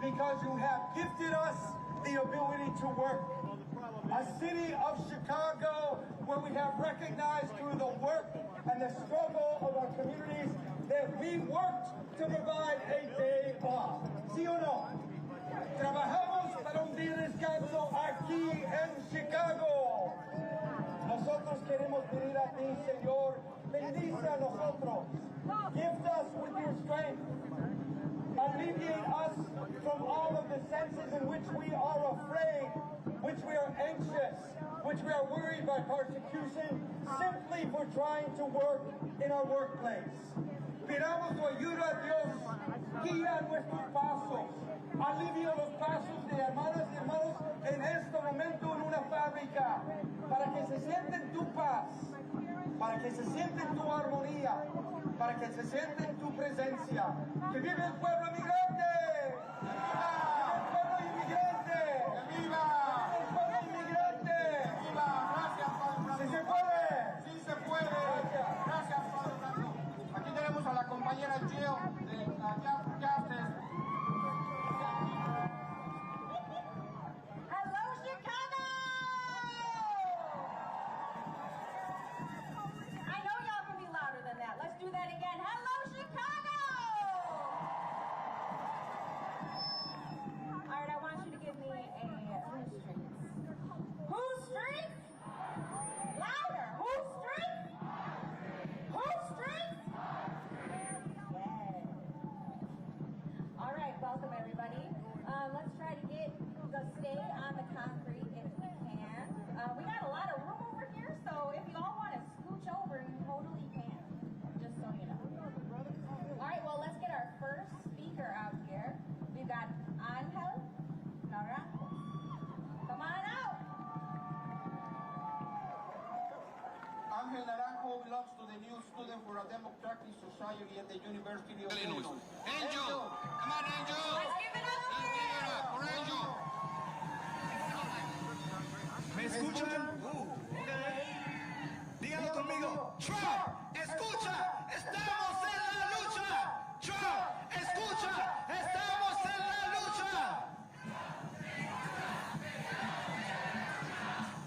because you have gifted us the ability to work. A city of Chicago where we have recognized through the work and the struggle of our communities that we worked to provide a day off. ¿Sí o no? Trabajamos para un día de descanso aquí en Chicago. Nosotros queremos pedir a ti, Señor, bendice a nosotros. Gift us with your strength. Alleviate us from all of the senses in which we are afraid, which we are anxious, which we are worried by persecution, simply for trying to work in our workplace. Pidamos tu ayuda, Dios, guía nuestros pasos, alivia los pasos de hermanas y hermanos en este momento en una fábrica, para que se sienten tu paz, para que se sienten tu armonía, para que se sienten tu presencia. ¡Que vive el pueblo inmigrante! ¡Viva! ¡El pueblo inmigrante! ¡Viva! ¡El pueblo inmigrante! ¡Viva! Gracias, Padre. ¿Sí se puede? ¡Sí se puede! Gracias. Gracias, Padre Franco. Aquí tenemos a la compañera Jill de la Justice. Hello, Chicago! I know y'all can be louder than that. Let's do that again. Hello, Chicago! All right, I want you to give me a who's streets. Who's streets? Louder. Who's streets? Who's streets? Yeah. All right, welcome everybody. Let's try to stay on the concrete if we can. We got a lot of room over here, so if you all want to scooch over, you totally can. Just so you know. All right, well, let's get our first speaker out here. We've got Angel Naranjo. Come on out. Angel Naranjo belongs to the new Student for a Democratic Society at the University of Illinois. Angel! Come on, Angel! Let's give it up for For Angel! ¿Me escuchan? Díganlo conmigo. Trump, escucha, estamos en la lucha. Trump, escucha, estamos en la lucha.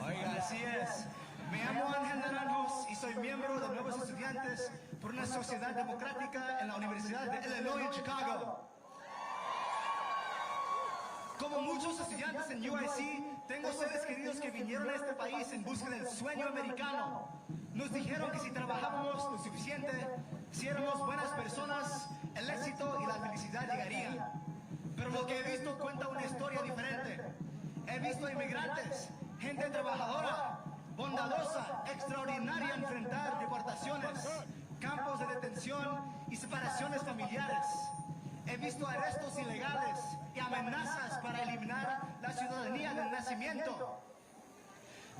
Oiga, así es. Me llamo Ángel Naranjos y soy miembro de Nuevos Estudiantes por una Sociedad Democrática en la Universidad de Illinois en Chicago. Como muchos estudiantes en UIC, tengo seres queridos que vinieron a este país en busca del sueño americano. Nos dijeron que si trabajábamos lo suficiente, si éramos buenas personas, el éxito y la felicidad llegaría. Pero lo que he visto cuenta una historia diferente. He visto inmigrantes, gente trabajadora, bondadosa, extraordinaria enfrentar deportaciones, campos de detención y separaciones familiares. He visto arrestos ilegales y amenazas para eliminar la ciudadanía del nacimiento.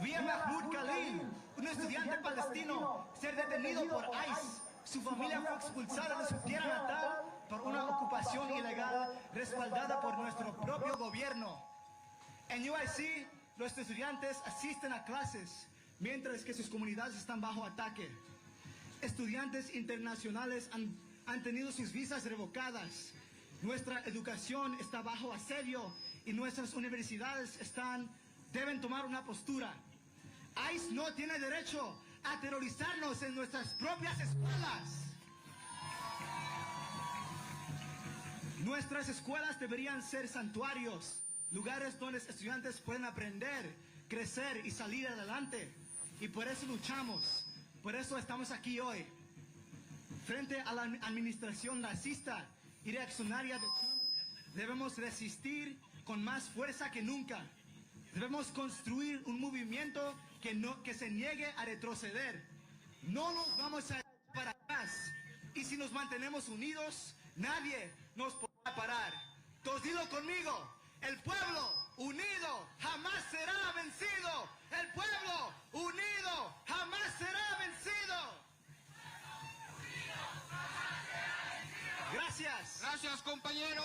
Vi a Mahmoud Khalil, un estudiante palestino, ser detenido por ICE. Su familia fue expulsada de su tierra natal por una ocupación ilegal respaldada por nuestro propio gobierno. En UIC, los estudiantes asisten a clases, mientras que sus comunidades están bajo ataque. Estudiantes internacionales han tenido sus visas revocadas. Nuestra educación está bajo asedio y nuestras universidades deben tomar una postura. ICE no tiene derecho a aterrorizarnos en nuestras propias escuelas. Nuestras escuelas deberían ser santuarios, lugares donde estudiantes pueden aprender, crecer y salir adelante. Y por eso luchamos, por eso estamos aquí hoy. Frente a la administración racista y reaccionaria de Trump, debemos resistir con más fuerza que nunca. Debemos construir un movimiento que se niegue a retroceder. No nos vamos a echar para atrás. Y si nos mantenemos unidos, nadie nos podrá parar. Todos dilo conmigo. El pueblo unido jamás será vencido. El pueblo unido jamás será vencido. Gracias. Gracias, compañero.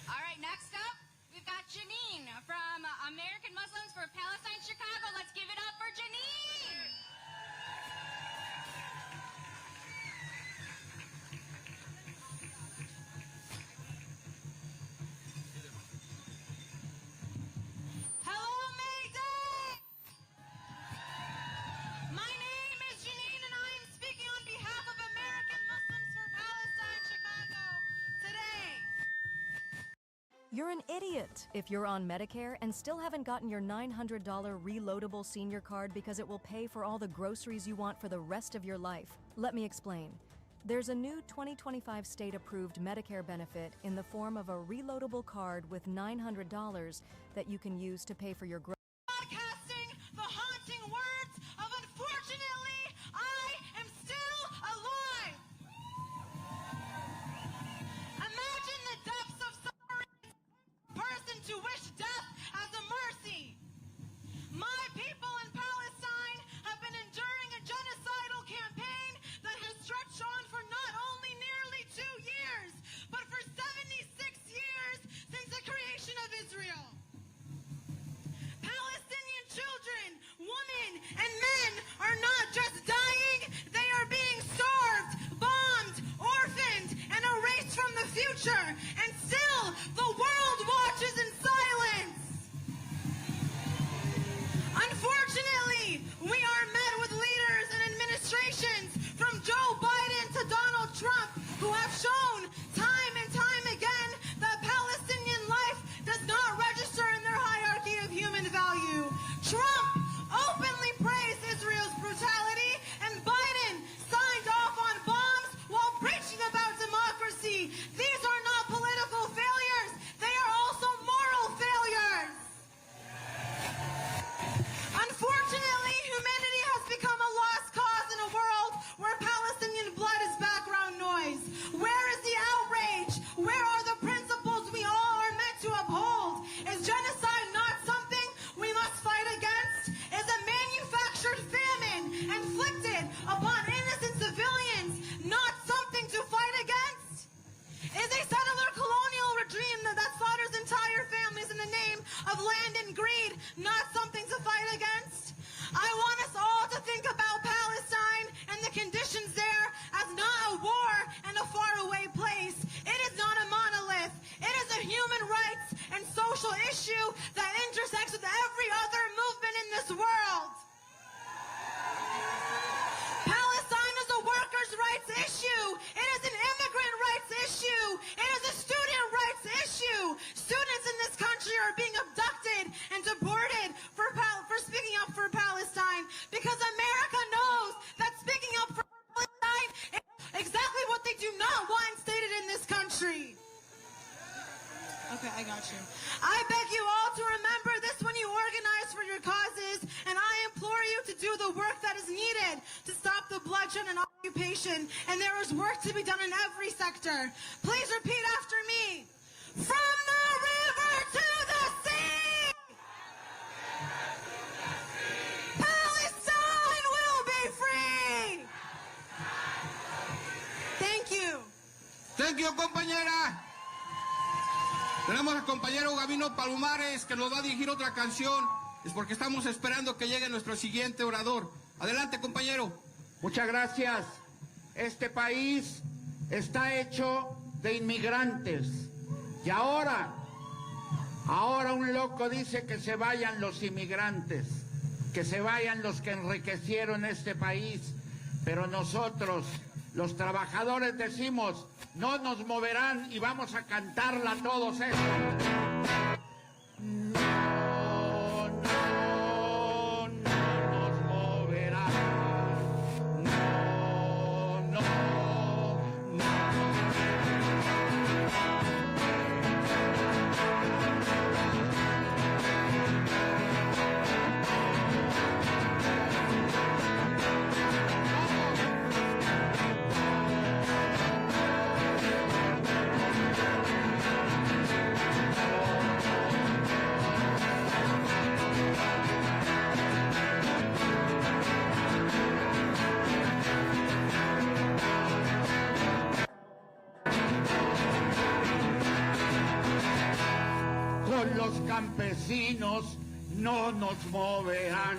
All right, next up, we've got Janine from American Muslims for Palestine, Chicago. Let's give it up for Janine. You're an idiot if you're on Medicare and still haven't gotten your $900 reloadable senior card because it will pay for all the groceries you want for the rest of your life. Let me explain. There's a new 2025 state-approved Medicare benefit in the form of a reloadable card with $900 that you can use to pay for your groceries. Broadcasting the haunting words of "Unfortunately, I am still alive." Imagine the depths of suffering person to wish death as a mercy. My people in Palestine have been enduring a genocidal campaign that has stretched on for not only nearly 2 years, but for 76 years since the creation of Israel. Palestinian children, women, and men are not just dying, they are being starved, bombed, orphaned, and erased from the future. And still, the world watches in silence. Unfortunately, we are met with leaders and administrations from Joe Biden to Donald Trump who have shown time and time again that Palestinian life does not register in their hierarchy of human value. Trump openly praised Israel's brutality, and Biden signed off on bombs while preaching about democracy. These are not political failures, they are also moral failures. Unfortunately, humanity has become a lost cause in a world where Palestinian blood is background noise. Where is the outrage? Where are the principles we all are meant to uphold? Is genocide not something we must fight against? Is a manufactured famine inflicted upon innocent civilians not something to fight against? Is a settler colonial regime that slaughters entire families in the name of land and greed not something to fight against? I want us all to think about Palestine and the conditions there as not a war and a faraway place. It is not a monolith. It is a human rights and social issue that intersects with every other movement in this world. Palestine is a workers' rights issue. It is an immigrant rights issue. It is a student rights issue. Students in this country are being abducted and deported for speaking up for Palestine because America knows that speaking up for Palestine is exactly what they do not want stated in this country. Okay, I got you. I beg you all to remember this when you organize for your causes, and I implore you to do the work that is needed to stop the bloodshed and occupation, and there is work to be done in every sector. Please repeat after me. From the river to the sea! Palestine will be free! Thank you. Thank you, compañera. Tenemos al compañero Gabino Palomares que nos va a dirigir otra canción. Es porque estamos esperando que llegue nuestro siguiente orador. Adelante, compañero. Muchas gracias. Este país está hecho de inmigrantes. Y ahora un loco dice que se vayan los inmigrantes, que se vayan los que enriquecieron este país. Pero nosotros, los trabajadores, decimos, no nos moverán y vamos a cantarla todos estos. Campesinos no nos moverán,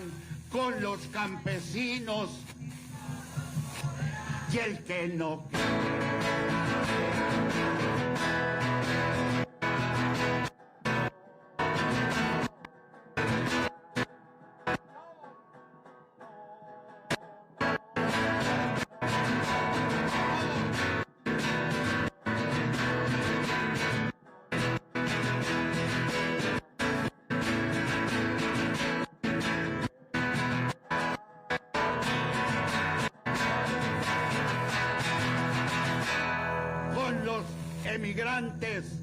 con los campesinos y el que no emigrantes.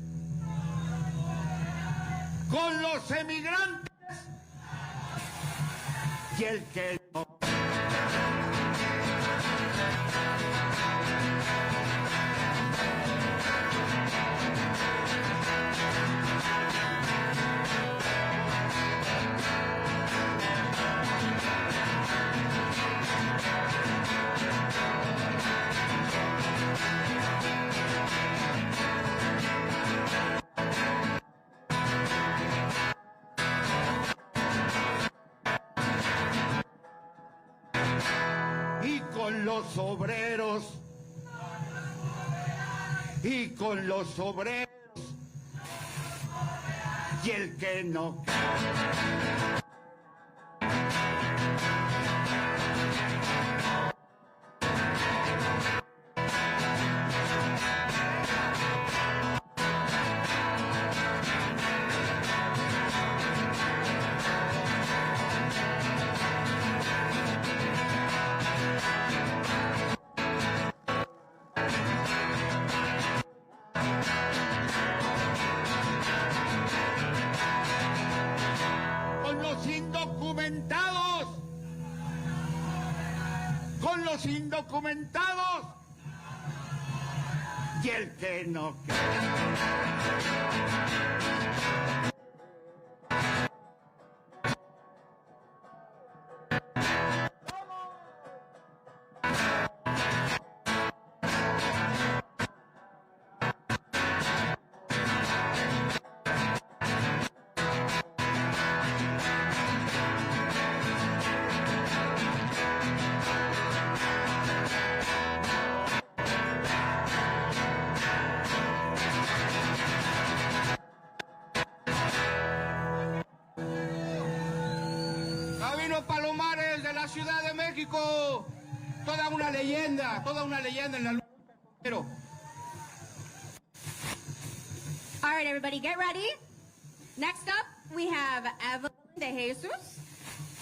Con los emigrantes y el que no. Los obreros y con los obreros y el que no. Indocumentados y el que no. Palomares de la Ciudad de México, toda una leyenda en la lucha. All right, everybody, get ready. Next up, we have Evelyn de Jesus.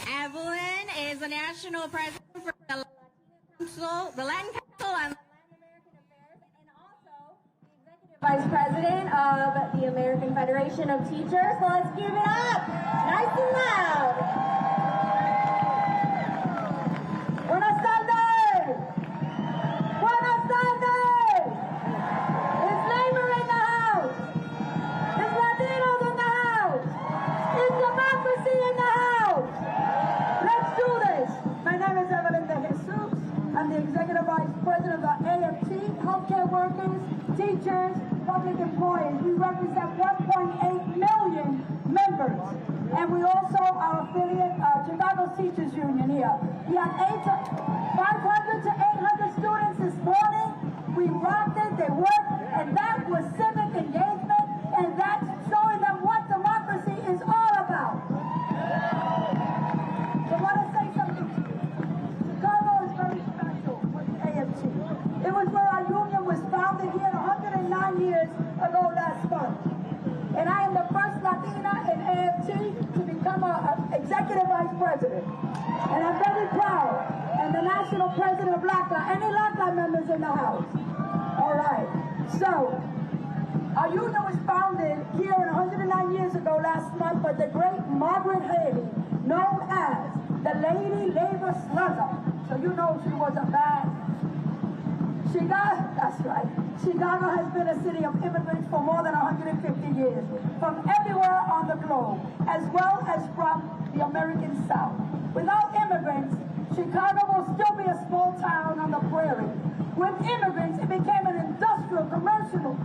Evelyn is the national president for the Latin Council on Latin American Affairs, and also the executive vice president of the American Federation of Teachers. So let's give it up, nice and loud. Buenas tardes! Buenas tardes! Is labor in the house? Is Latinos in the house? Is democracy in the house? Let's do this! My name is Evelyn de Jesus. I'm the Executive Vice President of the AFT, healthcare workers, teachers, public employees. We represent 1.8 million members. And we also are affiliate Chicago Teachers Union here. We had 500 to 800 students this morning. We rocked it, they worked, and that was civic engagement, and that's showing them what democracy is all about. So I want to say something to you. Chicago is very special with the AFT. It was where our union was founded here 109 years ago last month. And I am the first Latina in AFT to become an executive vice president. And I'm very proud. And the national president of LACLA. Any LACLA members in the house? All right. So, our union was founded here 109 years ago last month by the great Margaret Haley, known as the Lady Labor Slugger. So you know she was a bad. That's right. Chicago has been a city of immigrants for more than 150 years, from everywhere on the globe, as well as from the American South. Without immigrants, Chicago will still be a small town on the prairie. With immigrants, it became an industrial, commercial,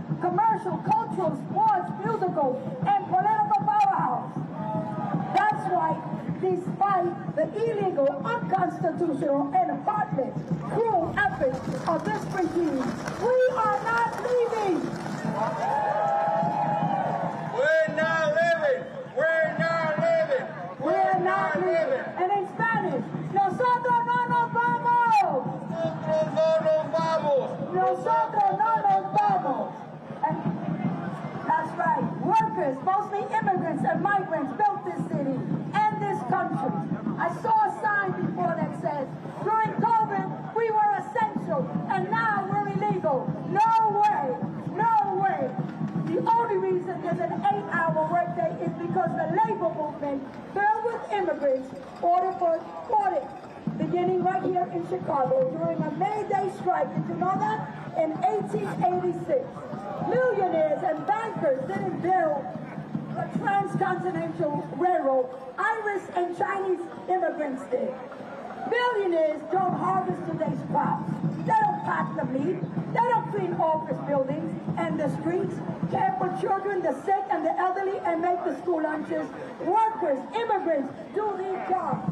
cultural, sports, musical, and political powerhouse. That's right. Despite the illegal, unconstitutional, and heartless, cruel efforts of this regime, we are not leaving. We're not living. We're not living. We're not leaving. And in Spanish, nosotros no nos vamos. Nosotros no nos vamos. Nosotros no nos vamos. And that's right. Workers, mostly immigrants and migrants, built this city and this country. I saw a sign before that says, during COVID, we were essential, and now we're illegal. No way. No way. apartment filled with immigrants ordered for boarding, beginning right here in Chicago during a May Day strike. Did you know that? In 1886. Millionaires and bankers didn't build the transcontinental railroad. Irish and Chinese immigrants did. Billionaires don't harvest today's crops. They don't pack the meat. They don't clean office buildings and the streets, care for children, the sick, and the elderly, and make the school lunches. Workers, immigrants, do these jobs.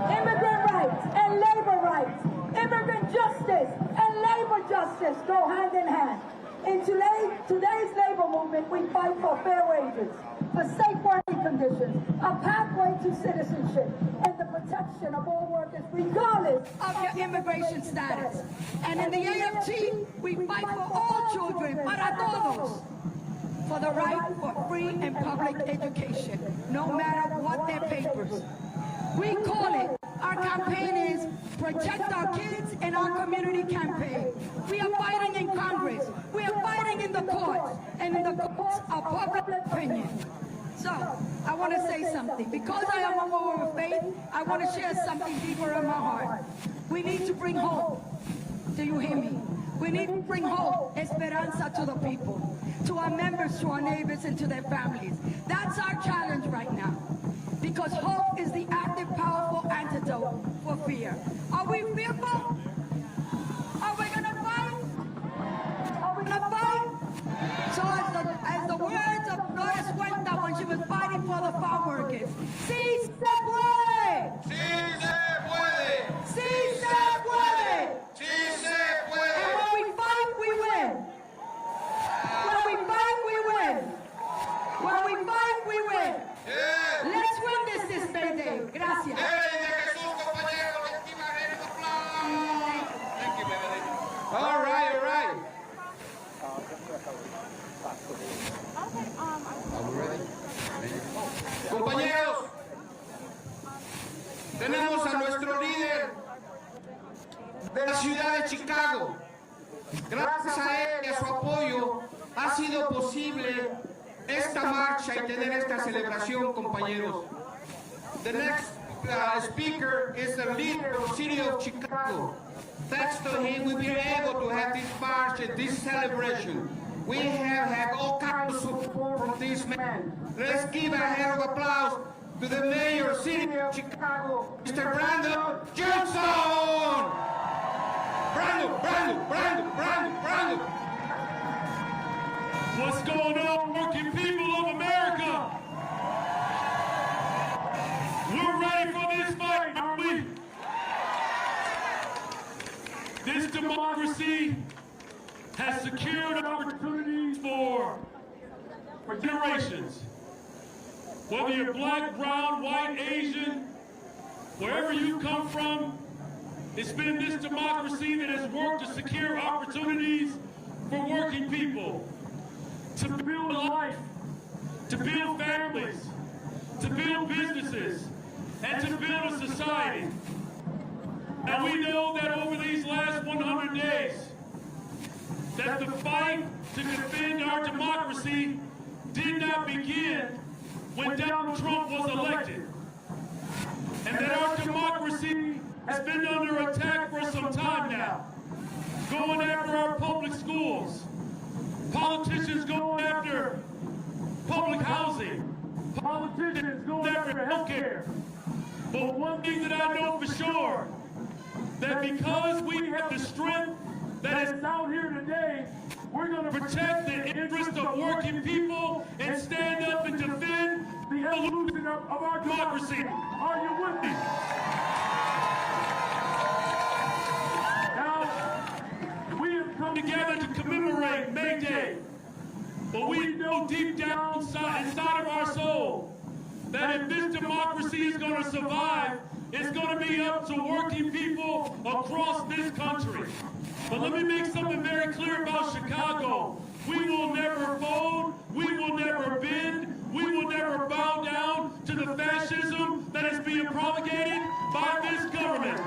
Immigrant rights and labor rights, immigrant justice and labor justice go hand in hand. In today's labor movement, we fight for fair wages, for safe working conditions, a pathway to citizenship, and the protection of all workers, regardless of your immigration status. And in the AFT, we fight for all children, para todos, for the right for free and public education, no matter what their papers. We call it, our campaign is Protect Our Kids and Our Community Campaign. We are fighting in Congress. We are fighting in the courts and in the courts of public opinion. So, I want to say something. Because I am a woman of faith, I want to share something deeper in my heart. We need to bring hope. Do you hear me? We need to bring hope, esperanza to the people, to our members, to our neighbors, and to their families. That's our challenge right now. Because hope is the active, powerful antidote for fear. Are we fearful? Are we going to fight? Are we going to fight? So as the words of Flores Cuenta when she was fighting for the farm workers, ¡Sí se puede! ¡Sí se puede! ¡Sí se puede! ¡Sí se puede! And when we fight, we win. When we fight, we win. When we fight, we win. Yeah. Let's win this Day. Gracias. Thank you, baby. All right. Compañeros, tenemos a nuestro líder de la ciudad de Chicago. Gracias a él y a su apoyo ha sido posible esta marcha y tener esta celebración, compañeros. The next speaker is the leader of the city of Chicago. Thanks to him, we've been able to have this march and this celebration. We have had all kinds of support from this man. Let's give a hand of applause to the mayor of the city of Chicago, Mr. Brandon Johnson! Brandon! What's going on, working people of America? We're ready for this fight, aren't we? This democracy has secured opportunities for generations. Whether you're black, brown, white, Asian, wherever you come from, it's been this democracy that has worked to secure opportunities for working people. To build a life, to build families, to build businesses, and to build a society. And we know that over these last 100 days, that the fight to defend our democracy did not begin when Donald Trump was elected. And that our democracy has been under attack for some time now, going after our public schools, politicians going after public housing, politicians going after health care. But one thing that I know for sure, that because we have the strength that is out here today, we're going to protect the interests of working people and stand up and defend the evolution of our democracy. Are you with me? Now, we have come together to commemorate May Day, but we know deep down inside of our soul that if this democracy is going to survive, it's going to be up to working people across this country. But let me make something very clear about Chicago. We will never fold, we will never bend, we will never bow down to the fascism that is being propagated by this government.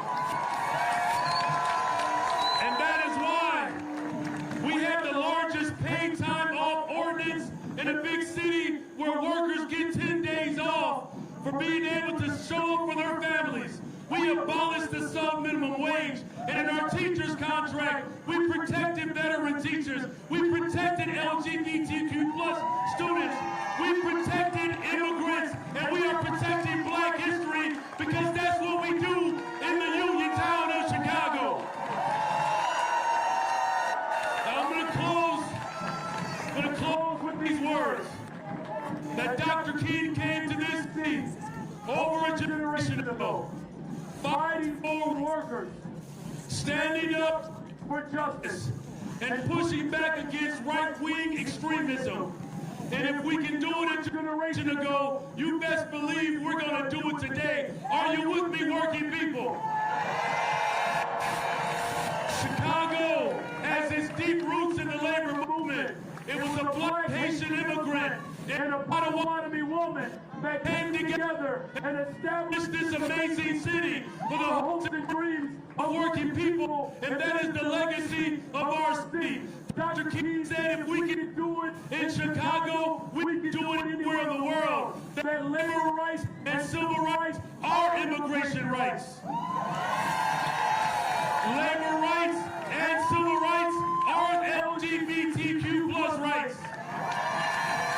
And that is why we have the largest paid time off ordinance in a big city where workers get contract. We protected veteran teachers. We protected LGBTQ plus students. We protected immigrants, and we are protecting black history because that's what we do in the Union town of Chicago. Now I'm going to close with these words. That Dr. King came to this city over a generation ago, fighting for workers, standing up for justice, and pushing back against right-wing extremism. And if we can do it a generation ago, you best believe we're going to do it today. Are you with me, working people? Chicago has its deep roots in the labor movement. It was a black Haitian immigrant and a Potawatomi woman that came together and established this amazing city for the hopes and dreams of working people, and that is the legacy of our city. Dr. King said if we can do it in Chicago, we can do it anywhere in the world. That labor rights and civil rights are immigration rights. Labor rights and civil rights are LGBTQ plus rights.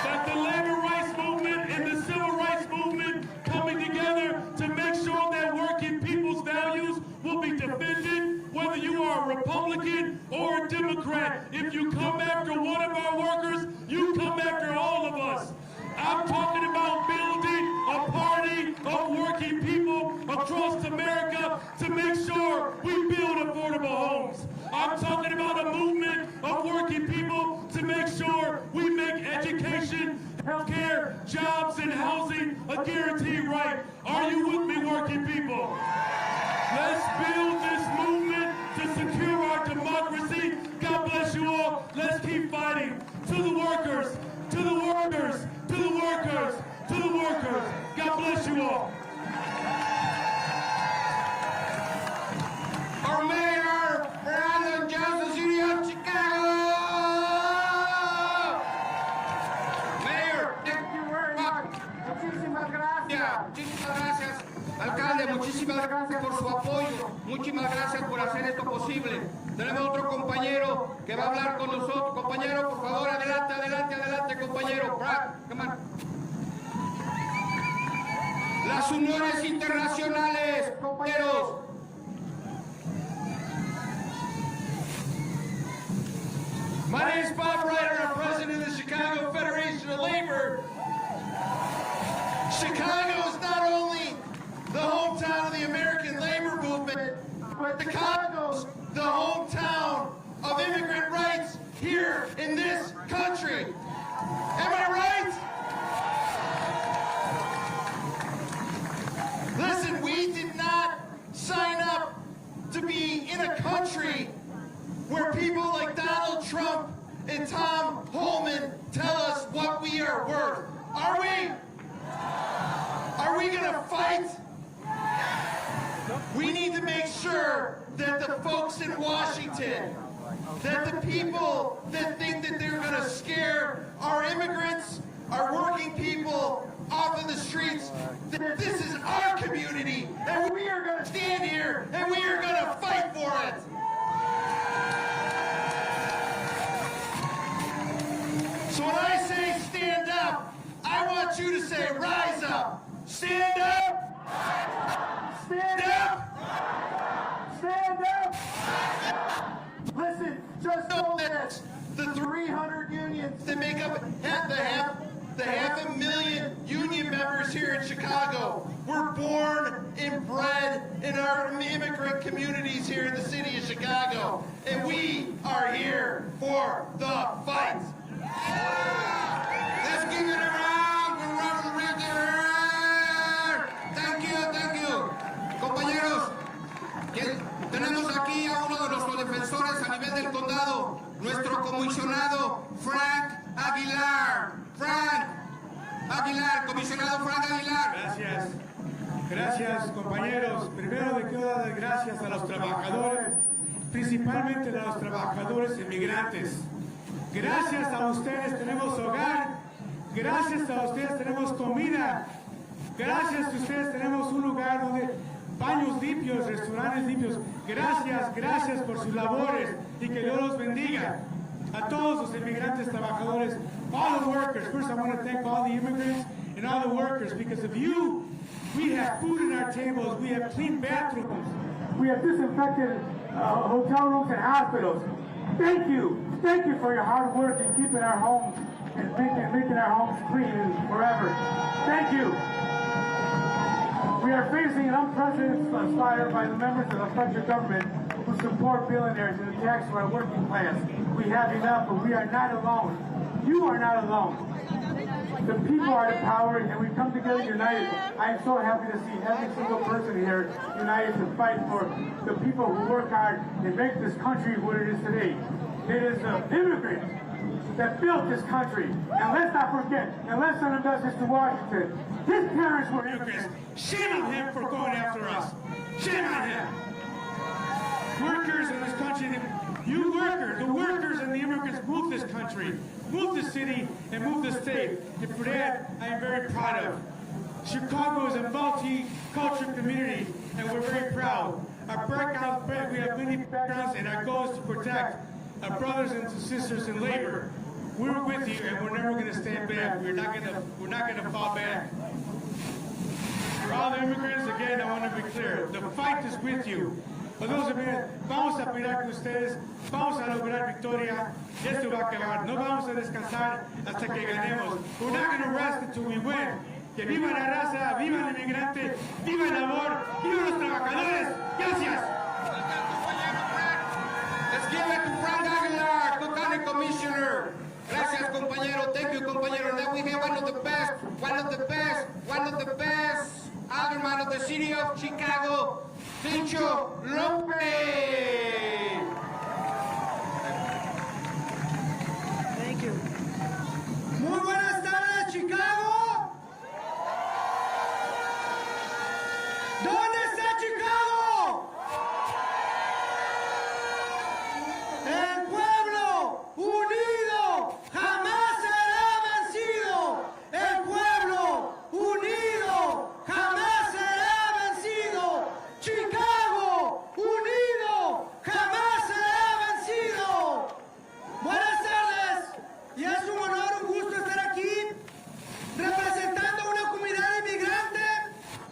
That the labor rights movement and the civil rights movement coming together to make sure that working people's values will be defended, whether you are a Republican or a Democrat. If you come after one of our workers, you come after all of us. I'm talking about building a party of working people across America to make sure we build affordable homes. I'm talking about a movement of working people to make sure we make education, healthcare, jobs, and housing a guaranteed right. Are you with me, working people? Let's build this movement to secure our democracy. God bless you all. Let's keep fighting. To the workers, to the workers, to the workers, to the workers. God bless you all. Our mayor, Rallies, the city of Chicago. Mayor, thank you very much. Muchísimas gracias, alcalde. Muchísimas gracias por su apoyo. Muchísimas gracias por hacer esto posible. Tenemos otro compañero que va a hablar con nosotros. Compañero, por favor, adelante, adelante, adelante, compañero. Brad, come on. Las uniones internacionales, compañeros. My name is Bob Ryder. I'm president of the Chicago Federation of Labor. Chicago is not only the hometown of the American labor movement, but Chicago's the hometown of immigrant rights here in this country. Am I right? Listen, we did not sign up to be in a country where people like Donald Trump and Tom Holman tell us what we are worth. Are we? Are we going to fight? We need to make sure that the folks in Washington, that the people that think that they're going to scare our immigrants, our working people off of the streets, that this is our community, and we are going to stand here and we are going to fight for it. So when I say stand up, I want you to say rise up. Stand up. Stand up. Stand up. Listen, just know this. The 300 unions that make up the half a million union members here in Chicago were born and bred in our immigrant communities here in the city of Chicago. And we are here for the fight. Let's give it a round. We're running around there. Thank you. Compañeros, tenemos aquí a uno de nuestros defensores a nivel del condado, nuestro comisionado Frank Aguilar. Comisionado Frank Aguilar. Gracias, compañeros. Primero de quiero dar gracias a los trabajadores, principalmente a los trabajadores inmigrantes. Gracias a ustedes tenemos hogar, gracias a ustedes tenemos comida, gracias a ustedes tenemos un lugar donde baños limpios, restaurantes limpios. Gracias, gracias por sus labores y que Dios los bendiga. A todos los inmigrantes trabajadores, all the workers. First, I want to thank all the immigrants and all the workers, because of you, we have food in our tables, we have clean bathrooms, we have disinfected hotel rooms and hospitals. Thank you for your hard work in keeping our homes and making our homes clean and forever. Thank you. We are facing an unprecedented slaughter by the members of the federal government who support billionaires and attacks for our working class. We have enough, but we are not alone. You are not alone. The people are the power, and we come together united. I am so happy to see every single person here united to fight for the people who work hard and make this country what it is today. It is the immigrants that built this country. And let's not forget, and let's not does this to Washington. His parents were immigrants. Shame on him for going after us. Shame on him. Workers in this country, you workers, the workers and the immigrants moved this country, moved the city, and moved the state. And for that, I am very proud of. Chicago is a multicultural community, and we're very proud. We have many backgrounds, and our goal is to protect our brothers and sisters in labor. We're with you, and we're never going to stand back. We're not going to fall back. For all the immigrants, again, I want to be clear. The fight is with you. Vamos a pelear con ustedes, vamos a lograr victoria, y esto va a acabar. No vamos a descansar hasta que ganemos. We're not going to rest until we win. Que viva la raza, viva el inmigrante, viva el labor, viva los trabajadores. Gracias. Let's give it to Frank Aguilar, Cook County Commissioner. Gracias, compañero. Thank you, compañero. Now we have one of the best alderman of the city of Chicago, Tincho López. Thank you. Muy buenas tardes, Chicago. ¿Dónde está Chicago? El pueblo unido jamás será vencido. El pueblo unido jamás será vencido. Chicago unido jamás será vencido. Buenas tardes, y es un honor, un gusto estar aquí representando a una comunidad inmigrante,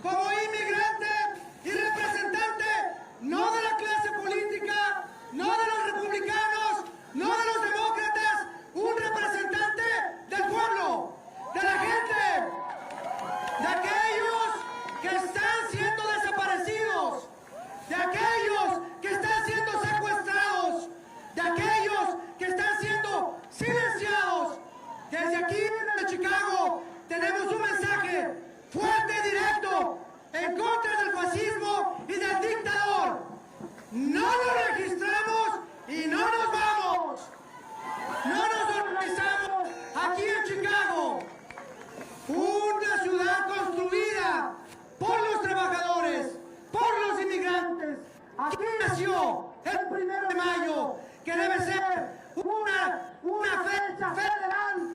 como inmigrante y representante no de la clase política, no de los republicanos, no de los demócratas, un representante del pueblo, de la gente, de aquellos que están siendo desaparecidos, de aquellos que están siendo secuestrados, de aquellos que están siendo silenciados. Desde aquí, desde Chicago, tenemos un mensaje fuerte y directo en contra del fascismo y del dictador. No nos registramos y no nos vamos. No nos organizamos aquí en Chicago. Una ciudad construida por los trabajadores, por los inmigrantes. Aquí nació el 1 de mayo, que debe ser una fecha federal.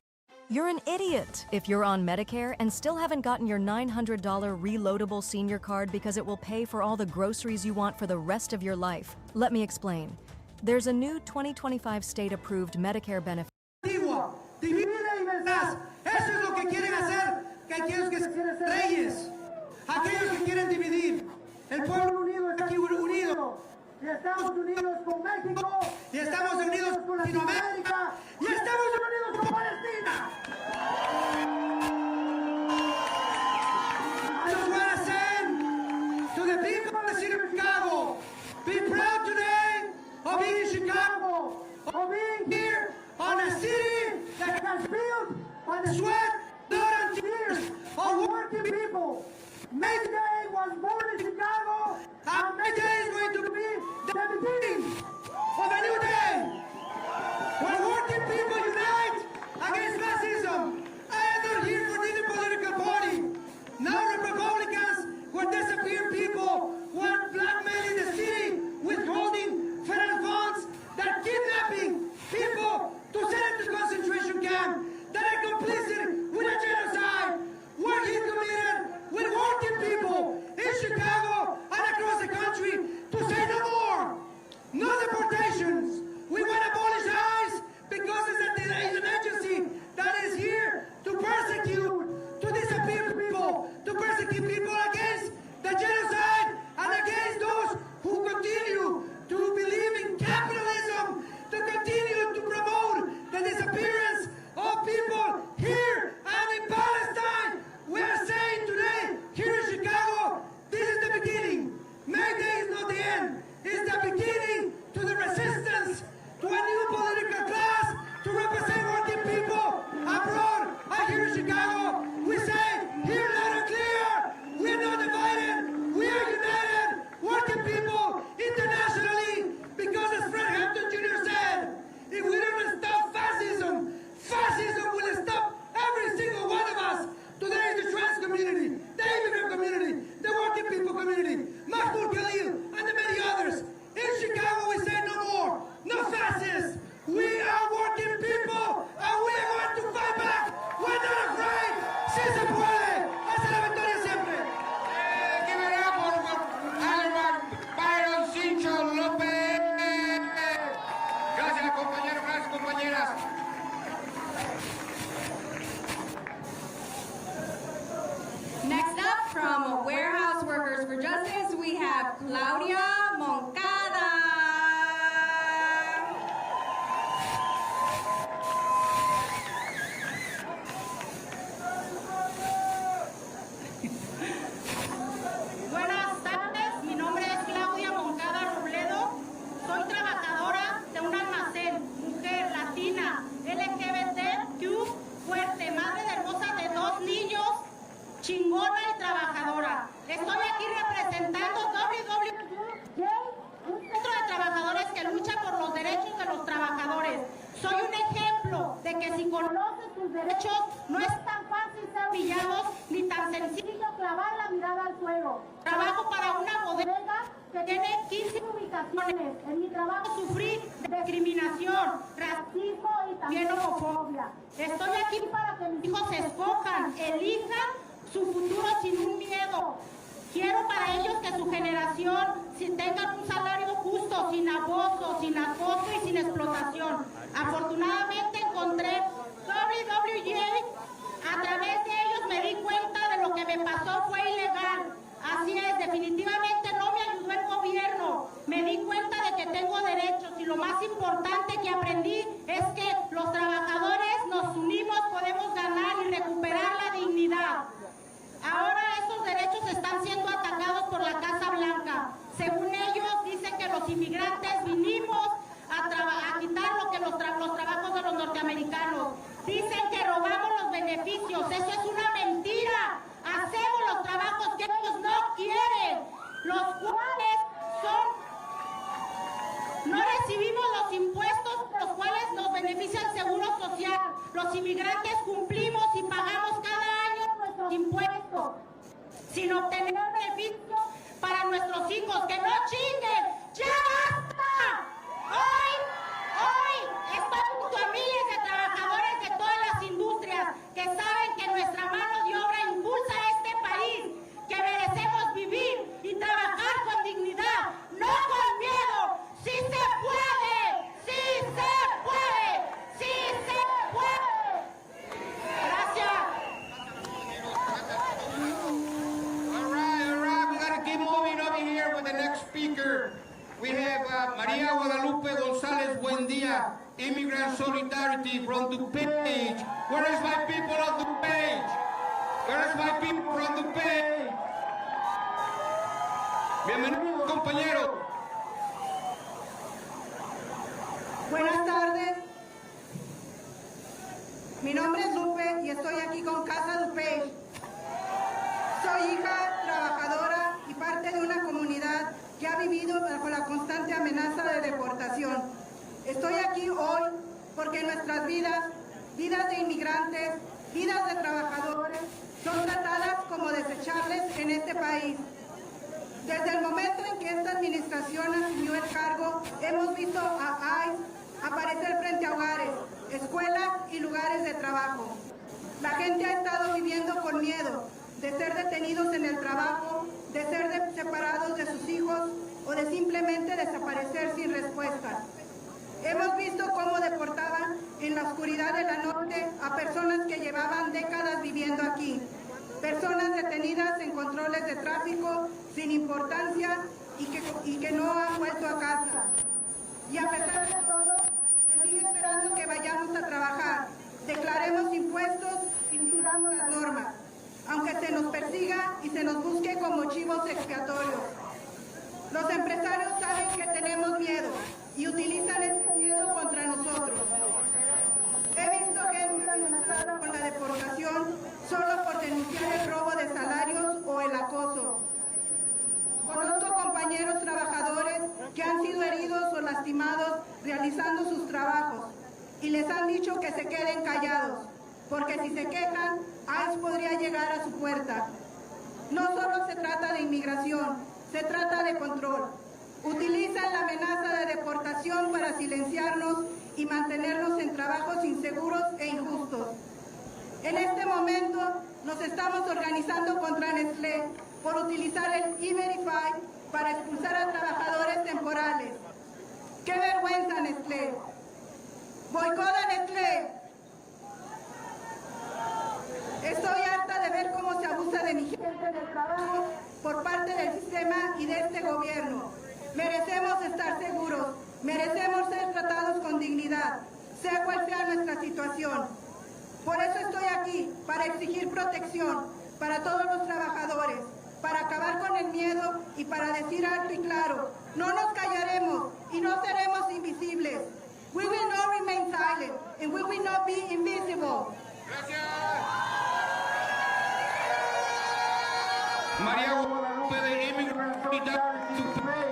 You're an idiot if you're on Medicare and still haven't gotten your $900 reloadable senior card because it will pay for all the groceries you want for the rest of your life. Let me explain. There's a new 2025 state-approved Medicare benefit. Divide y vencerás. Eso es lo que quieren hacer, que aquellos que quieren ser reyes, aquellos que quieren dividir. El pueblo unido está aquí unido. Y estamos unidos con México, y estamos unidos con Latinoamérica, y estamos unidos con Palestina. I just want to send to the people of the city of Chicago, be proud today of being in Chicago, of being here on a city that has built on the sweat, blood, and tears of working people. May Day was born in Chicago, and May Day is going to be the beginning of a new day. When working people unite against racism, I am not here for either political party. Now the Republicans will disappear people who are blackmailing the city, withholding federal funds, that are kidnapping people to send them to concentration camp, that are complicit with deportations. We want to abolish ICE because it's an agency that is here to persecute, to disappear people, to persecute people against the genocide and against those who continue to believe in capitalism, to continue to promote the disappearance of people here and in Palestine. We are saying today, here in Chicago, this is the beginning. May Day is not the end. It's the beginning to the resistance to a new political class to represent working people abroad and here in Chicago. We say, here loud and clear, we are not divided, we are united, working people internationally, because as Fred Hampton Jr. said, if we don't stop fascism, fascism will stop every single one of us. Today is the trans community, the immigrant community, the working people community, Mahmoud Khalil, and the many others. In Chicago, we say no more, no fascists. We are working people, and we are going to fight back. We're not afraid. Si se puede. Hasta la victoria siempre. Give it up for Byron Cincho López. Gracias, compañeros, gracias, compañeras. Next up, from Warehouse Workers for Justice, we have Claudia Moncada. Buenas tardes, mi nombre es Claudia Moncada Robledo. Soy trabajadora de un almacén, mujer, latina, LGBTQ, fuerte, madre de hermosa de 2 niños, chingona y trabajadora. Estoy aquí representando un centro de trabajadores que lucha por los derechos de los trabajadores. Soy un ejemplo de que si conoces tus derechos, no es tan fácil ser humillados ni tan sencillo clavar la mirada al suelo. Trabajo para una bodega que tiene 15 ubicaciones. En mi trabajo sufrí discriminación, racismo y también homofobia. Estoy aquí para que mis hijos escojan, elijan su futuro sin un miedo. Quiero para ellos que su generación tengan un salario justo, sin abuso, sin acoso y sin explotación. Afortunadamente encontré WWJ. A través de ellos me di cuenta de lo que me pasó fue ilegal. Así es, definitivamente no me ayudó el gobierno. Me di cuenta de que tengo derechos y lo más importante que aprendí es que los trabajadores nos unimos, podemos ganar y recuperar la dignidad. Ahora esos derechos están siendo atacados por la Casa Blanca. Según ellos, dicen que los inmigrantes vinimos a quitar lo que los trabajos de los norteamericanos. Dicen que robamos los beneficios. Eso es una mentira. Hacemos los trabajos que ellos no quieren, los cuales no recibimos los impuestos, los cuales nos beneficia el Seguro Social. Los inmigrantes cumplimos y pagamos cada año nuestros impuestos, sin obtener beneficios para nuestros hijos. ¡Que no chinguen! ¡Ya basta! Hoy estoy junto a miles de trabajadores de todas las industrias que saben que nuestra mano de obra impulsa a este país, que merecemos vivir y trabajar con dignidad, no con miedo. ¡Sí se puede! ¡Sí se puede! ¡Sí se puede! Gracias. All right, we gotta keep moving over here with the next speaker. We have Maria Guadalupe González Buendía, Immigrant Solidarity from DuPage. Where is my people of DuPage? Where is my people from DuPage? Bienvenido, compañero. Buenas tardes. Mi nombre es Lupe y estoy aquí con Casa DuPage. Soy hija, trabajadora y parte de una comunidad que ha vivido bajo la constante amenaza de deportación. Estoy aquí hoy porque nuestras vidas, vidas de inmigrantes, vidas de trabajadores, son tratadas como desechables en este país. Desde el momento en que esta administración asumió el cargo, hemos visto a ICE aparecer frente a hogares, escuelas y lugares de trabajo. La gente ha estado viviendo con miedo de ser detenidos en el trabajo, de ser separados de sus hijos o de simplemente desaparecer sin respuesta. visto cómo deportaban en la oscuridad de la noche a personas que llevaban décadas viviendo aquí. Personas detenidas en controles de tráfico sin importancia y que no han vuelto a casa. Y a pesar de todo, se sigue esperando que vayamos a trabajar, declaremos impuestos y sigamos las normas, aunque se nos persiga y se nos busque como chivos expiatorios. Los empresarios saben que tenemos miedo y utilizan ese miedo contra nosotros. He visto gente amenazada con la deportación solo por denunciar el robo de salarios o el acoso. Conozco compañeros trabajadores que han sido heridos o lastimados realizando sus trabajos y les han dicho que se queden callados, porque si se quejan, ICE podría llegar a su puerta. No solo se trata de inmigración, se trata de control. Utilizan la amenaza de deportación para silenciarnos y mantenernos en trabajos inseguros e injustos. En este momento nos estamos organizando contra Nestlé por utilizar el E-Verify para expulsar a trabajadores temporales. ¡Qué vergüenza, Nestlé! ¡Boicota, Nestlé! Estoy harta de ver cómo se abusa de mi gente en el trabajo por parte del sistema y de este gobierno. Merecemos estar seguros, merecemos ser tratados con dignidad, sea cual sea nuestra situación. Por eso estoy aquí, para exigir protección para todos los trabajadores, para acabar con el miedo y para decir alto y claro, no nos callaremos y no seremos invisibles. We will not remain silent and we will not be invisible. Gracias. María Guadalupe de Immigrant to pay.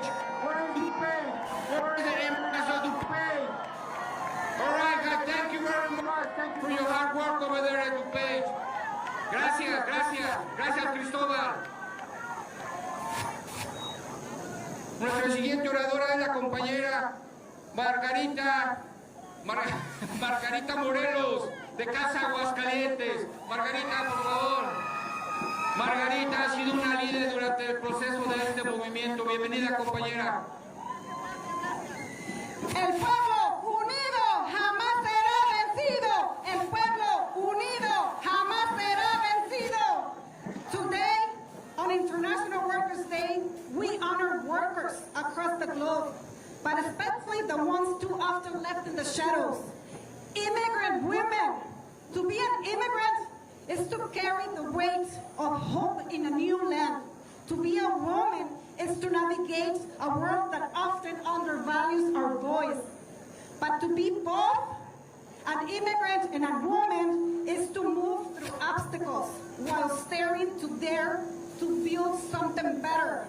Where is the immigrants to pay? All right, guys, thank you very much for your hard work over there at DuPage. Gracias, gracias, gracias, Cristóbal. Nuestra siguiente oradora es la compañera Margarita Morelos, de Casa Aguascalientes. Margarita, por favor. Margarita ha sido una líder durante el proceso de este movimiento. Bienvenida, compañera. El pueblo unido jamás será vencido. El pueblo unido jamás será vencido. Today, on International Workers' Day, we honor workers across the globe, but especially the ones too often left in the shadows. Immigrant women. To be an immigrant is to carry the weight of hope in a new land. To be a woman is to navigate a world that often undervalues our voice. But to be both an immigrant and a woman is to move through obstacles while staring to dare to build something better.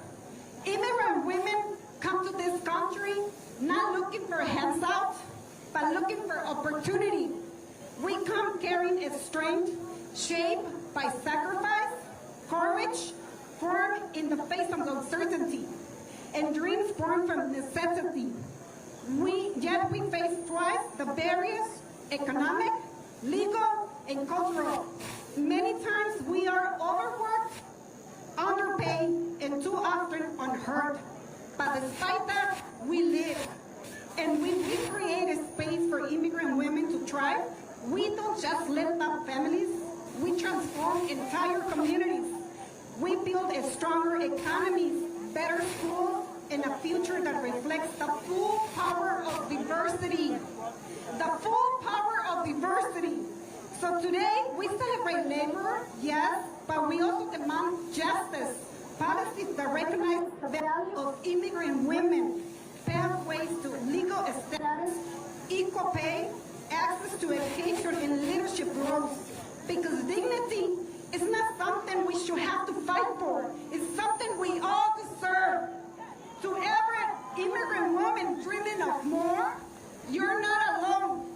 Immigrant women come to this country not looking for hands-out, but looking for opportunity. We come carrying a strength shaped by sacrifice, courage, formed in the face of uncertainty, and dreams born from necessity. Yet we face twice the barriers, economic, legal, and cultural. Many times we are overworked, underpaid, and too often unheard. But despite that, we live. And when we create a space for immigrant women to thrive, we don't just lift up families, we transform entire communities. We build a stronger economy, better schools, and a future that reflects the full power of diversity. The full power of diversity. So today, we celebrate labor, yes, but we also demand justice. Policies that recognize the value of immigrant women, pathways to legal status, equal pay, access to education and leadership roles. Because dignity is not something we should have to fight for. It's something we all deserve. To every immigrant woman dreaming of more, you're not alone.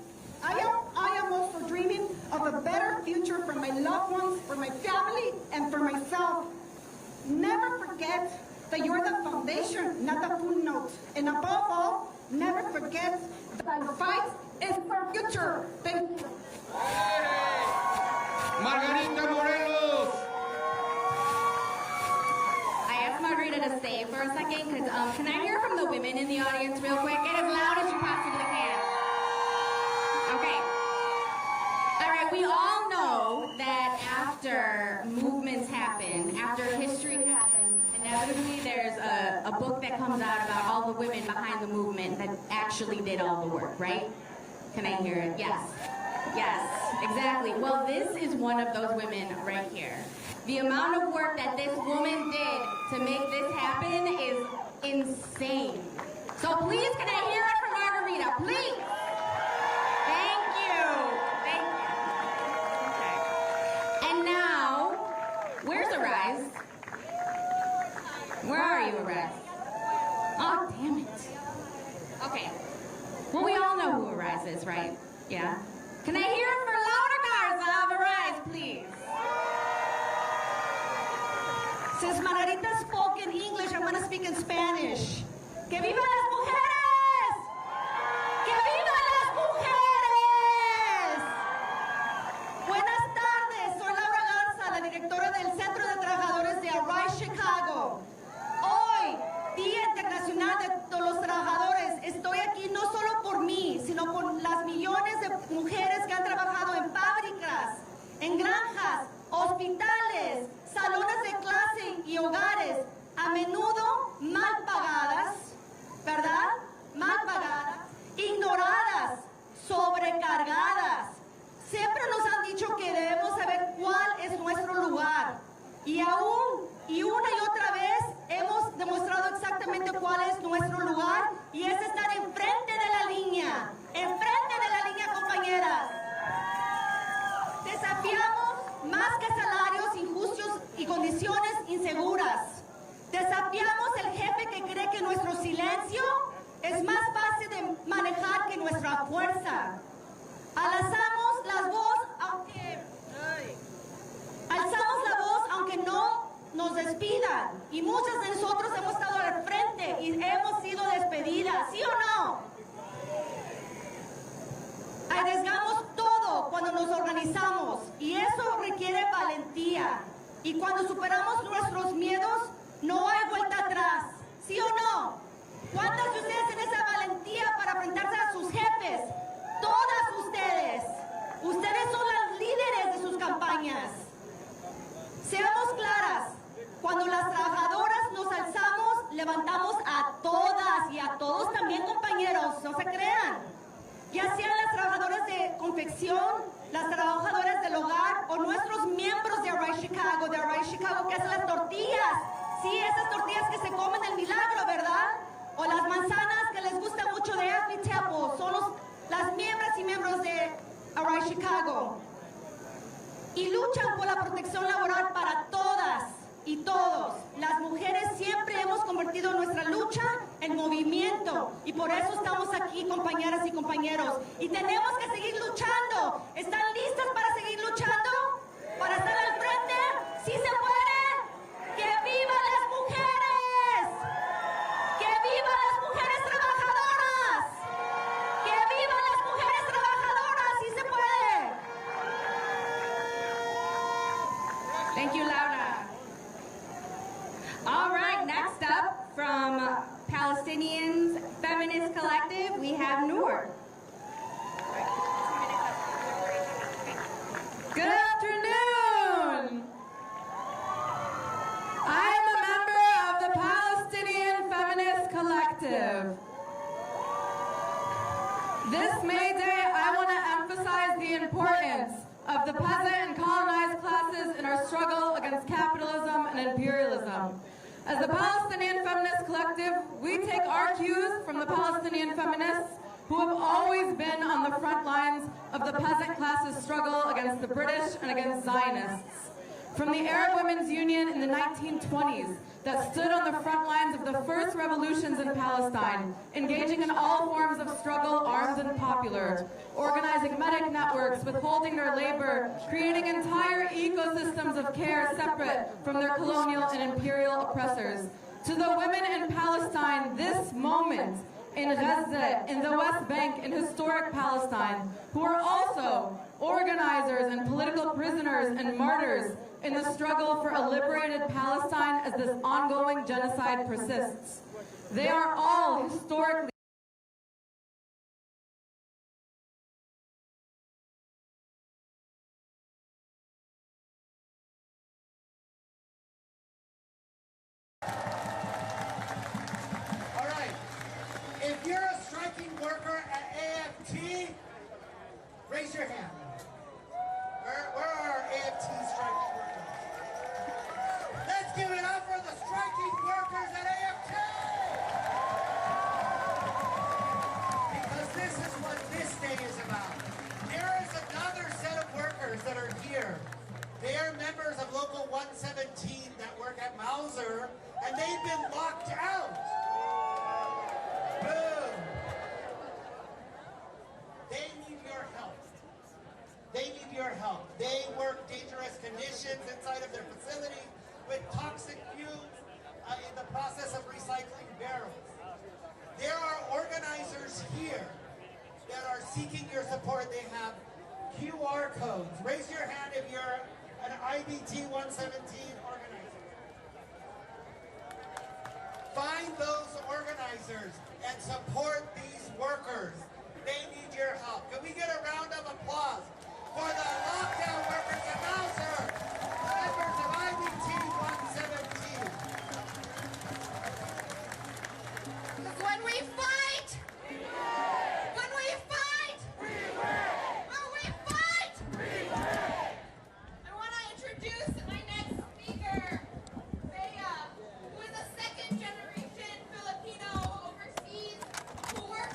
I am also dreaming of a better future for my loved ones, for my family, and for myself. Never forget that you're the foundation, not the footnote. And above all, never forget that the fight is for future. Thank you. Margarita Morelos. I asked Margarita to stay for a second because can I hear from the women in the audience real quick? Get as loud as you possibly can. inevitably there's a book that comes out about all the women behind the movement that actually did all the work, right? Can I hear it? Yes. Yes, exactly. Well, this is one of those women right here. The amount of work that this woman did to make this happen is insane. So please, can I hear it from Margarita? Please. Thank you. Thank you. Okay. And now, where's Arise? Where are you, Arise? Oh, damn it. Okay. Well, we all know who Arise is, right? Yeah? Can I hear it for louder Garza of Arise, please? Since Margarita spoke in English, I'm going to speak in Spanish. ¡Que vivan las mujeres! ¡Que vivan las mujeres! Buenas tardes, soy Laura Garza, la directora del Centro de Trabajadores de Arise Chicago. Hoy, Día Internacional de los Trabajadores, estoy aquí no solo por mí, sino por las millones de mujeres que han trabajado en fábricas, en granjas, hospitales, salones de clase y hogares, a menudo mal pagadas, ¿verdad? Mal pagadas, ignoradas, sobrecargadas. Siempre nos han dicho que debemos saber cuál es nuestro lugar. Y aún, y una y otra vez, hemos demostrado exactamente cuál es nuestro lugar, y es estar enfrente de la línea, compañeras. Desafiamos más que salarios injustos y condiciones inseguras. Desafiamos el jefe que cree que nuestro silencio es más fácil de manejar que nuestra fuerza. Alzamos la voz aunque no nos despidan. Y muchas de nosotros hemos estado al frente y hemos sido despedidas, ¿sí o no? Arriesgamos todo cuando nos organizamos y eso requiere valentía. Y cuando superamos nuestros miedos, no hay vuelta atrás, ¿sí o no? ¿Cuántas de ustedes tienen esa valentía para enfrentarse a sus jefes? Todas ustedes. Ustedes son las líderes de sus campañas. Seamos claras, cuando las trabajadoras nos alzamos, levantamos a todas y a todos también, compañeros, no se crean. Ya sean las trabajadoras de confección, las trabajadoras del hogar o nuestros miembros de Arise Chicago que hacen las tortillas. Sí, esas tortillas que se comen el milagro, ¿verdad? O las manzanas que les gusta mucho de Anthony Temple, son las miembros y miembros de Arise Chicago. Y luchan por la protección laboral para todas y todos. Las mujeres siempre hemos convertido nuestra lucha en movimiento y por eso estamos aquí, compañeras y compañeros. Y tenemos que seguir luchando. ¿Están listas para seguir luchando? ¿Para estar al frente? ¡Sí se puede! ¡Que vivan las mujeres! ¡Que vivan las mujeres trabajadoras! ¡Que vivan las mujeres trabajadoras! ¡Sí se puede! Thank you, Laura. All right, next up from Palestinians Feminist Collective, we have Noor. Good afternoon. I am a member of the Palestinian Feminist Collective. This May Day, I want to emphasize the importance of the peasant and colonized classes in our struggle against capitalism and imperialism. As the Palestinian Feminist Collective, we take our cues from the Palestinian feminists who have always been on the front lines of the peasant class's struggle against the British and against Zionists. From the Arab Women's Union in the 1920s that stood on the front lines of the first revolutions in Palestine, engaging in all forms of struggle, armed and popular, organizing medic networks, withholding their labor, creating entire ecosystems of care separate from their colonial and imperial oppressors. To the women in Palestine, this moment, in Gaza, in the West Bank, in historic Palestine, who are also organizers and political prisoners and martyrs in the struggle for a liberated Palestine as this ongoing genocide persists. They are all historically Raise your hand. Where are our AFT striking workers? Let's give it up for the striking workers at AFT! Because this is what this day is about. There is another set of workers that are here. They are members of Local 117 that work at Mauser, and they've been locked out. Boom. They need your help. They need your help. They work dangerous conditions inside of their facility with toxic fumes in the process of recycling barrels. There are organizers here that are seeking your support. They have QR codes. Raise your hand if you're an IBT 117 organizer. Find those organizers and support these workers. They need your help. Can we get a round of applause for the lockdown workers at Mauser, members of IBT 117? Because when we fight, when we fight, when we fight, I want to introduce my next speaker, Bea, who is a second-generation Filipino overseas who works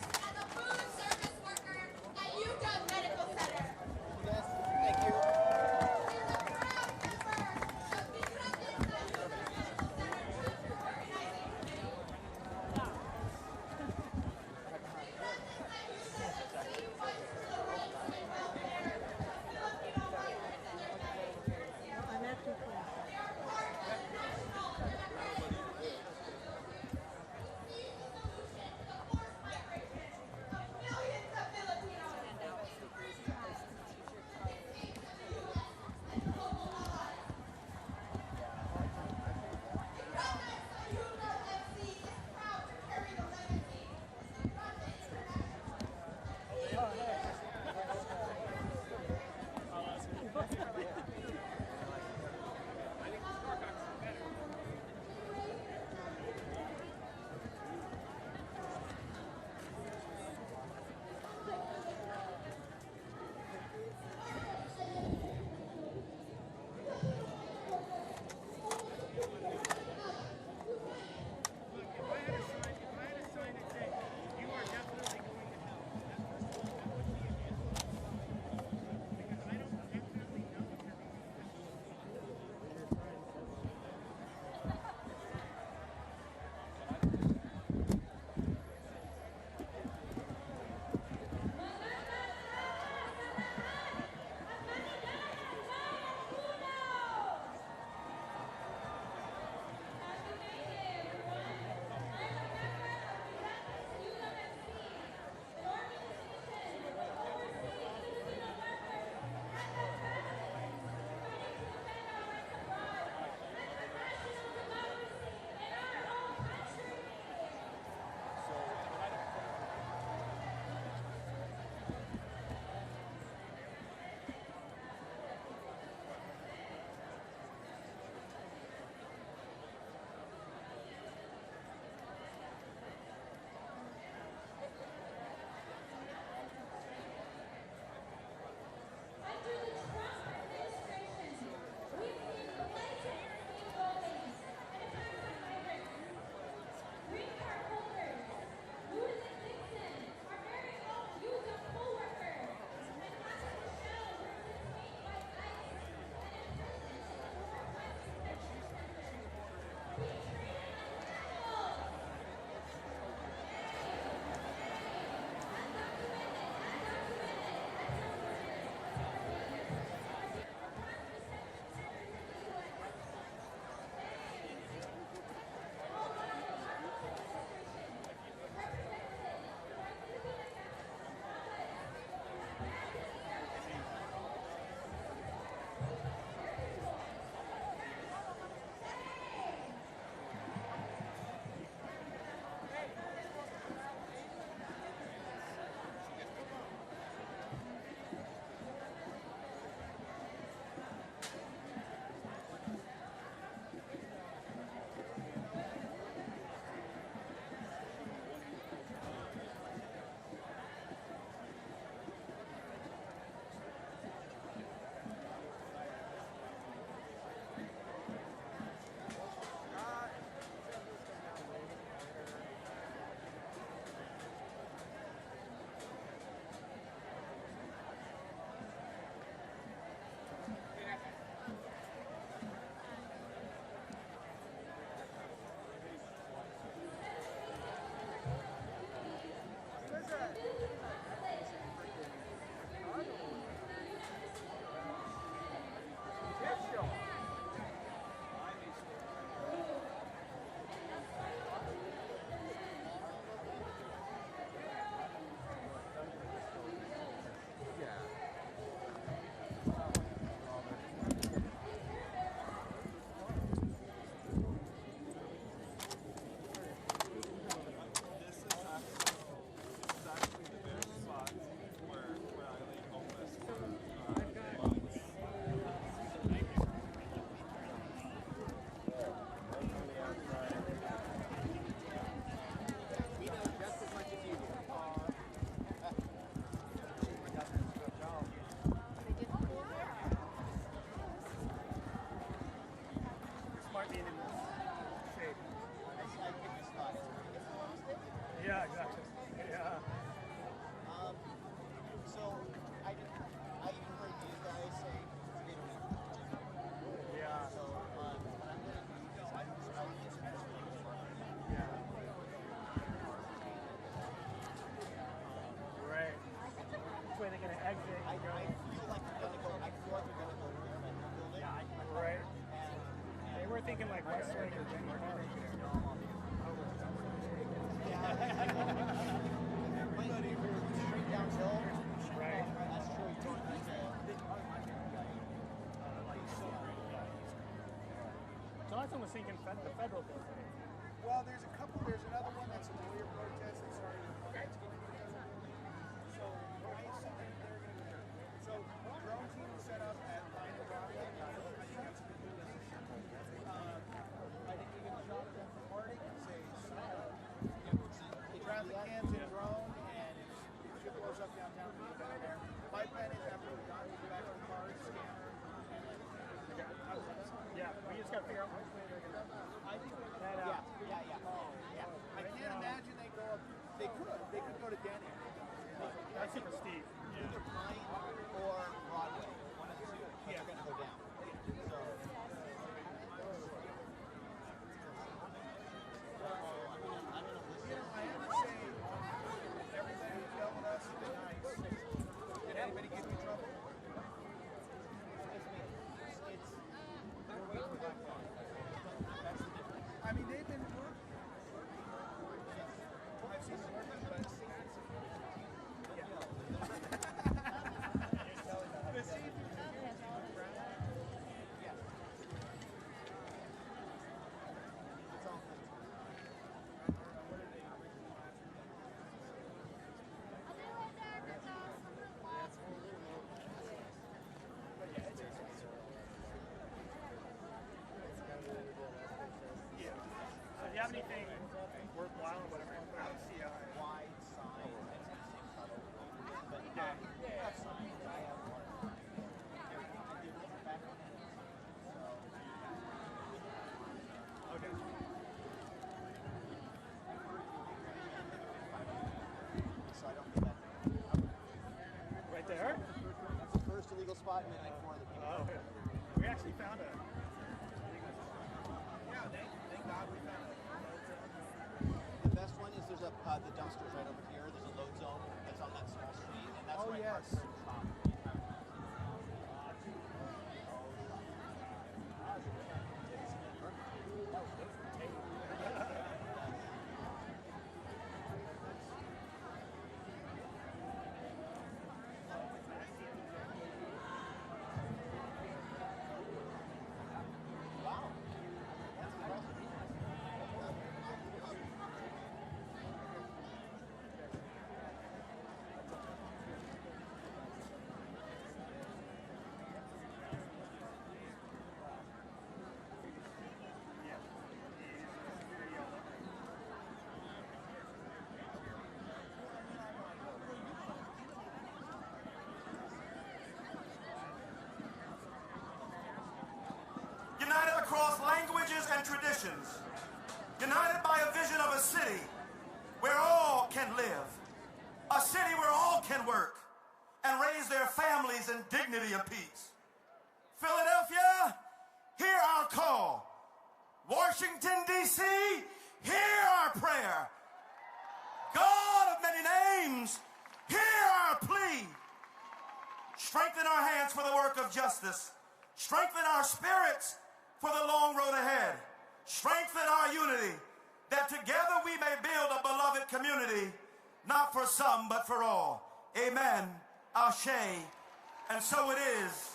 exit. I feel like we're gonna go. I feel like we're gonna go here, like the building. Yeah, right. They were thinking like Westlake or Jenny Park. Everybody straight downhill. Right. That's true. You don't need to. Jonathan was thinking the federal building. Well, there's a couple. There's another one that's a lawyer protest. They started. So I assume they're going to go there. So drone team is set up at Line and Rockland. I think that's a good location. I think we get a shot at them for party and say, traffic cams and drone, and if shit blows up downtown, we get down there. My plan is after we're done, we go back to the cars, scanner. Yeah, we just got to figure out which way they're going to go. I think we're going Yeah. I can't imagine they go up. They could go to Denny. That's super steep. Either Pine or Broadway. One of the two. But they're going to go down. So. I have to say, everything you've dealt with us has been nice. Did anybody give you trouble? I mean, they've been working. I've seen them working, but Do you have anything worthwhile or whatever? I don't see a wide sign that's the same color. But yeah. That's something that I have one. I did look back on it. Okay. So I don't get that. Right there? That's the first illegal spot, and then like four of the people. Oh, okay. We actually found a. yeah, thank God we found it. The best one is there's the dumpsters right over here. There's a load zone that's on that small street, and that's where I parked very top. United across languages and traditions, united by a vision of a city where all can live, a city where all can work and raise their families in dignity and peace. Philadelphia, hear our call. Washington, D.C., hear our prayer. God of many names, hear our plea. Strengthen our hands for the work of justice. Strengthen our spirits for the long road ahead. Strengthen our unity, that together we may build a beloved community, not for some, but for all. Amen. Ashe. And so it is.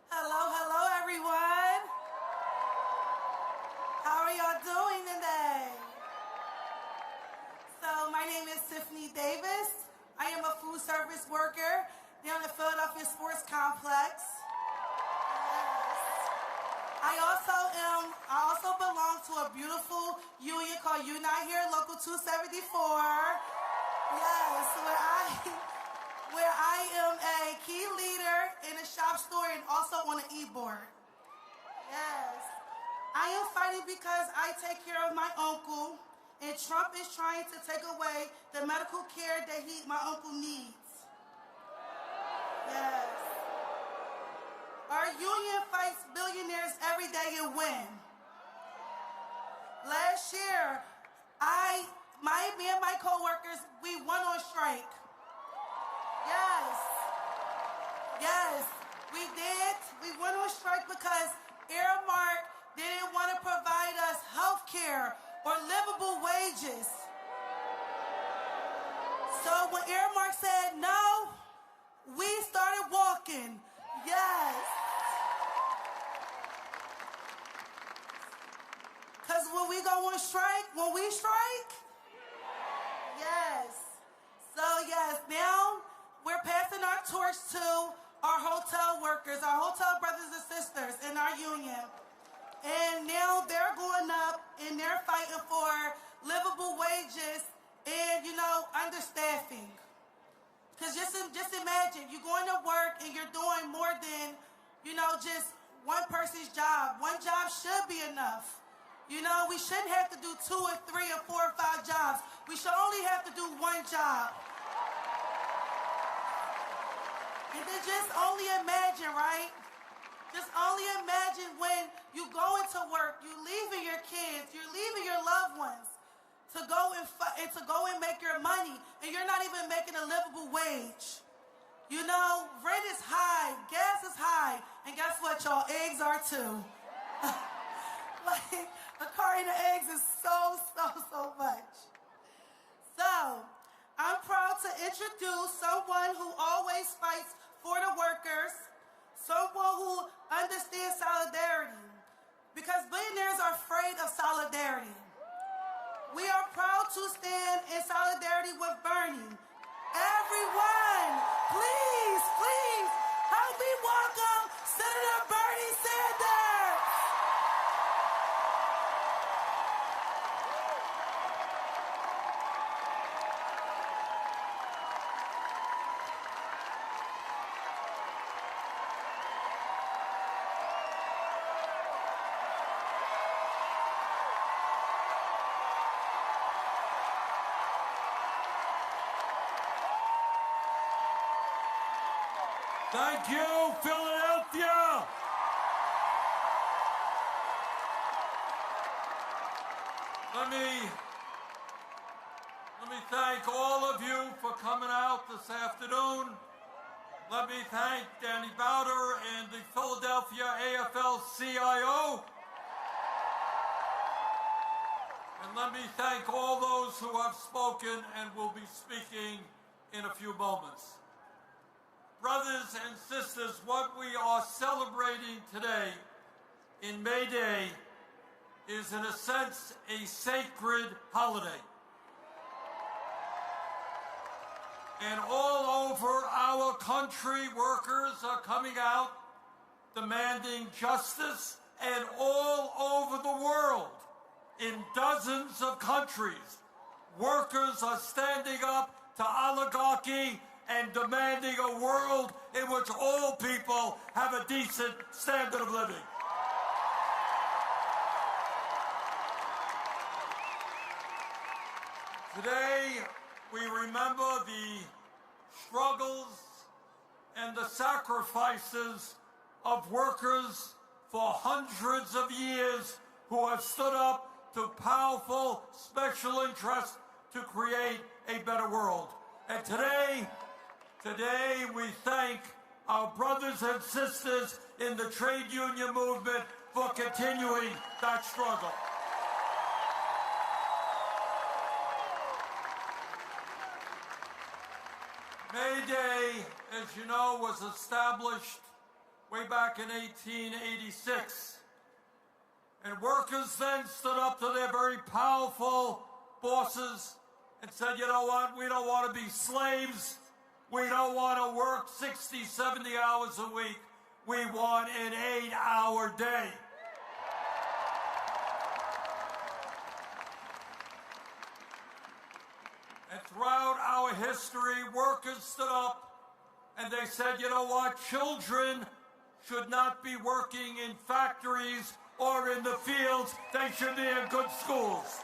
Hello, everyone. How are y'all doing today? So my name is Tiffany Davis. I am a food service worker down at Philadelphia Sports Complex. I also belong to a beautiful union called Unite Here, Local 274. Yes, where I am a key leader in a shop store and also on an e-board. Yes. I am fighting because I take care of my uncle and Trump is trying to take away the medical care that my uncle needs. Yes. Our union fights billionaires every day and win. Last year, me and my co-workers, we went on strike. Yes, we did. We went on strike because Aramark didn't want to provide us health care or livable wages. So when Aramark said no, we started walking. Yes. Because when we go on strike, yes. So yes, now we're passing our torch to our hotel workers, our hotel brothers and sisters in our union. And now they're going up and they're fighting for livable wages and, understaffing. Because just imagine, you're going to work and you're doing more than, just one person's job. One job should be enough. We shouldn't have to do 2 or 3 or 4 or 5 jobs. We should only have to do one job. And then just only imagine, right? Just only imagine when you go into work, you're leaving your kids, you're leaving your loved ones to go and make your money, and you're not even making a livable wage. Rent is high, gas is high, and guess what, y'all? Eggs are too. Like, a carton of eggs is so much. So, I'm proud to introduce someone who always fights for the workers, someone who understands solidarity, because billionaires are afraid of solidarity. We are proud to stand in solidarity with Bernie. Everyone, please, help me welcome Senator Bernie Sanders. Thank you, Philadelphia! Let me thank all of you for coming out this afternoon. Let me thank Danny Bowder and the Philadelphia AFL-CIO. And let me thank all those who have spoken and will be speaking in a few moments. Brothers and sisters, what we are celebrating today in May Day is, in a sense, a sacred holiday. And all over our country, workers are coming out demanding justice, and all over the world, in dozens of countries, workers are standing up to oligarchy and demanding a world in which all people have a decent standard of living. Today, we remember the struggles and the sacrifices of workers for hundreds of years who have stood up to powerful special interests to create a better world. And today we thank our brothers and sisters in the trade union movement for continuing that struggle. May Day, as you know, was established way back in 1886. And workers then stood up to their very powerful bosses and said, you know what, we don't want to be slaves. We don't want to work 60, 70 hours a week. We want an 8-hour day. And throughout our history, workers stood up and they said, you know what, children should not be working in factories or in the fields. They should be in good schools.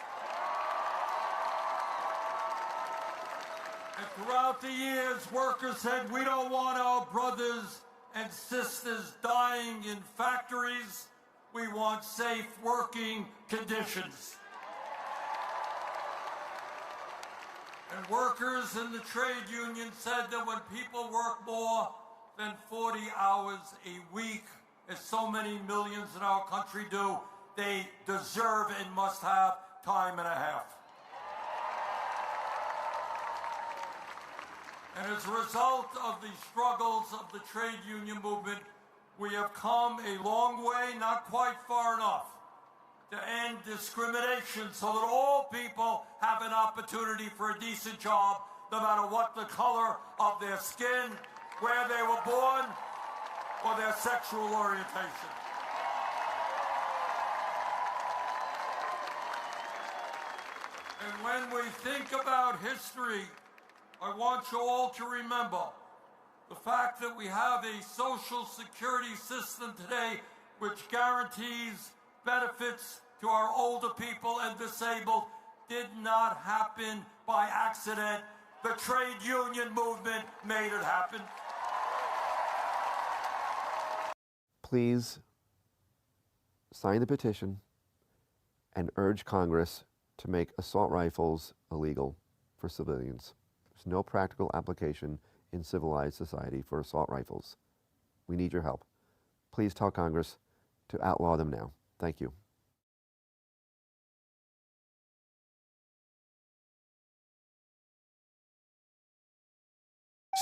And throughout the years, workers said, we don't want our brothers and sisters dying in factories. We want safe working conditions. And workers in the trade union said that when people work more than 40 hours a week, as so many millions in our country do, they deserve and must have time and a half. And as a result of the struggles of the trade union movement, we have come a long way, not quite far enough, to end discrimination so that all people have an opportunity for a decent job, no matter what the color of their skin, where they were born, or their sexual orientation. And when we think about history, I want you all to remember the fact that we have a social security system today which guarantees benefits to our older people and disabled did not happen by accident. The trade union movement made it happen. Please sign the petition and urge Congress to make assault rifles illegal for civilians. There's no practical application in civilized society for assault rifles. We need your help. Please tell Congress to outlaw them now. Thank you.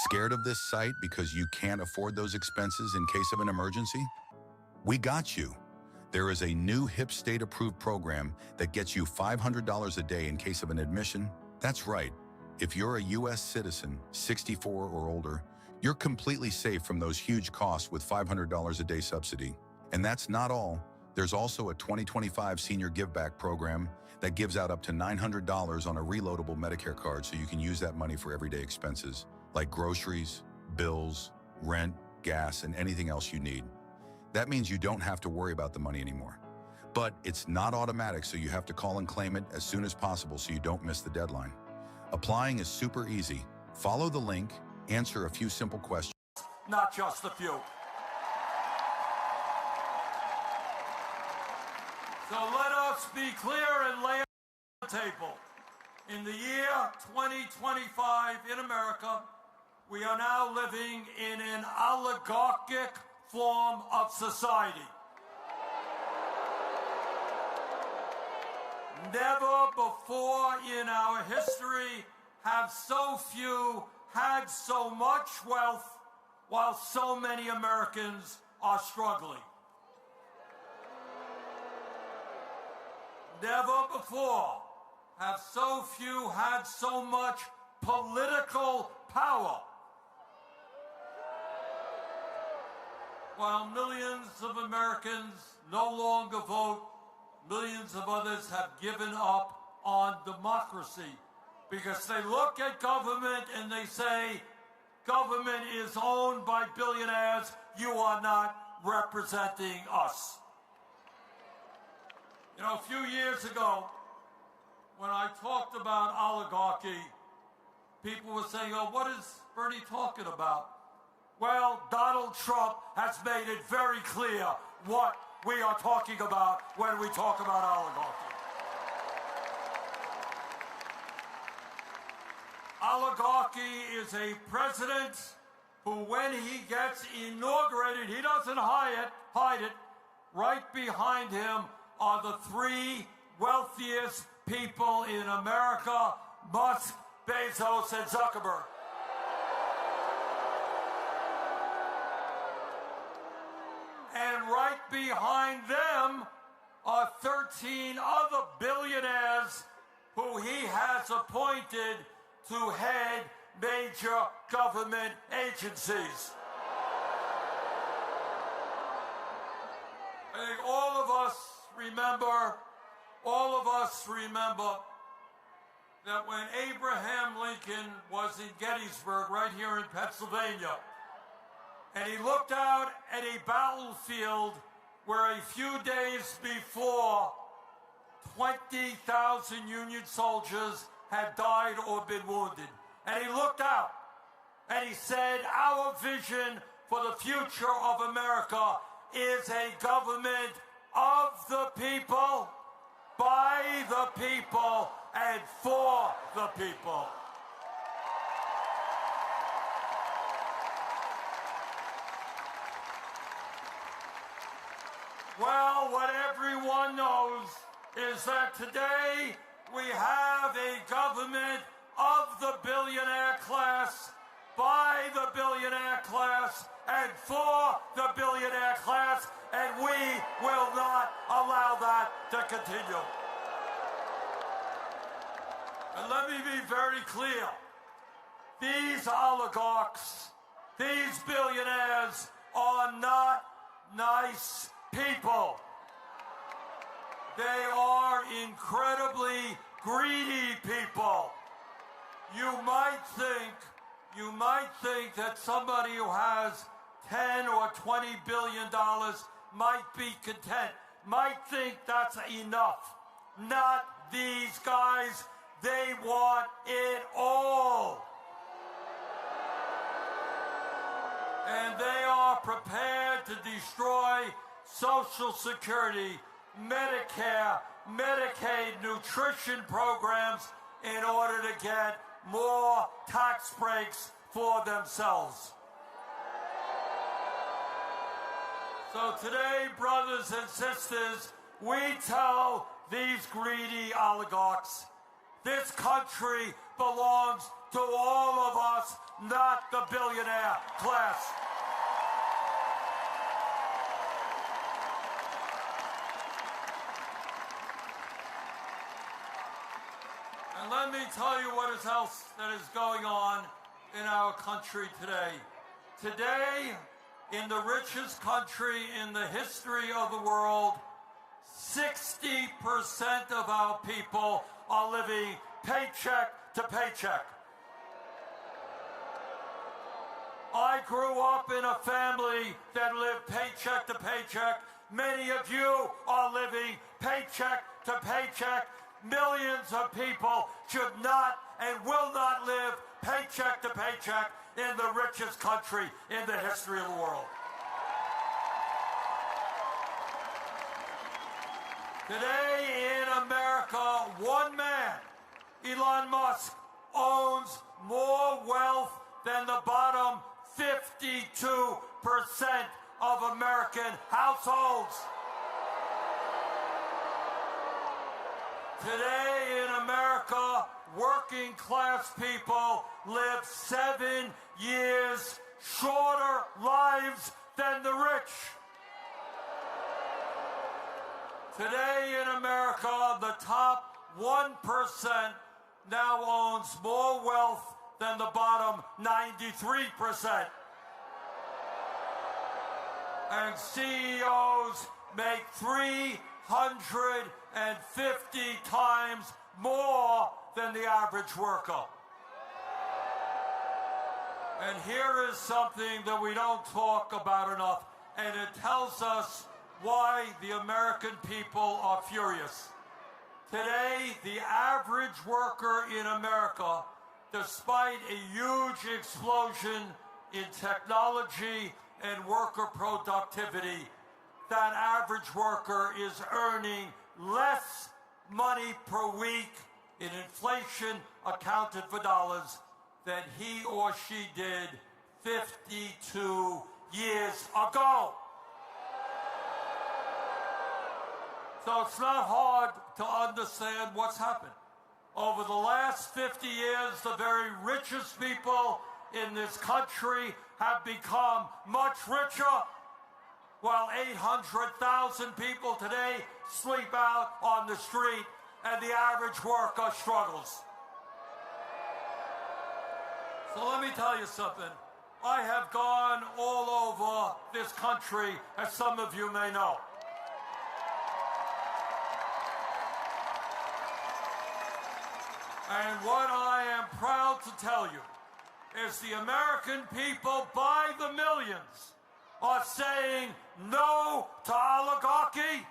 Scared of this site because you can't afford those expenses in case of an emergency? We got you. There is a new HIP state-approved program that gets you $500 a day in case of an admission. That's right. If you're a U.S. citizen, 64 or older, you're completely safe from those huge costs with $500 a day subsidy. And that's not all. There's also a 2025 Senior Give Back program that gives out up to $900 on a reloadable Medicare card so you can use that money for everyday expenses, like groceries, bills, rent, gas, and anything else you need. That means you don't have to worry about the money anymore. But it's not automatic, so you have to call and claim it as soon as possible so you don't miss the deadline. Applying is super easy. Follow the link, answer a few simple questions. Not just a few. So let us be clear and lay it on the table. In the year 2025 in America, we are now living in an oligarchic form of society. Never before in our history have so few had so much wealth while so many Americans are struggling. Never before have so few had so much political power, while millions of Americans no longer vote. Millions of others have given up on democracy because they look at government and they say, government is owned by billionaires. You are not representing us. You know, a few years ago, when I talked about oligarchy, people were saying, oh, what is Bernie talking about? Well, Donald Trump has made it very clear what we are talking about when we talk about oligarchy. Oligarchy is a president who, when he gets inaugurated, he doesn't hide it. Right behind him are the three wealthiest people in America: Musk, Bezos, and Zuckerberg. And right behind them are 13 other billionaires who he has appointed to head major government agencies. I think all of us remember that when Abraham Lincoln was in Gettysburg, right here in Pennsylvania, and he looked out at a battlefield where a few days before 20,000 Union soldiers had died or been wounded. and he looked out, and he said, our vision for the future of America is a government of the people, by the people, and for the people. Well, what everyone knows is that today we have a government of the billionaire class, by the billionaire class, and for the billionaire class, and we will not allow that to continue. And let me be very clear. These oligarchs, these billionaires are not nice people. They are incredibly greedy people. You might think that somebody who has 10 or 20 billion dollars might be content, might think that's enough. Not these guys. They want it all. And they are prepared to destroy Social Security, Medicare, Medicaid, nutrition programs in order to get more tax breaks for themselves. So today, brothers and sisters, we tell these greedy oligarchs, this country belongs to all of us, not the billionaire class. And let me tell you what else that is going on in our country today. Today, in the richest country in the history of the world, 60% of our people are living paycheck to paycheck. I grew up in a family that lived paycheck to paycheck. Many of you are living paycheck to paycheck. Millions of people should not and will not live paycheck to paycheck in the richest country in the history of the world. Today in America, one man, Elon Musk, owns more wealth than the bottom 52% of American households. Today in America, working class people live 7 years shorter lives than the rich. Today in America, the top 1% now owns more wealth than the bottom 93%. And CEOs make 350 times more than the average worker. And here is something that we don't talk about enough, and it tells us why the American people are furious. Today, the average worker in America, despite a huge explosion in technology and worker productivity, that average worker is earning less money per week in inflation accounted for dollars than he or she did 52 years ago. So it's not hard to understand what's happened. Over the last 50 years, the very richest people in this country have become much richer, while 800,000 people today sleep out on the street and the average worker struggles. So let me tell you something. I have gone all over this country, as some of you may know. And what I am proud to tell you is the American people, by the millions, are saying no to oligarchy,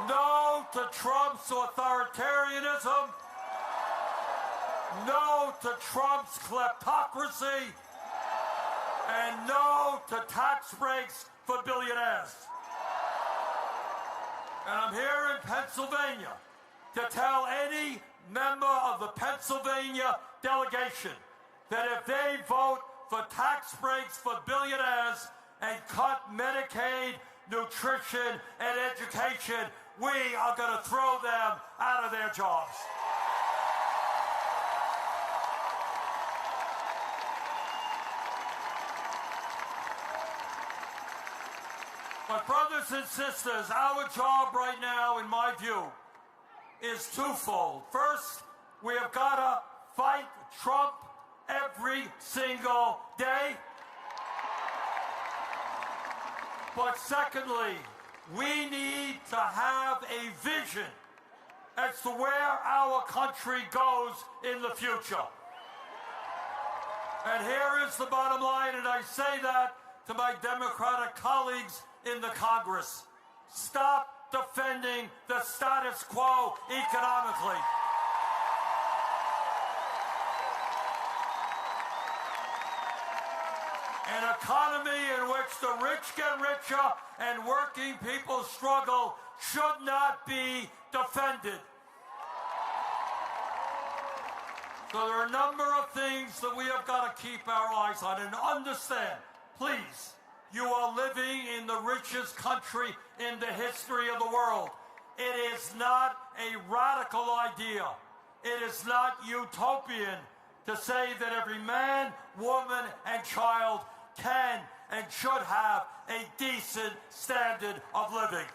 no to Trump's authoritarianism, No to Trump's kleptocracy, and no to tax breaks for billionaires. And I'm here in Pennsylvania to tell any member of the Pennsylvania delegation that if they vote for tax breaks for billionaires and cut Medicaid, nutrition, and education, we are going to throw them out of their jobs. But brothers and sisters, our job right now, in my view, is twofold. First, we have got to fight Trump every single day. But secondly, we need to have a vision as to where our country goes in the future. And here is the bottom line, and I say that to my Democratic colleagues in the Congress. Stop defending the status quo economically. An economy in which the rich get richer and working people struggle should not be defended. So there are a number of things that we have got to keep our eyes on and understand, please. You are living in the richest country in the history of the world. It is not a radical idea. It is not utopian to say that every man, woman, and child can and should have a decent standard of living.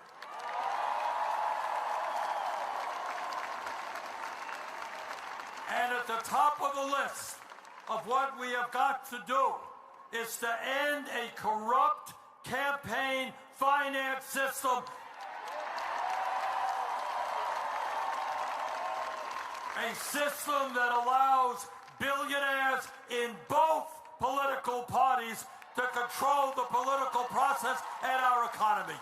And at the top of the list of what we have got to do is to end a corrupt campaign finance system. A system that allows billionaires in both political parties to control the political process and our economy.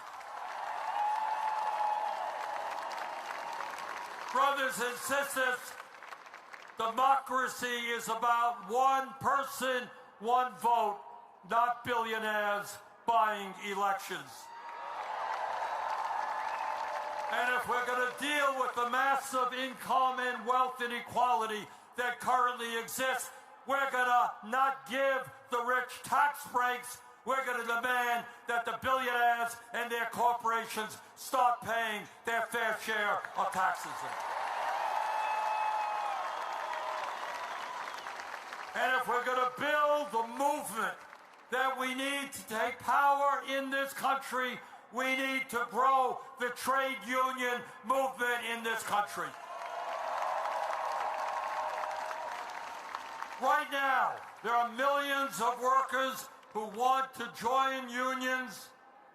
Brothers and sisters, democracy is about one person, one vote, not billionaires buying elections. And if we're going to deal with the massive income and wealth inequality that currently exists, we're going to not give the rich tax breaks. We're going to demand that the billionaires and their corporations start paying their fair share of taxes. And if we're going to build the movement that we need to take power in this country, we need to grow the trade union movement in this country. Right now, there are millions of workers who want to join unions.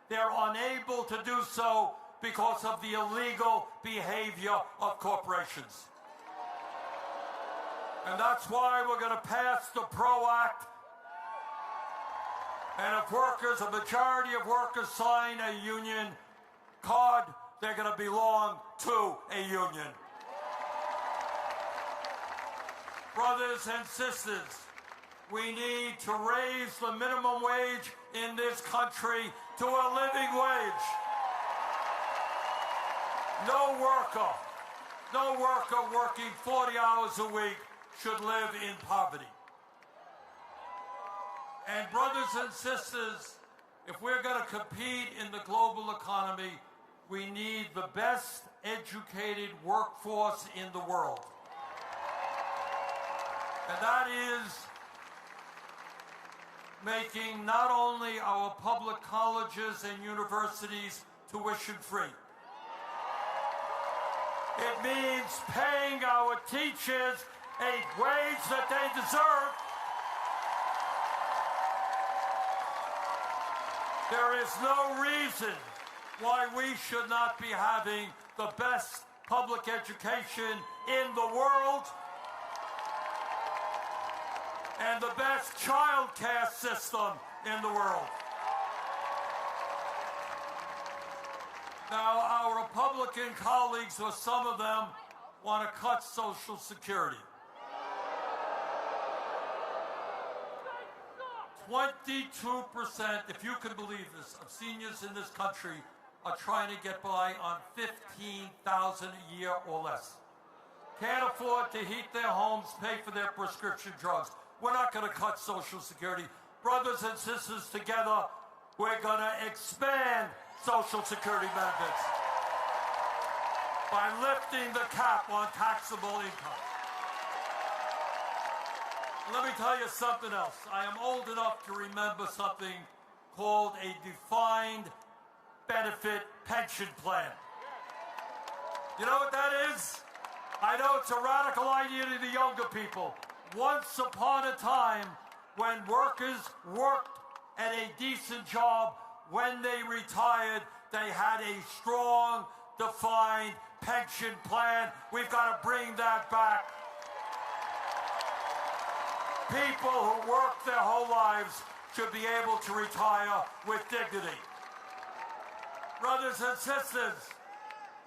They're unable to do so because of the illegal behavior of corporations. And that's why we're going to pass the PRO Act. And if workers, a majority of workers sign a union card, they're going to belong to a union. Brothers and sisters, we need to raise the minimum wage in this country to a living wage. No worker working 40 hours a week should live in poverty. And brothers and sisters, if we're going to compete in the global economy, we need the best educated workforce in the world. And that is making not only our public colleges and universities tuition-free. It means paying our teachers a wage that they deserve. There is no reason why we should not be having the best public education in the world and the best child care system in the world. Now, our Republican colleagues, or some of them, want to cut Social Security. 22%, if you can believe this, of seniors in this country are trying to get by on $15,000 a year or less. Can't afford to heat their homes, pay for their prescription drugs. We're not going to cut Social Security. Brothers and sisters, together, we're going to expand Social Security benefits by lifting the cap on taxable income. Let me tell you something else. I am old enough to remember something called a defined benefit pension plan. You know what that is? I know it's a radical idea to the younger people. Once upon a time, when workers worked at a decent job, when they retired, they had a strong, defined pension plan. We've got to bring that back. People who work their whole lives should be able to retire with dignity. Brothers and sisters,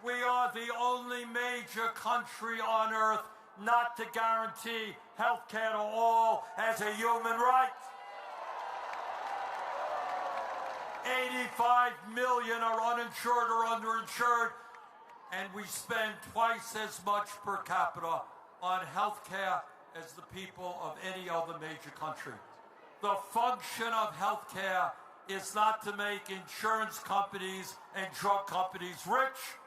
we are the only major country on earth not to guarantee health care to all as a human right. 85 million are uninsured or underinsured, and we spend twice as much per capita on health care as the people of any other major country. The function of health care is not to make insurance companies and drug companies rich.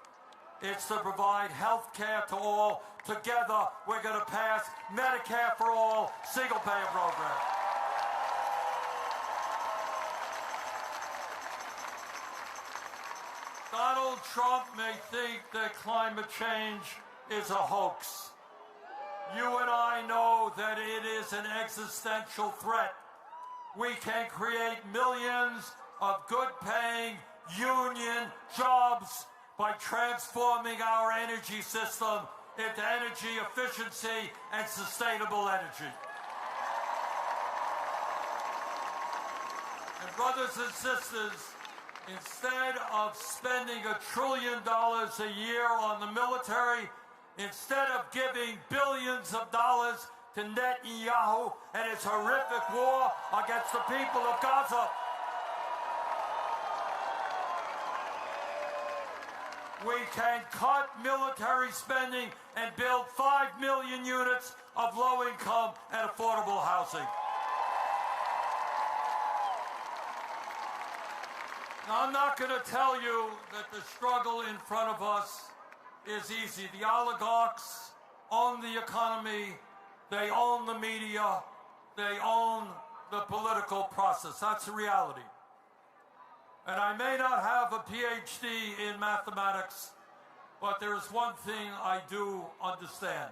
It's to provide health care to all. Together, we're going to pass Medicare for all, single-payer program. Donald Trump may think that climate change is a hoax. You and I know that it is an existential threat. We can create millions of good-paying union jobs by transforming our energy system into energy efficiency and sustainable energy. And brothers and sisters, instead of spending $1 trillion a year on the military, instead of giving billions of dollars to Netanyahu and his horrific war against the people of Gaza, we can cut military spending and build 5 million units of low-income and affordable housing. Now, I'm not going to tell you that the struggle in front of us is easy. The oligarchs own the economy, they own the media, they own the political process. That's the reality. And I may not have a PhD in mathematics, but there is one thing I do understand.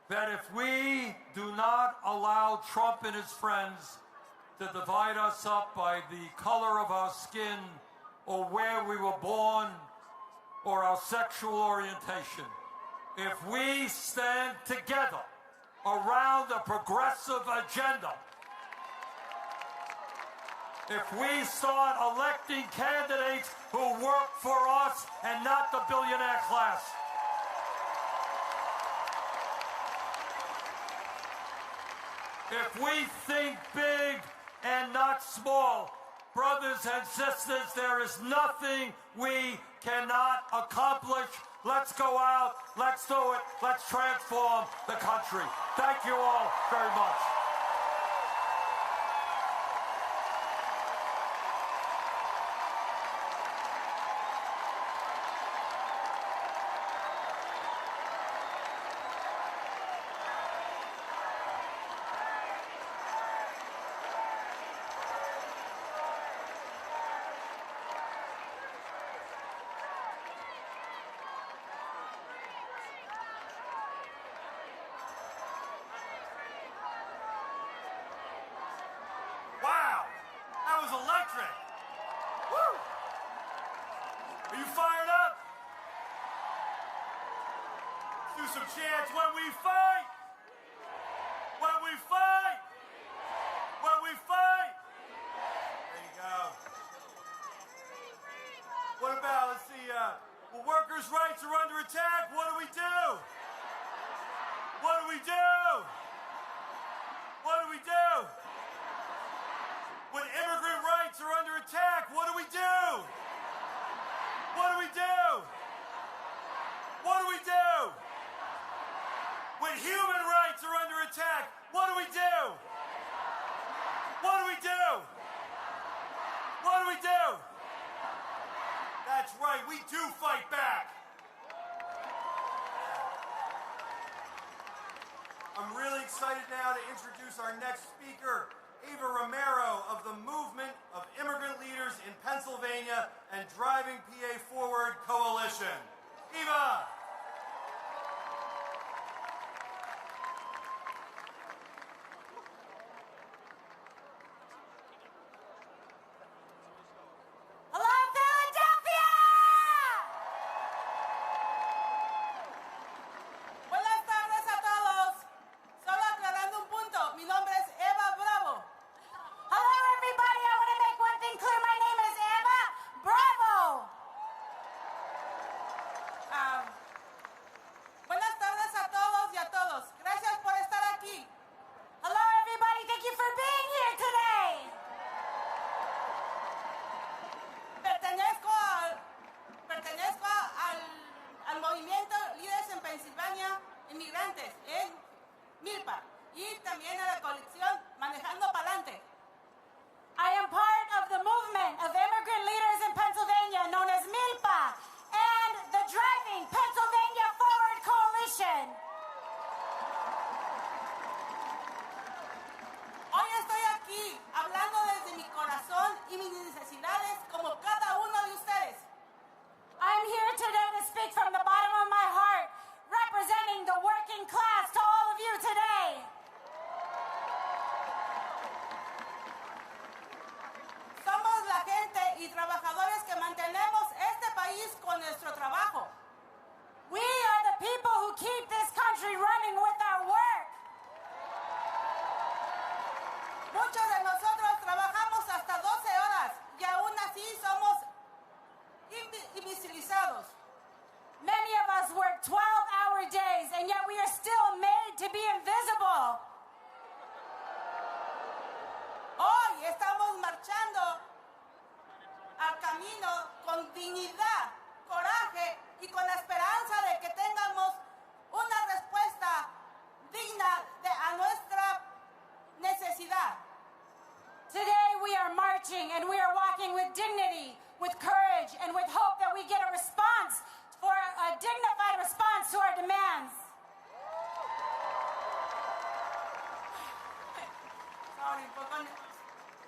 That if we do not allow Trump and his friends to divide us up by the color of our skin or where we were born or our sexual orientation, if we stand together around a progressive agenda, if we start electing candidates who work for us and not the billionaire class, if we think big and not small, brothers and sisters, there is nothing we cannot accomplish. Let's go out, let's do it, let's transform the country. Thank you all very much. Wow, that was electric. Woo! Are you fired up? Let's do some chants. When we fight, when we fight, when we fight. There you go. What about, let's see, well, workers' rights are under attack. What do we do? What do we do? What do we do? When immigrant rights are under attack, what do we do? What do we do? What do we do? When human rights are under attack, what do we do? What do we do? What do we do? That's right, we do fight back. I'm really excited now to introduce our next speaker, Eva Romero of the Movement of Immigrant Leaders in Pennsylvania and Driving PA Forward Coalition. Eva! Hello, Philadelphia! Buenas tardes a todos. Solo aclarando un punto, mi nombre es Eva Bravo. Hello, everybody. I want to make one thing clear. My name is Eva Bravo. Buenas tardes a todos y a todos. Gracias por estar aquí. Hello, everybody. Thank you for being here today. Pertenezco al movimiento Líderes en Pensilvania, Inmigrantes, en Milpa, y también a la colección Manejando Pa'lante. I am part of the movement of immigrant leaders in Pennsylvania known as MILPA and the Driving Pennsylvania Forward Coalition. Hoy estoy aquí hablando desde mi corazón y mis necesidades como cada uno de ustedes. I'm here today to speak from the bottom of my heart, representing the working class to all of you today. Somos la gente y trabajadores que mantenemos este país con nuestro trabajo. We are the people who keep this country running with our work. Muchos de nosotros trabajamos hasta 12 horas y aún así somos invisibilizados. Many of us work 12-hour days, and yet we are still made to be invisible. Hoy estamos marchando al camino con dignidad, coraje y con la esperanza de que tengamos una respuesta digna a nuestra necesidad. Today we are marching and we are walking with dignity, with courage, and with hope that we get a response, for a dignified response to our demands. Sorry,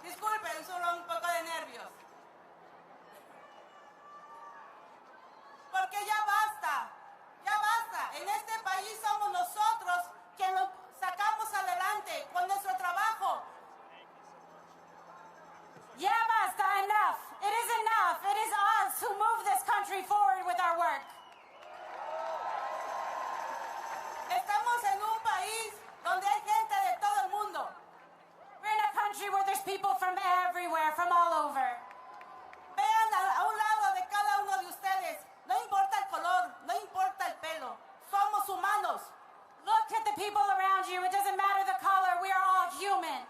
disculpen, solo un poco de nervios. Porque ya basta, ya basta. En este país somos nosotros quienes lo sacamos adelante con nuestro trabajo. Yeah, basta, enough. It is enough. It is us who move this country forward with our work. Estamos en un país donde hay gente de todo el mundo. We're in a country where there's people from everywhere, from all over. Vean a un lado de cada uno de ustedes. No importa el color, no importa el pelo. Somos humanos. Look at the people around you. It doesn't matter the color. We are all human.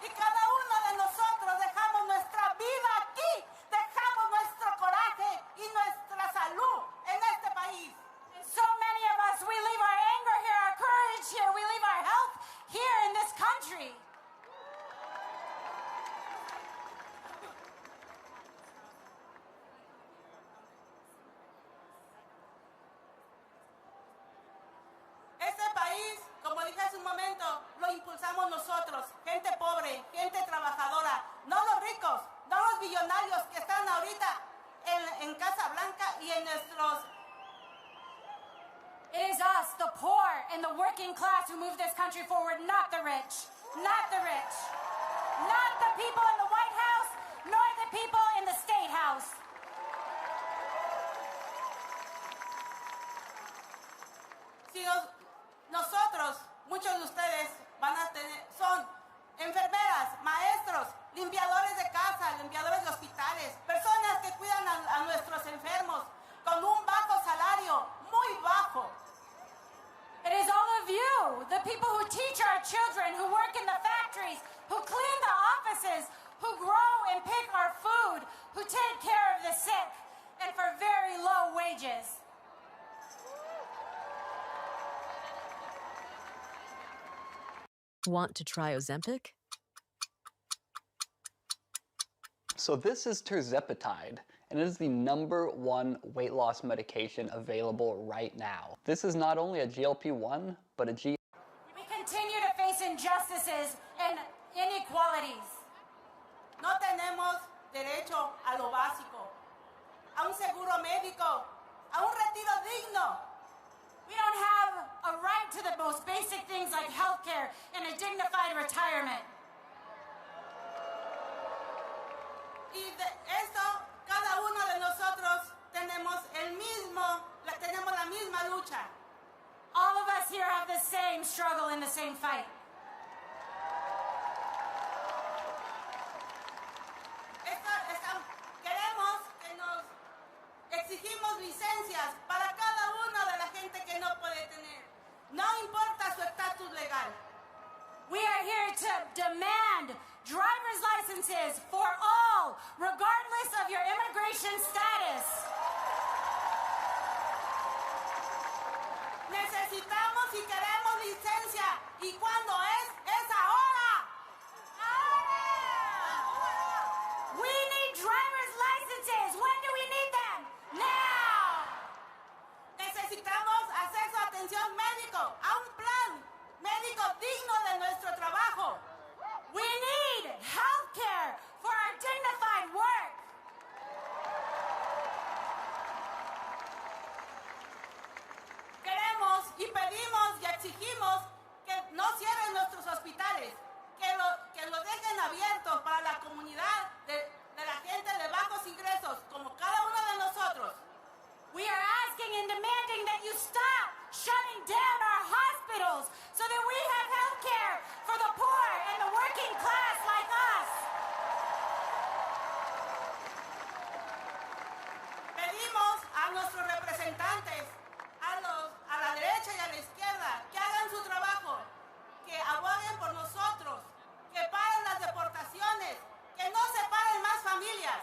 Y cada uno de nosotros dejamos nuestra vida aquí, dejamos nuestro coraje y nuestra salud en este país. And so many of us, we leave our anger here, our courage here, we leave our health here in this country. Este país, como dije hace un momento, lo impulsamos nosotros, gente pobre, gente trabajadora, no los ricos, no los billonarios que están ahorita en Casa Blanca y en nuestros... It is us, the poor and the working class, who move this country forward, not the rich. Not the rich. Not the people in the White House, nor the people in the State House. Si nosotros, muchos de ustedes son enfermeras, maestros, limpiadores de casa, limpiadores de hospitales, personas que cuidan a nuestros enfermos con un bajo salario, muy bajo. It is all of you, the people who teach our children, who work wages. Want to try Ozempic? So this is tirzepatide, and it is the #1 weight loss medication available right now. This is not only a GLP-1, but a We continue to face injustices and inequalities. No tenemos derecho a lo básico, a un seguro médico, a un retiro digno. We don't have a right to the most basic things like health care and a dignified retirement. Y de esto, cada uno de nosotros tenemos la misma lucha. All of us here have the same struggle and the same fight. Queremos que nos exigimos licencias para cada una de la gente que no puede tener. No importa su estatus legal. We are here to demand driver's licenses for all, regardless of your immigration status. Necesitamos y queremos licencia. ¿Y cuándo es? ¡Es ahora! We need driver's licenses. When do we need them? Now! Necesitamos acceso a atención médico, a un plan médico digno de nuestro trabajo. We need health care for our dignified work. Queremos y pedimos y exigimos que no cierren nuestros hospitales, que los dejen abiertos para la comunidad de la gente de bajos ingresos, como cada uno de nosotros. We are asking and demanding that you stop shutting down our hospitals so that we have health care for the poor and the working class like us. Pedimos a nuestros representantes, a la derecha y a la izquierda, que hagan su trabajo, que aboguen por nosotros, que paren las deportaciones, que no separen más familias.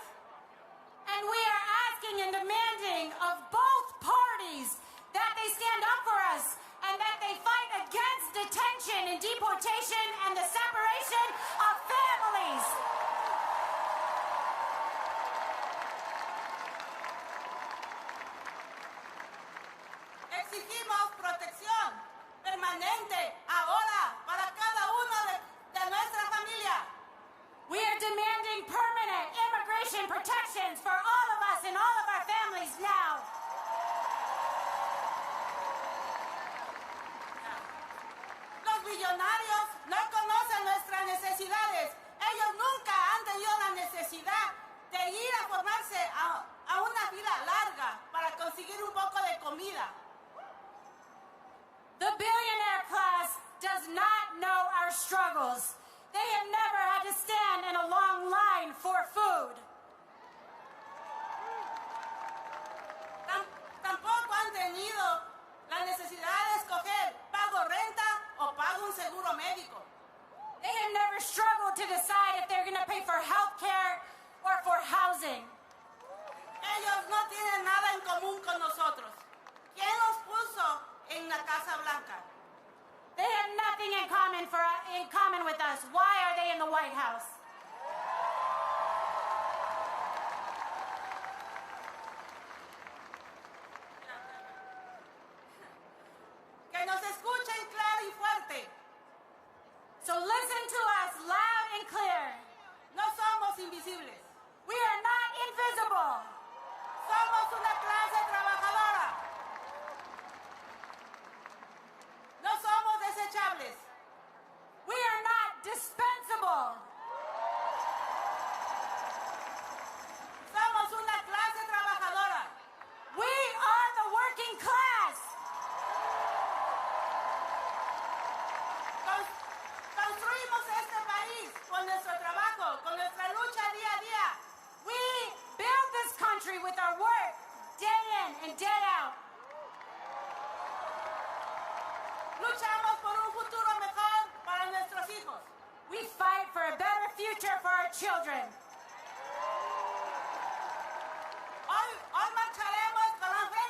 And we are asking and demanding of both parties that they stand up for us and that they fight against detention and deportation and the separation of families. Exigimos protección permanente ahora para cada uno de nuestra familia. We are demanding permanent immigration protections for all of us and all of our families now. Los millonarios no conocen nuestras necesidades. Ellos nunca han tenido la necesidad de ir a formarse a una fila larga para conseguir un poco de comida. The billionaire class does not know our struggles. They have never had to stand in a long line for food. Tampoco han tenido la necesidad de escoger, ¿pago renta o pago un seguro médico? They have never struggled to decide if they're going to pay for health care or for housing. Ellos no tienen nada en común con nosotros. ¿Quién los puso en la Casa Blanca? They have nothing in common with us. Why are they in the White House? Que nos escuchen claro y fuerte. So listen to us loud and clear. No somos invisibles. We are not invisible. Somos una clase trabajadora. No somos desechables. We are not dispensable. Somos una clase trabajadora. We are the working class. Construimos este país con nuestro trabajo, con nuestra lucha día a día. We build this country with our work, day in and day out. Luchamos por un futuro mejor para nuestros hijos. We fight for a better future for our children. Hoy marcharemos con la frente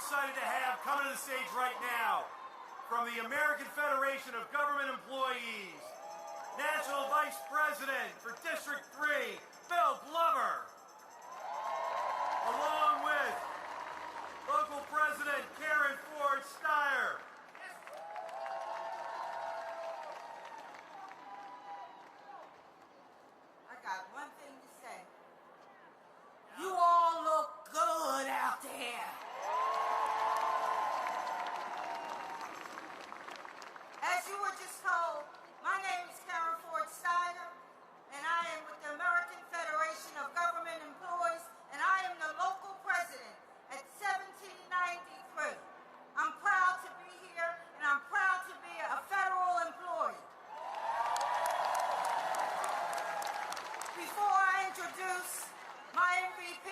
excited to have coming to the stage right now from the American Federation of Government Employees, National Vice President for District 3, Bill Glover, along with Local President Karen Ford Steyer. I got one thing to say. You all look good out there. As you were just told, my name is Karen Ford Steyer, and I am with the American Federation of Government Employees, and I am the local president at 1793. I'm proud to be here, and I'm proud to be a federal employee. Before I introduce my MVP,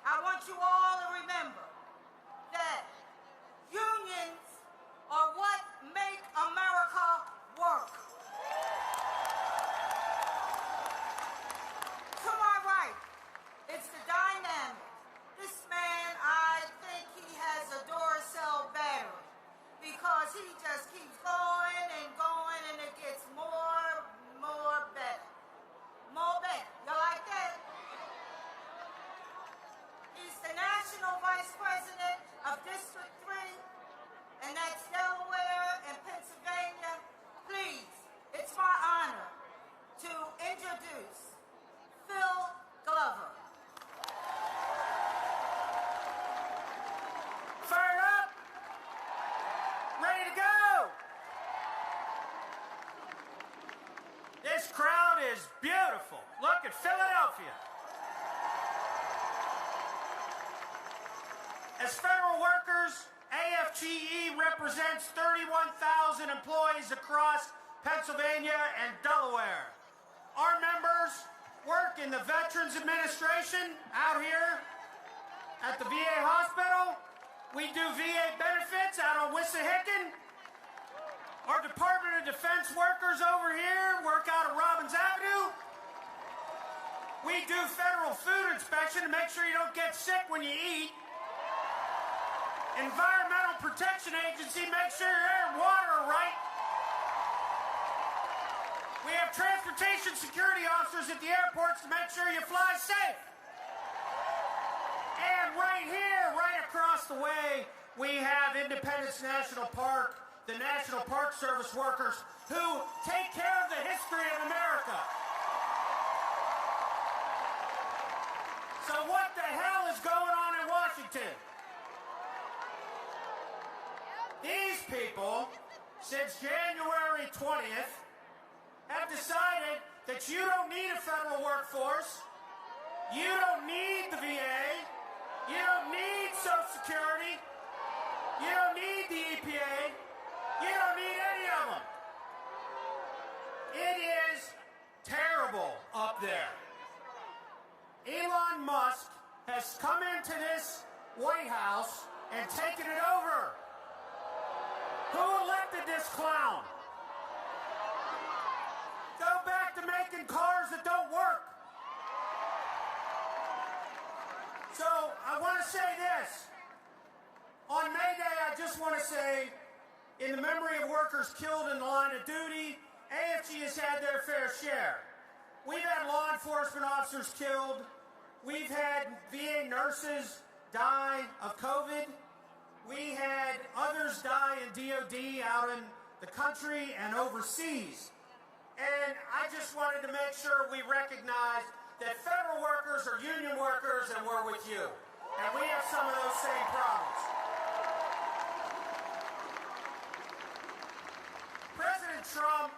I want you all to remember that unions are what make America work. To my right, it's the dynamic. This man, I think he has a Duracell battery because he just keeps going and it gets more better. More better. You like that? He's the National Vice President of District 3, and that's Delaware and Pennsylvania. Please, it's my honor to introduce Phil Glover. Fired up! Ready to go! This crowd is beautiful. Look at Philadelphia. As federal workers, AFGE represents 31,000 employees across Pennsylvania and Delaware. Our members work in the Veterans Administration out here at the VA hospital. We do VA benefits out on Wissahickon. Our Department of Defense workers over here work out of Robbins Avenue. We do federal food inspection to make sure you don't get sick when you eat. Environmental Protection Agency makes sure your air and water are right. We have transportation security officers at the airports to make sure you fly safe. And right here, right across the way, we have Independence National Park, the National Park Service workers who take care of the history of America. So what the hell is going on in Washington? These people, since January 20th, have decided that you don't need a federal workforce, you don't need the VA, you don't need Social Security, you don't need the EPA, you don't need any of them. It is terrible up there. Elon Musk has come into this White House and taken it over. Who elected this clown? Go back to making cars that don't work. So I want to say this. On May Day, I just want to say, in the memory of workers killed in the line of duty, AFG has had their fair share. We've had law enforcement officers killed. We've had VA nurses die of COVID. We had others die in DOD out in the country and overseas. And I just wanted to make sure we recognize that federal workers are union workers and we're with you. And we have some of those same problems. President Trump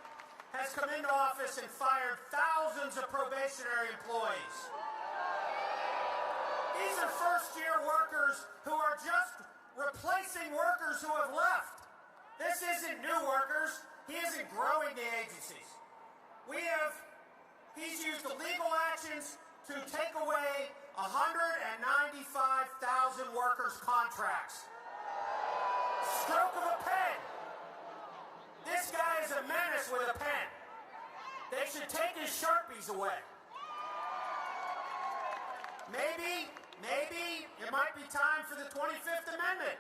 has come into office and fired thousands of probationary employees. These are first-year workers who are just replacing workers who have left. This isn't new workers. He isn't growing the agencies. He's used illegal actions to take away 195,000 workers' contracts. Stroke of a pen. This guy is a menace with a pen. They should take his Sharpies away. Maybe maybe it might be time for the 25th Amendment.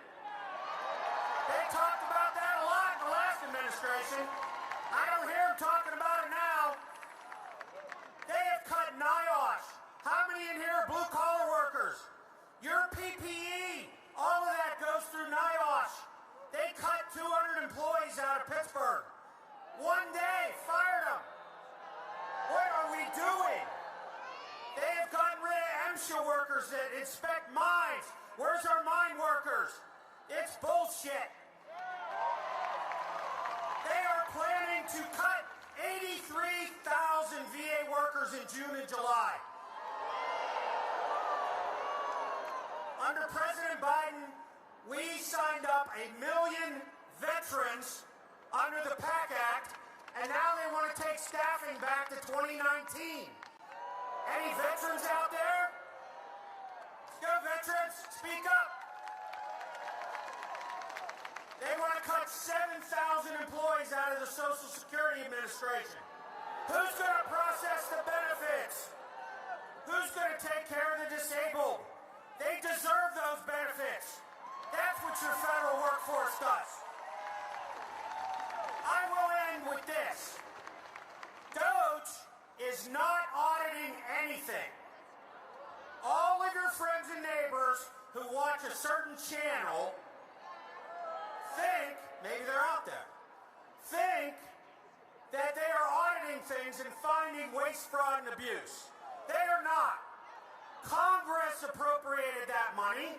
They talked about that a lot in the last administration. I don't hear them talking about it now. They have cut NIOSH. How many in here are blue-collar workers? Your PPE, all of that goes through NIOSH. They cut 200 employees out of Pittsburgh. One day, fired them. What are we doing? They have gotten rid of MSHA workers that inspect mines. Where's our mine workers? It's bullshit. They are planning to cut 83,000 VA workers in June and July. Under President Biden, we signed up 1 million veterans under the PAC Act, and now they want to take staffing back to 2019. Any veterans out there? Let's go, veterans, speak up. They want to cut 7,000 employees out of the Social Security Administration. Who's going to process the benefits? Who's going to take care of the disabled? They deserve those benefits. That's what your federal workforce does. I will end with this. DOGE is not auditing anything. All of your friends and neighbors who watch a certain channel think, maybe they're out there, think that they are auditing things and finding waste, fraud, and abuse. They are not. Congress appropriated that money.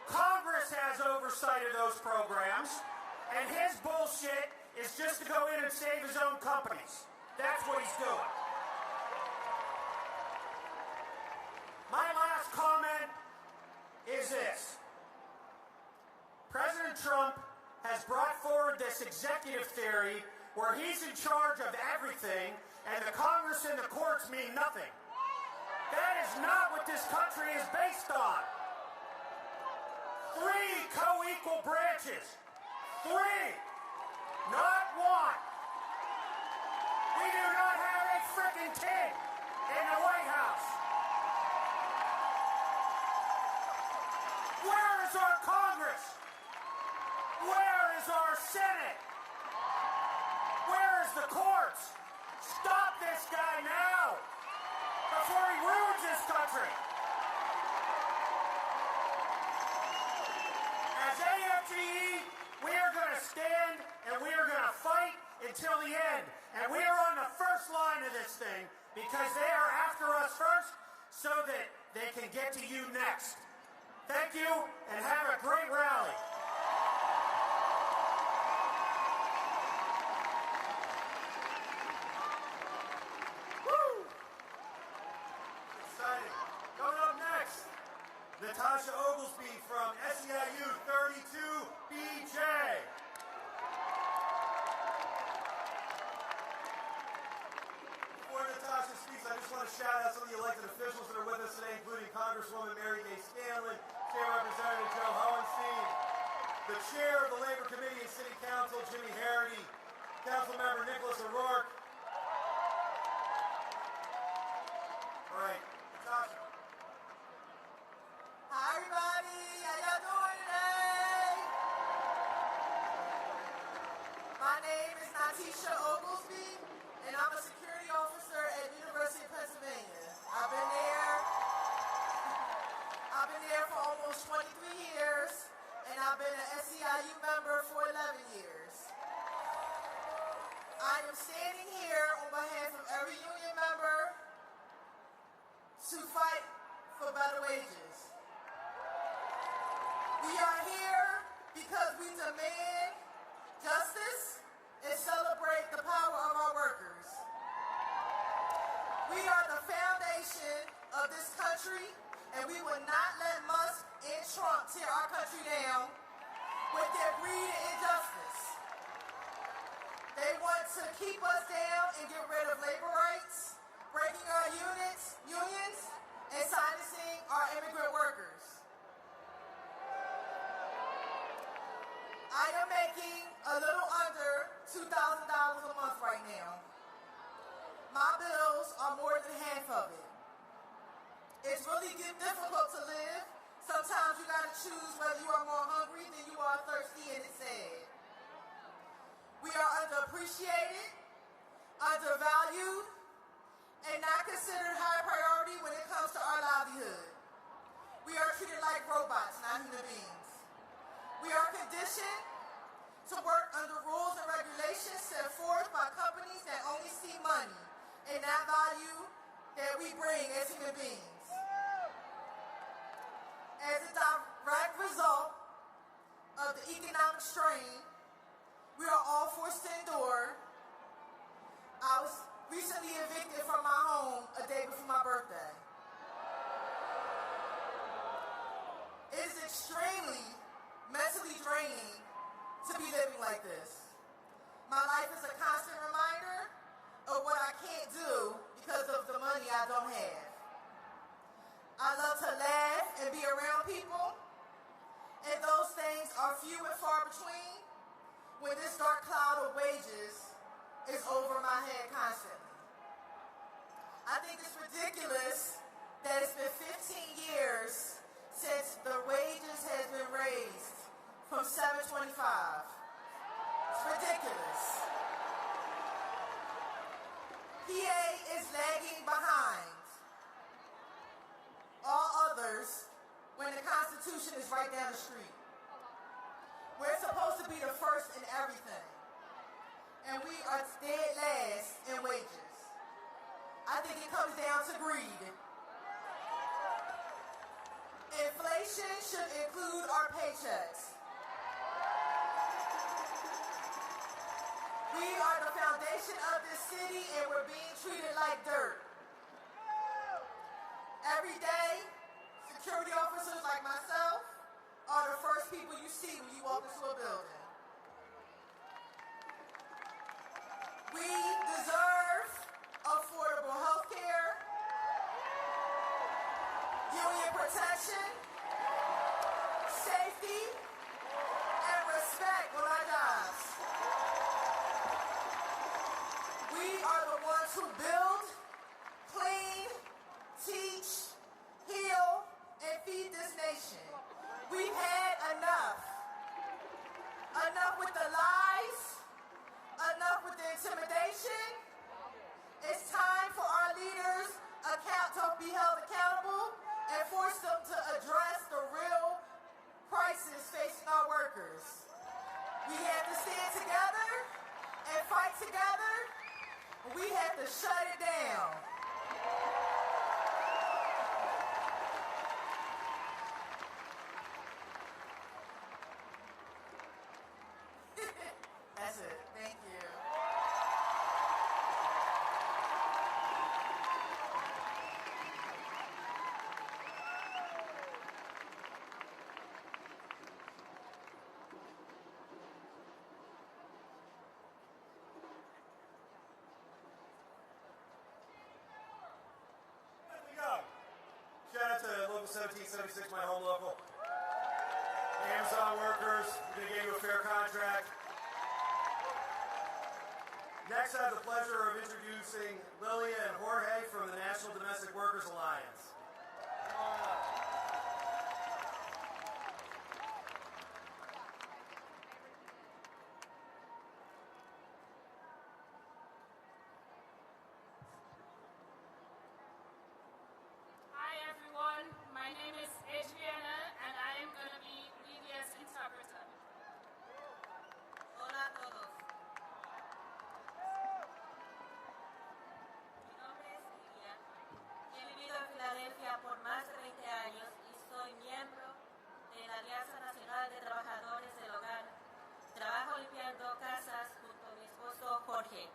Congress has oversight of those programs, and his bullshit is just to go in and save his own companies. That's what he's doing. My last comment is this. President Trump has brought forward this executive theory where he's in charge of everything and the Congress and the courts mean nothing. That is not what this country is based on. 3 co-equal branches. 3, not 1. We do not have a frickin' king in the White House. Where is our Congress? Where is our Senate? Where is the courts? Stop this guy now before he ruins this country. As AFGE, we are going to stand and we are going to fight until the end. And we are on the first line of this thing because they are after us first so that they can get to you next. Thank you and have a great rally. Natasha Oglesby from SEIU 32BJ. Before Natasha speaks, I just want to shout out some of the elected officials that are with us today, including Congresswoman Mary Gay Scanlon, State Representative Joe Hohenstein, the Chair of the Labor Committee and City Council, Jimmy Harity, Councilmember Nicholas O'Rourke. All right, Natasha. Hi everybody, how y'all doing today? My name is Natasha Oglesby, and I'm a security officer at University of Pennsylvania. I've been there for almost 23 years, and I've been an SEIU member for 11 years. I am standing here on behalf of every union member to fight for better wages. We are here because we demand justice and celebrate the power of our workers. We are the foundation of this country, and we will not let Musk and Trump tear our country down with their greed and injustice. They want to keep us down and get rid of labor rights, breaking our unions, and silencing our immigrant workers. I am making a little under $2,000 a month right now. My bills are more than half of it. It's really difficult to live. Sometimes you gotta choose whether you are more hungry than you are thirsty, and it's sad. We are underappreciated, undervalued, and not considered high priority when it comes to our livelihood. We are treated like robots, not human beings. We are conditioned to work under rules and regulations set forth by companies that only see money and not value that we bring as human beings. As a direct result of the economic strain we are all forced to endure, I was recently evicted from my home a day before my birthday. It is extremely mentally draining to be living like this. My life is a constant reminder of what I can't do because of the money I don't have. I love to laugh and be around people, and those things are few and far between when this dark cloud of wages is over my head constantly. I think it's ridiculous that it's been 15 years since the wages has been raised from $7.25. It's ridiculous. PA is lagging behind all others when the Constitution is right down the street. We're supposed to be the first in everything, and we are dead last in wages. I think it comes down to greed. Inflation should include our paychecks. We are the foundation of this city, and we're being treated like dirt. Every day, security officers like myself are the first people you see when you walk into a building. We deserve affordable health care, union protection, safety, and respect on our jobs. We are the ones who build, clean, teach, heal, and feed this nation. We've had enough. Enough with the lies, enough with the intimidation. It's time for our leaders to be held accountable and force them to address the real crisis facing our workers. We have to stand together and fight together. We have to shut it down. That's it. Thank you. Shout out to Local 1776, my home local. Amazon workers, they gave you a fair contract. Next, I have the pleasure of introducing Lilia and Jorge from the National Domestic Workers Alliance. Hi everyone, my name is Adriana and I am going to be Lidia's interpreter. Hola a todos. Mi nombre es Lidia. He vivido en Filadelfia por más de 20 años y soy miembro de la Alianza Nacional de Trabajadores del Hogar. Trabajo limpiando casas junto a mi esposo Jorge.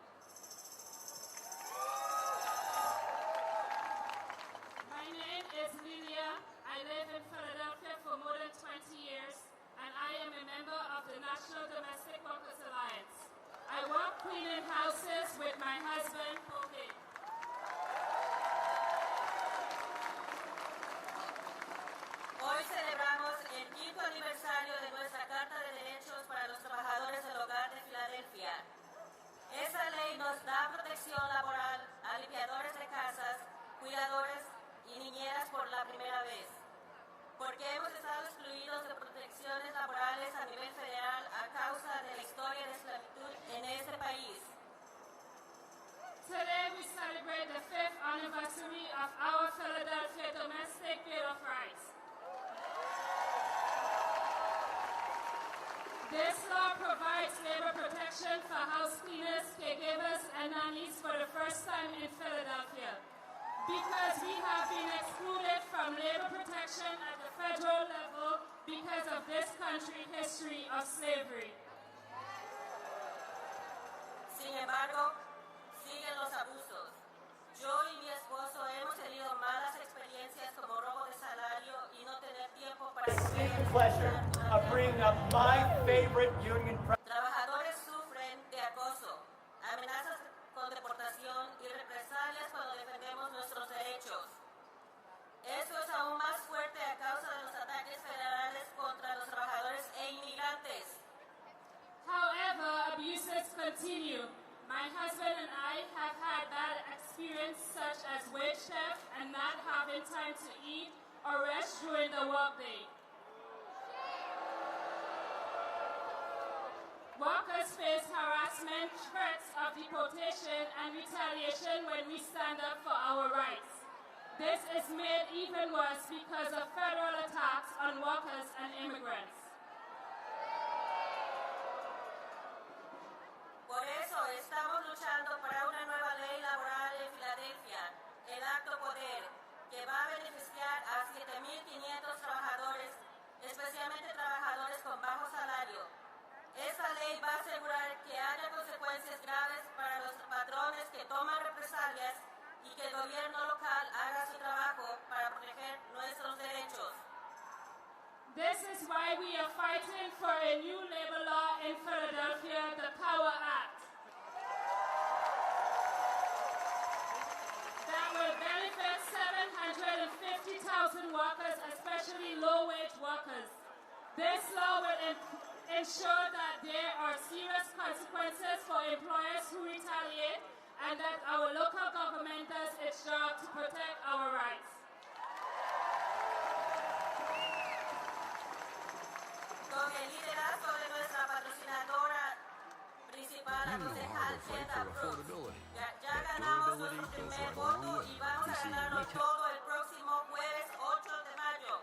My name is Lilia. I live in Philadelphia for more than 20 years and I am a member of the National Domestic Workers Alliance. I work cleaning houses with my husband, Jorge. Hoy celebramos el 5º aniversario de nuestra Carta de Derechos para los Trabajadores del Hogar de Filadelfia. Esa ley nos da protección laboral a limpiadores de casas, cuidadores y niñeras por la primera vez, porque hemos estado excluidos de protecciones laborales a nivel federal a causa de la historia de esclavitud en este país. Today we celebrate the 5th anniversary of our Philadelphia Domestic Bill of Rights. This law provides labor protection for house cleaners, caregivers, and nannies for the first time in Philadelphia, because we have been excluded from labor protection at the federal level because of this country's history of slavery. Sin embargo, siguen los abusos. Yo y mi esposo hemos tenido malas experiencias como robo de salario y no tener tiempo para... pleasure of bringing up my favorite union president. Trabajadores sufren de acoso, amenazas con deportación y represalias cuando defendemos nuestros derechos. Esto es aún más fuerte a causa de los ataques federales contra los trabajadores e inmigrantes. However, abuses continue. My husband and I have had bad experience such as wage theft and not having time to eat or rest during the workday. Workers face harassment, threats of deportation, and retaliation when we stand up for our rights. This is made even worse because of federal attacks on workers and immigrants. Por eso estamos luchando para una nueva ley laboral en Filadelfia, el Acto Poder, que va a beneficiar a 7,500 trabajadores, especialmente trabajadores con bajo salario. Esta ley va a asegurar que haya consecuencias graves para los patrones que toman represalias y que el gobierno local haga su trabajo para proteger nuestros derechos. This is why we are fighting for a new labor law in Philadelphia, the Power Act, that will benefit 750,000 workers, especially low-wage workers. This law will ensure that there are serious consequences for employers who retaliate and that our local government does its job to protect our rights. Con el liderazgo de nuestra patrocinadora principal, la concejal Jetta Brooks, ya ganamos nuestro primer voto y vamos a ganarlo todo el próximo jueves 8 de mayo.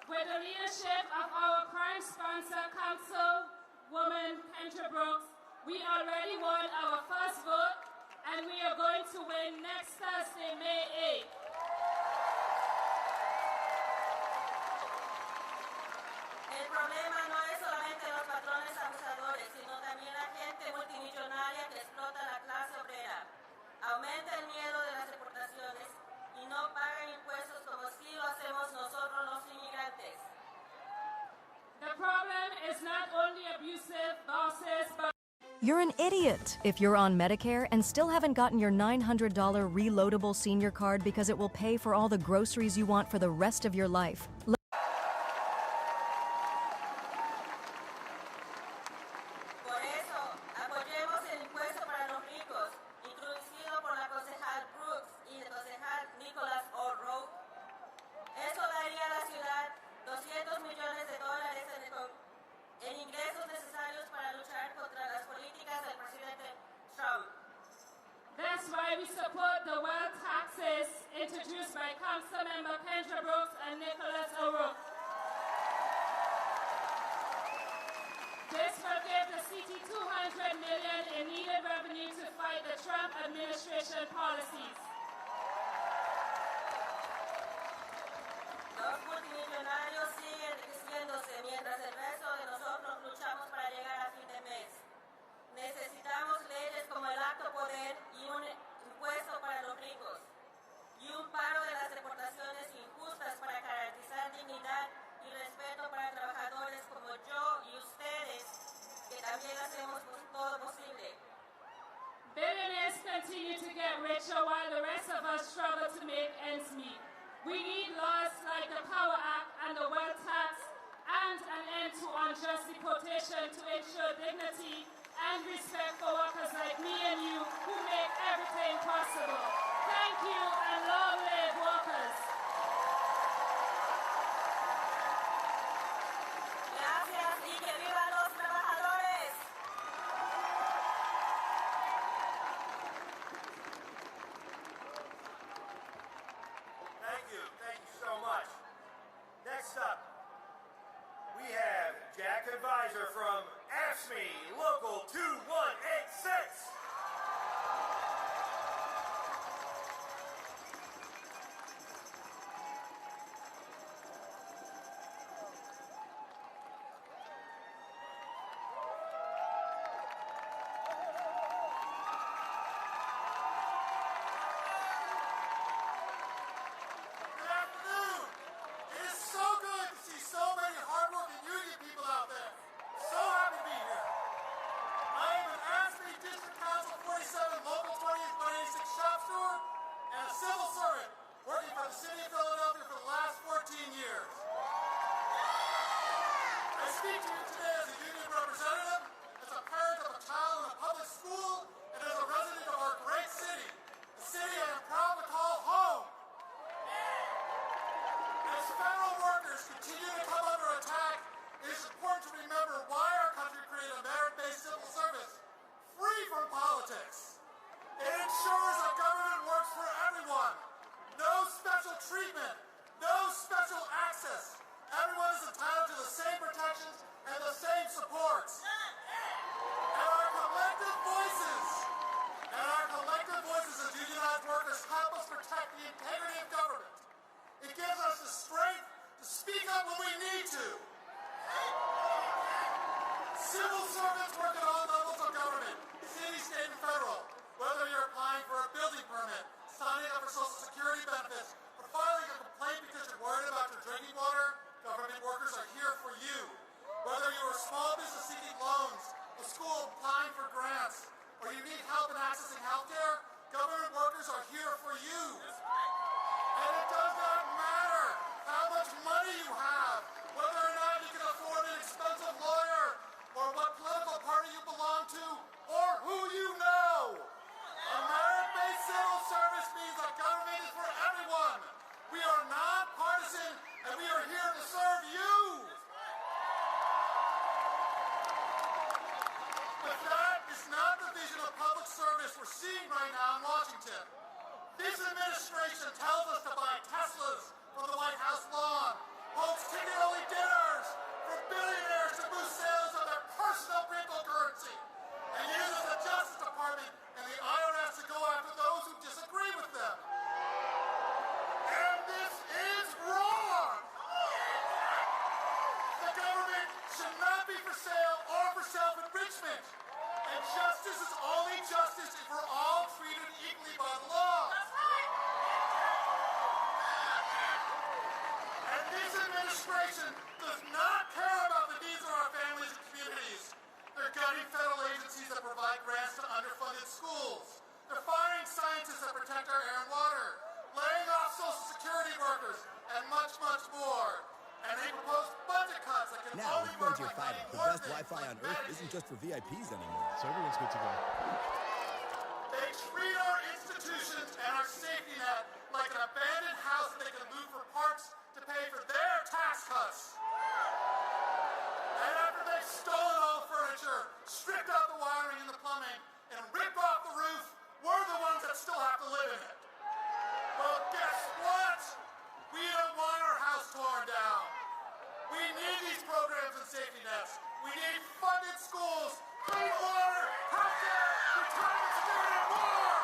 With the leadership of our prime sponsor, Councilwoman Kendra Brooks, we already won our first vote, and we are going to win next Thursday, May 8th. El problema no es solamente los patrones abusadores, sino también la gente multimillonaria que explota la clase obrera. Aumenta el miedo de las deportaciones y no pagan impuestos como si lo hacemos nosotros los inmigrantes. The problem is not only abusive bosses, but You're an idiot if you're on Medicare and still haven't gotten your $900 reloadable senior card because it will pay for all the groceries you want for the rest of your life. Por eso, apoyemos el impuesto para los ricos, introducido por la concejal Brooks y el concejal Nicholas O'Rourke. Eso daría a la ciudad $200 millones en ingresos necesarios para luchar contra las políticas del presidente Trump. that's why we support the wealth taxes introduced by Councilmember Kendra Brooks and Nicholas O'Rourke. This will give the city $200 million in needed revenue to fight the Trump administration policies. Los multimillonarios siguen enriqueciéndose mientras el resto de nosotros luchamos para llegar a fin de mes. Necesitamos leyes como el Acto Poder y un impuesto para los ricos y un paro de las deportaciones injustas para garantizar dignidad y respeto para trabajadores como yo y ustedes, que también hacemos todo posible. Billionaires continue to get richer while the rest of us struggle to make ends meet. We need laws like the Power Act and the wealth tax and an end to unjust deportation to ensure dignity and respect for workers like me and you who make everything possible. Thank you and long live advisor from AFSCME Local 2186. Wi-Fi on Earth isn't just for VIPs anymore. So everyone's good to go. They treat our institutions and our safety net like an abandoned house that they can move for parts to pay for their tax cuts. And after they've stolen all the furniture, stripped out the wiring and the plumbing, and ripped off the roof, we're the ones that still have to live in it. Well, guess what? We don't want our house torn down. We need these programs and safety nets. We need funded schools, clean water, healthcare, retirement security, and more!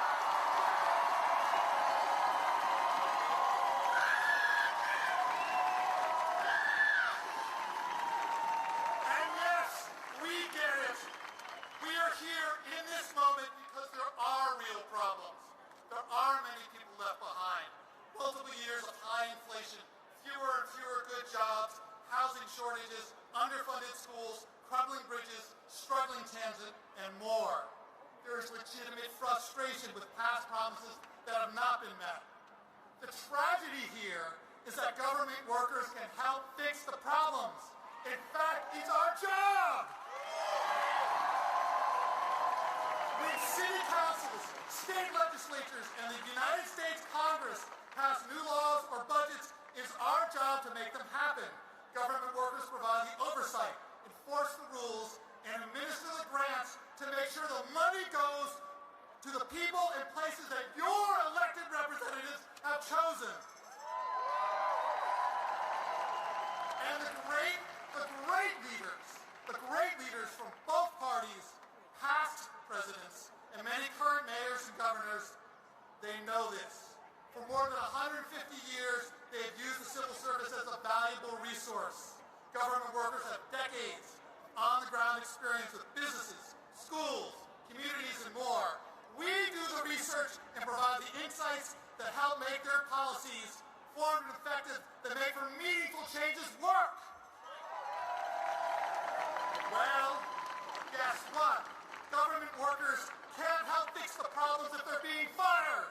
And yes, we get it. We are here in this moment because there are real problems. There are many people left behind. Multiple years of high inflation, fewer and fewer good jobs, housing shortages, underfunded schools, crumbling bridges, struggling transit, and more. There is legitimate frustration with past promises that have not been met. The tragedy here is that government workers can help fix the problems. In fact, it's our job! When city councils, state legislatures, and the United States Congress pass new laws or budgets, it's our job to make them happen. Government workers provide the oversight, enforce the rules, and administer the grants to make sure the money goes to the people and places that your elected representatives have chosen. And the great leaders, They know this. For more than 150 years, they have used the civil service as a valuable resource. Government workers have decades of on-the-ground experience with businesses, schools, communities, and more. We do the research and provide the insights that help make their policies informed and effective, that make for meaningful changes work. Well, guess what? Government workers can't help fix the problems if they're being fired.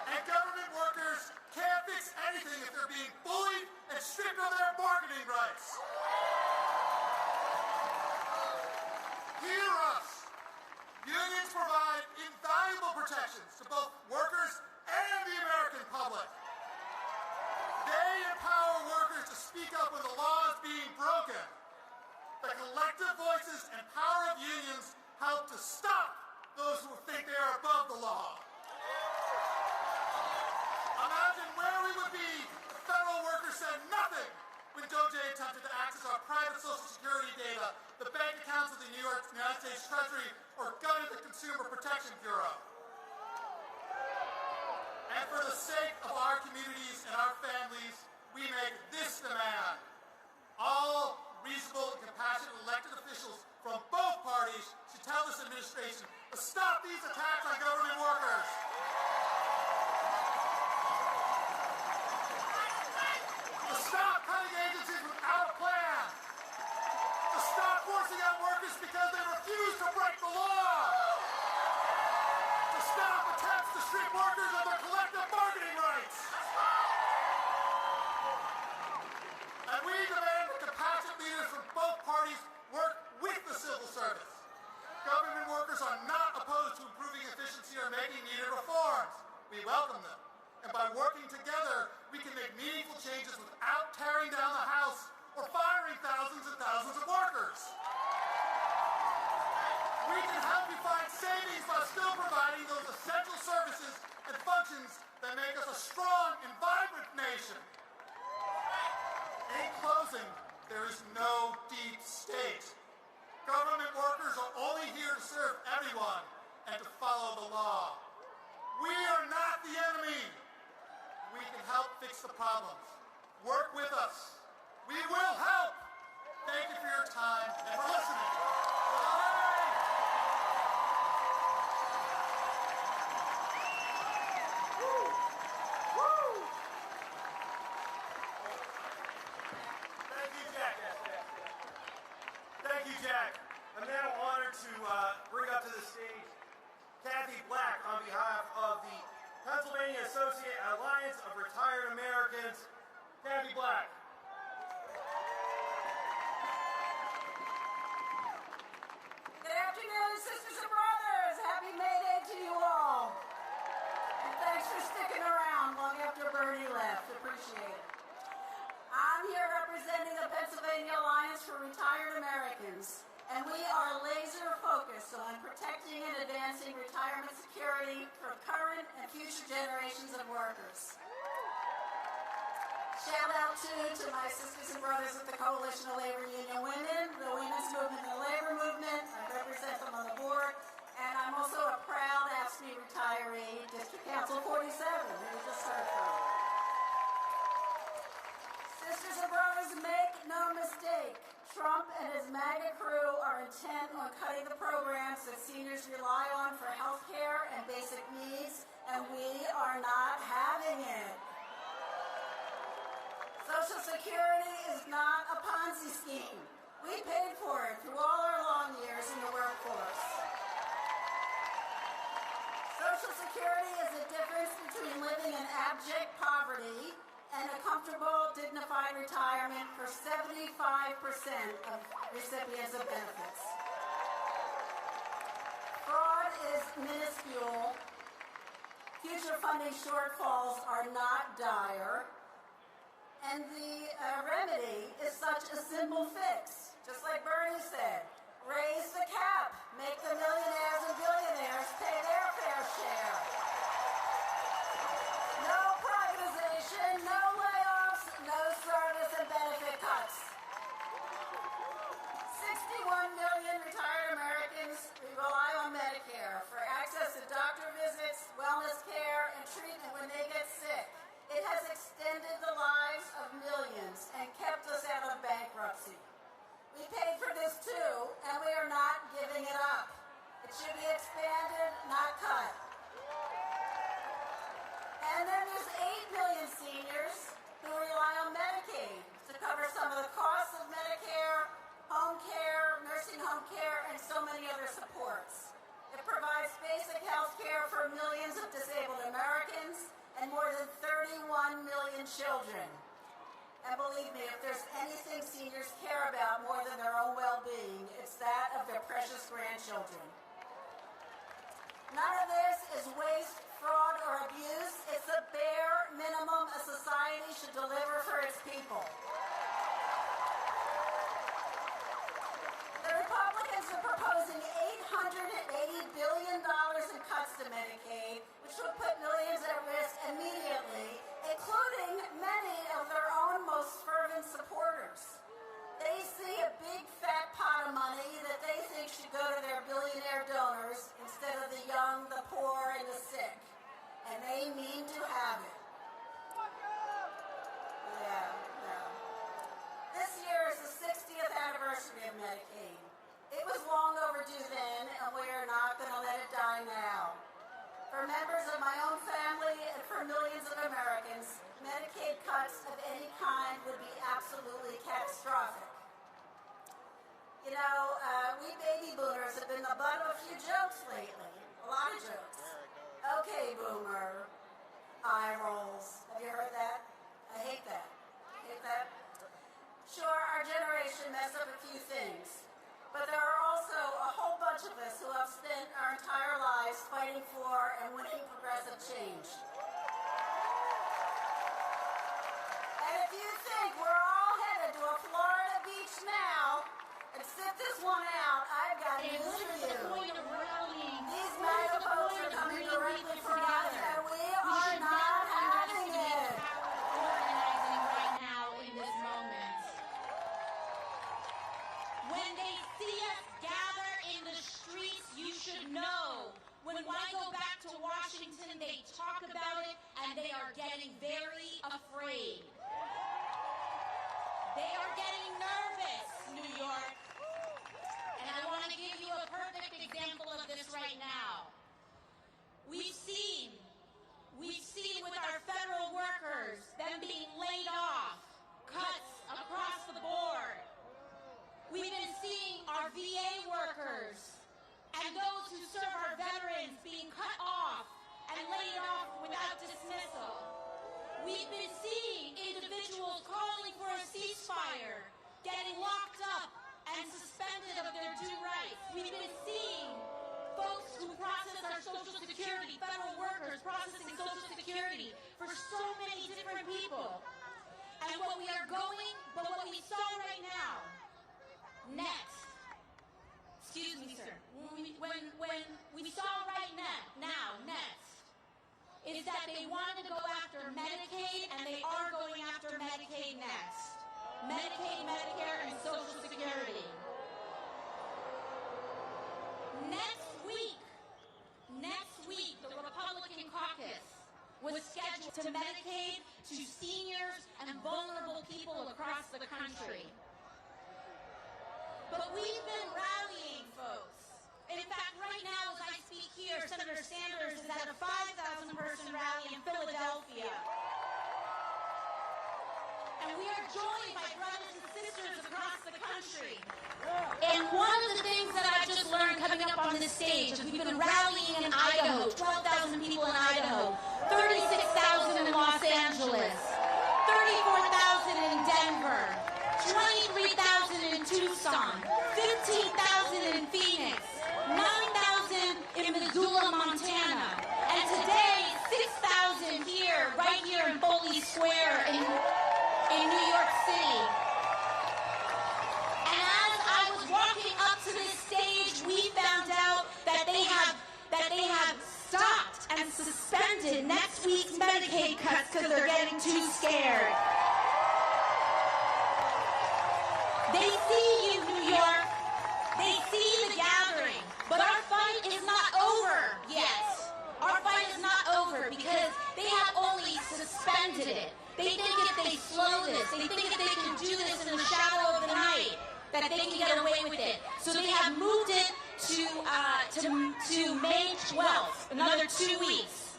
And government workers can't fix anything if they're being bullied and stripped of their bargaining rights. Hear us. Unions provide invaluable protections to both workers and the American public. They empower workers to speak up when the law is being broken. The collective voices and power of unions help to stop those who think they are above the law. Imagine where we would be if federal workers said nothing when DOJ attempted to access our private Social Security data, the bank accounts of the United States Treasury, or gutted the Consumer Protection Bureau. And for the sake of our communities and our families, we make this demand. All reasonable and compassionate elected officials from both parties should tell this administration to stop these attacks on government workers. To stop cutting agencies without a plan. To stop forcing out workers because they refuse to break the law. To stop attempts to strip workers of their collective bargaining rights. And we demand that compassionate leaders from both parties work with the civil service. Government workers are not opposed to improving efficiency or making needed reforms. We welcome them. And by working together, we can make meaningful changes without tearing down the house or firing thousands and thousands of workers. We can help you find savings by still providing those essential services and functions that make us a strong and vibrant nation. In closing, there is no deep state. Government workers are only here to serve everyone and to follow the law. We are not the enemy. We can help fix the problems. Work with us. We will help. Thank you for your time and for listening. Thank you, Jack. Thank you, Jack. I'm now honored to bring up to the stage Kathy Black on behalf of the Pennsylvania Associate Alliance of Retired Americans. Kathy Black. Good afternoon, sisters and brothers. Happy May Day to you all. And thanks for sticking around long after Bernie left. Appreciate it. I'm here representing the Pennsylvania Alliance for Retired Americans, and we are laser focused on protecting and advancing retirement security for current and future generations of workers. Shout out to my sisters and brothers at the Coalition of Labor Union Women, the Women's Movement and the Labor Movement. I represent them on the board, and I'm also a proud AFSCME retiree, District Council 47, who we just heard from. Sisters and brothers, make no mistake. Trump and his MAGA crew are intent on cutting the programs that seniors rely on for health care and basic needs, and we are not having it. Social Security is not a Ponzi scheme. We paid for it through all our long years in the workforce. Social Security is the difference between living in abject poverty and a comfortable, dignified retirement for 75% of recipients of benefits. Fraud is minuscule. Future funding shortfalls are not dire. And the remedy is such a simple fix. Just like Bernie said, raise the cap, make the millionaires and billionaires pay their fair share. No privatization, no layoffs, no service and benefit cuts. 61 million retired Americans rely on Medicare for access got cut. And then there's 8 million seniors who rely on Medicaid to cover some of the costs of Medicare, home care, nursing home care, and so many other supports. It provides basic health care for millions of disabled Americans and more than 31 million children. And believe me, if there's anything seniors care about more than their own well-being, it's that of their precious grandchildren. None of this is waste, fraud, or abuse. It's the bare minimum a society should deliver for its people. The Republicans are proposing $880 billion in cuts to Medicaid, which would put millions at risk immediately, including many of their own most fervent supporters. They see a big fat pot of money that they think should go to their billionaire donors instead of the young, the poor, and the sick. And they mean to have it. Yeah. This year is the 60th anniversary of Medicaid. It was long overdue then, and we are not going to let it die now. For members of my own family and for millions of Americans, Medicaid cuts of any kind would be absolutely catastrophic. You know, we baby boomers have been the butt of a few jokes lately. A lot of jokes. Okay, boomer. Eye rolls. Have you heard that? I hate that. Hate that? Sure, our generation messed up a few things. But there are also a whole bunch of us who have spent our entire lives fighting for and winning progressive change. And if you think we're all headed to a Florida beach now and sit this one out, I've got news for you. These MAGA folks are coming directly for us, and we are not having it. Organizing right now in this moment. When they see us gather in the streets, you should know. When I go back to Washington, they talk about it, and they are getting very afraid. They are getting nervous, New York. And I want to give you a perfect example of this right now. We've seen with our federal workers, them being laid off, cuts across the board. We've been seeing our VA workers and those who serve our veterans being cut off and laid off without dismissal. We've been seeing individuals calling for a ceasefire, getting locked up and suspended of their due rights. We've been seeing folks who process our Social Security, federal workers processing Social Security for so many different people. And what we saw right now, next, excuse me, sir, when we saw right now, next, is that they wanted to go after Medicaid, and they are going after Medicaid next. Medicaid, Medicare, and Social Security. Next week, the Republican caucus was scheduled to Medicaid to seniors and vulnerable people across the country. But we've been rallying, folks. In fact, right now, as I speak here, Senator Sanders is at a 5,000-person rally in Philadelphia. And we are joined by brothers and sisters across the country. And one of the things that I just learned coming up on this stage is we've been rallying in Idaho, 12,000 people in Idaho, 36,000 in Los Angeles, 34,000 in Denver, 23,000 in Tucson, 15,000 in Phoenix, 9,000 in Missoula, Montana, and today, 6,000 here, right here in Foley Square in New York City. And as I was walking up to this stage, we found out that they have stopped and suspended next week's Medicaid cuts because they're getting too scared. They see you, New York. They see the gathering. But our fight is not over yet. Our fight is not over because they have only suspended it. They think if they slow this, they think if they can do this in the shadow of the night, that they can get away with it. So they have moved it to to May 12th, another 2 weeks.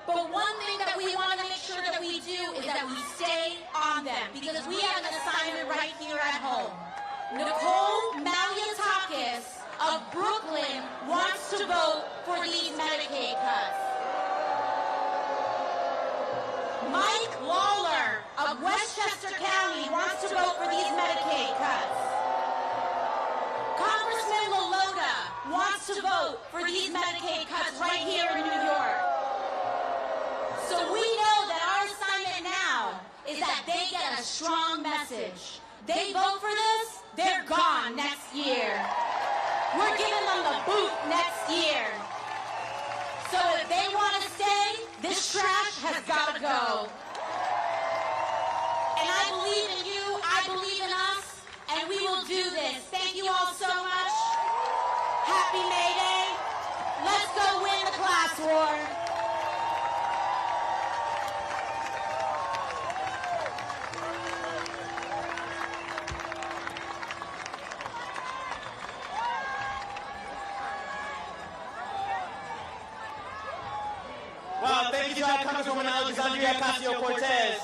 But one thing that we want to make sure that we do is that we stay on them, because we have an assignment right here at home. Nicole Malliotakis of Brooklyn wants to vote for these Medicaid cuts. Mike Lawler of Westchester County wants to vote for these Medicaid cuts. Congressman Lolota wants to vote for these Medicaid cuts right here in New York. So we know that our assignment now is that they get a strong message. They vote for this, they're gone next year. We're giving them the boot next year. So if they want to stay, this trash has got to go. And I believe in you, I believe in us, and we will do this. Thank you all so much. Happy May Day. Let's go win the class war. Wow, thank you to our Congresswoman Alexandria Ocasio-Cortez.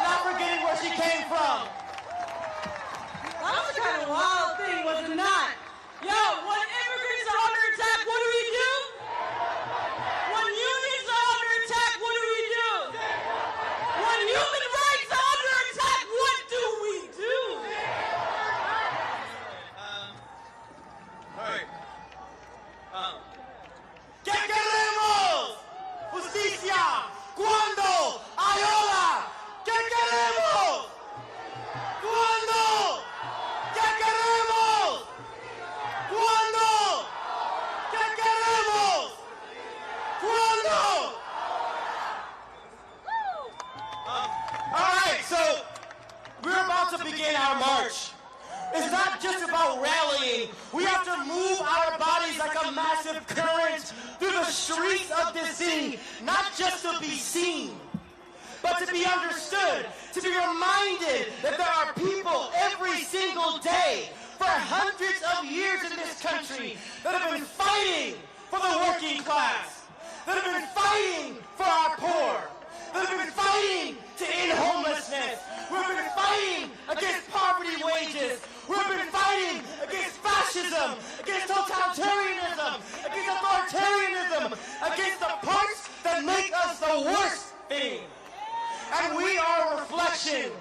Not forgetting where she came from. That was kind of a wild thing, was it not? Yo, when immigrants are under attack, what do we do? When unions are under attack, what do we do? When human rights are under attack, what do we do? All right. ¿Qué queremos? Justicia. ¿Cuándo? Ahora. ¿Qué queremos? ¿Cuándo? ¿Qué queremos? ¿Cuándo? ¿Qué queremos? ¿Cuándo? All right, so we're about to begin our march. It's not just about rallying. We have to move our bodies like a massive current through the streets of this city, not just to be seen, but to be understood, to be reminded that there are people every single day for hundreds of years in this country that have been fighting for the working class, that have been fighting for our poor, that have been fighting to end homelessness. We've been fighting against poverty wages. We've been fighting against fascism, against totalitarianism, against authoritarianism, against the parts that make us the worst thing. And we are a reflection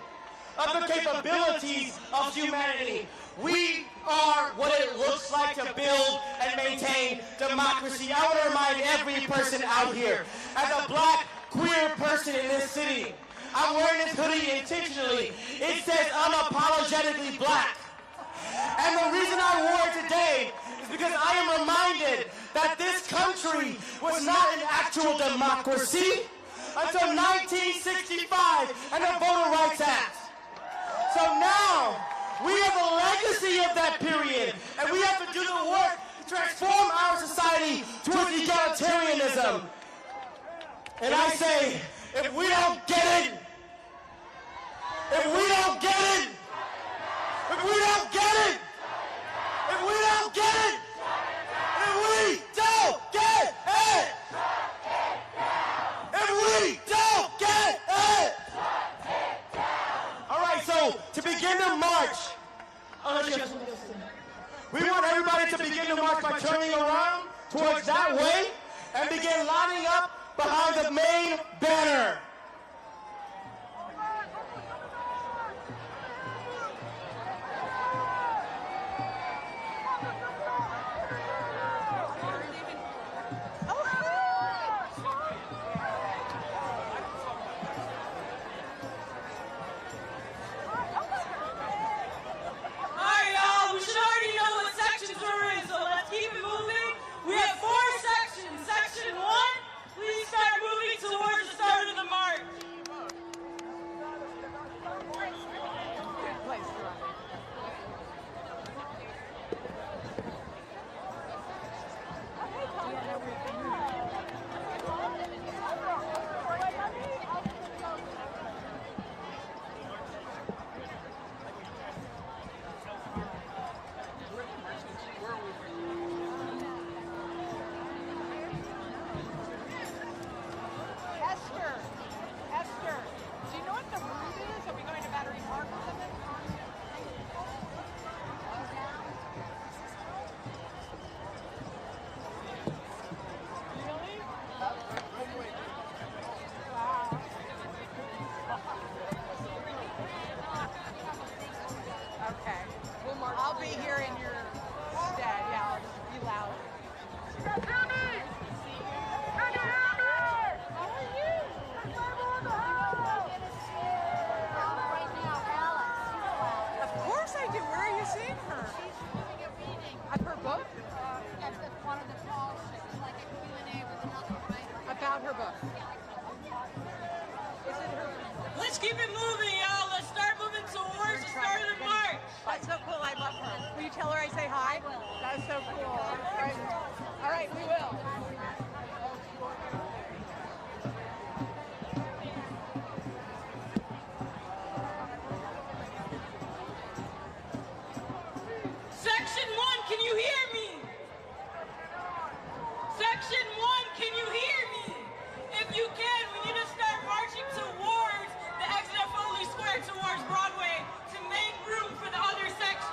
of the capabilities of humanity. We are what it looks like to build and maintain democracy. I want to remind every person out here, as a black, queer person in this city, I'm wearing this hoodie intentionally. It says unapologetically black. And the reason I wore it today is because I am reminded that this country was not an actual democracy until 1965 and the Voter Rights Act. So now, we have a legacy of that period, and we have to do the work to transform our society towards egalitarianism. And I say, if we don't get it, if we don't get it, if we don't get it, if we don't get it, if we don't get it, if we don't get it. All right, so to begin the march, we want everybody to begin the march by turning around towards that way and begin lining up behind the main banner. her book. Let's keep it moving, y'all. Let's start moving towards the start of the march. That's so cool. I love her. Will you tell her I say hi? I will. That's so cool. All right, we will. Section 1, can you hear me? Section 1, can you hear me? If you can, we need to start marching towards the exit of Foley Square towards Broadway to make room for the other sections.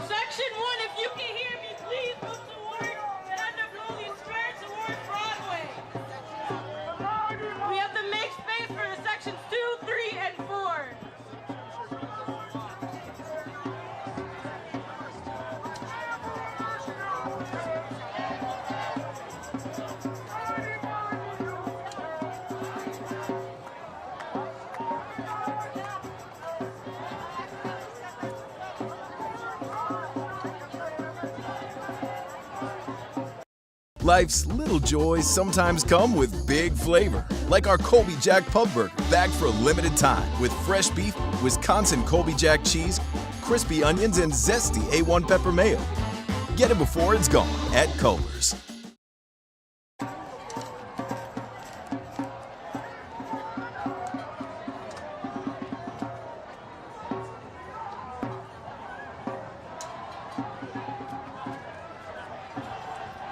Section 1, if you can hear me, please move towards the end of Foley Square towards Broadway. We have to make space for the sections 2, 3, and 4. Life's little joys sometimes come with big flavor, like our Colby Jack Pub Burger, bagged for a limited time with fresh beef, Wisconsin Colby Jack cheese, crispy onions, and zesty A1 pepper mayo. Get it before it's gone at Culver's.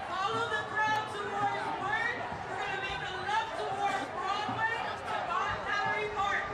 Follow the crowd towards Word. We're going to make a left towards Broadway to Battery Park.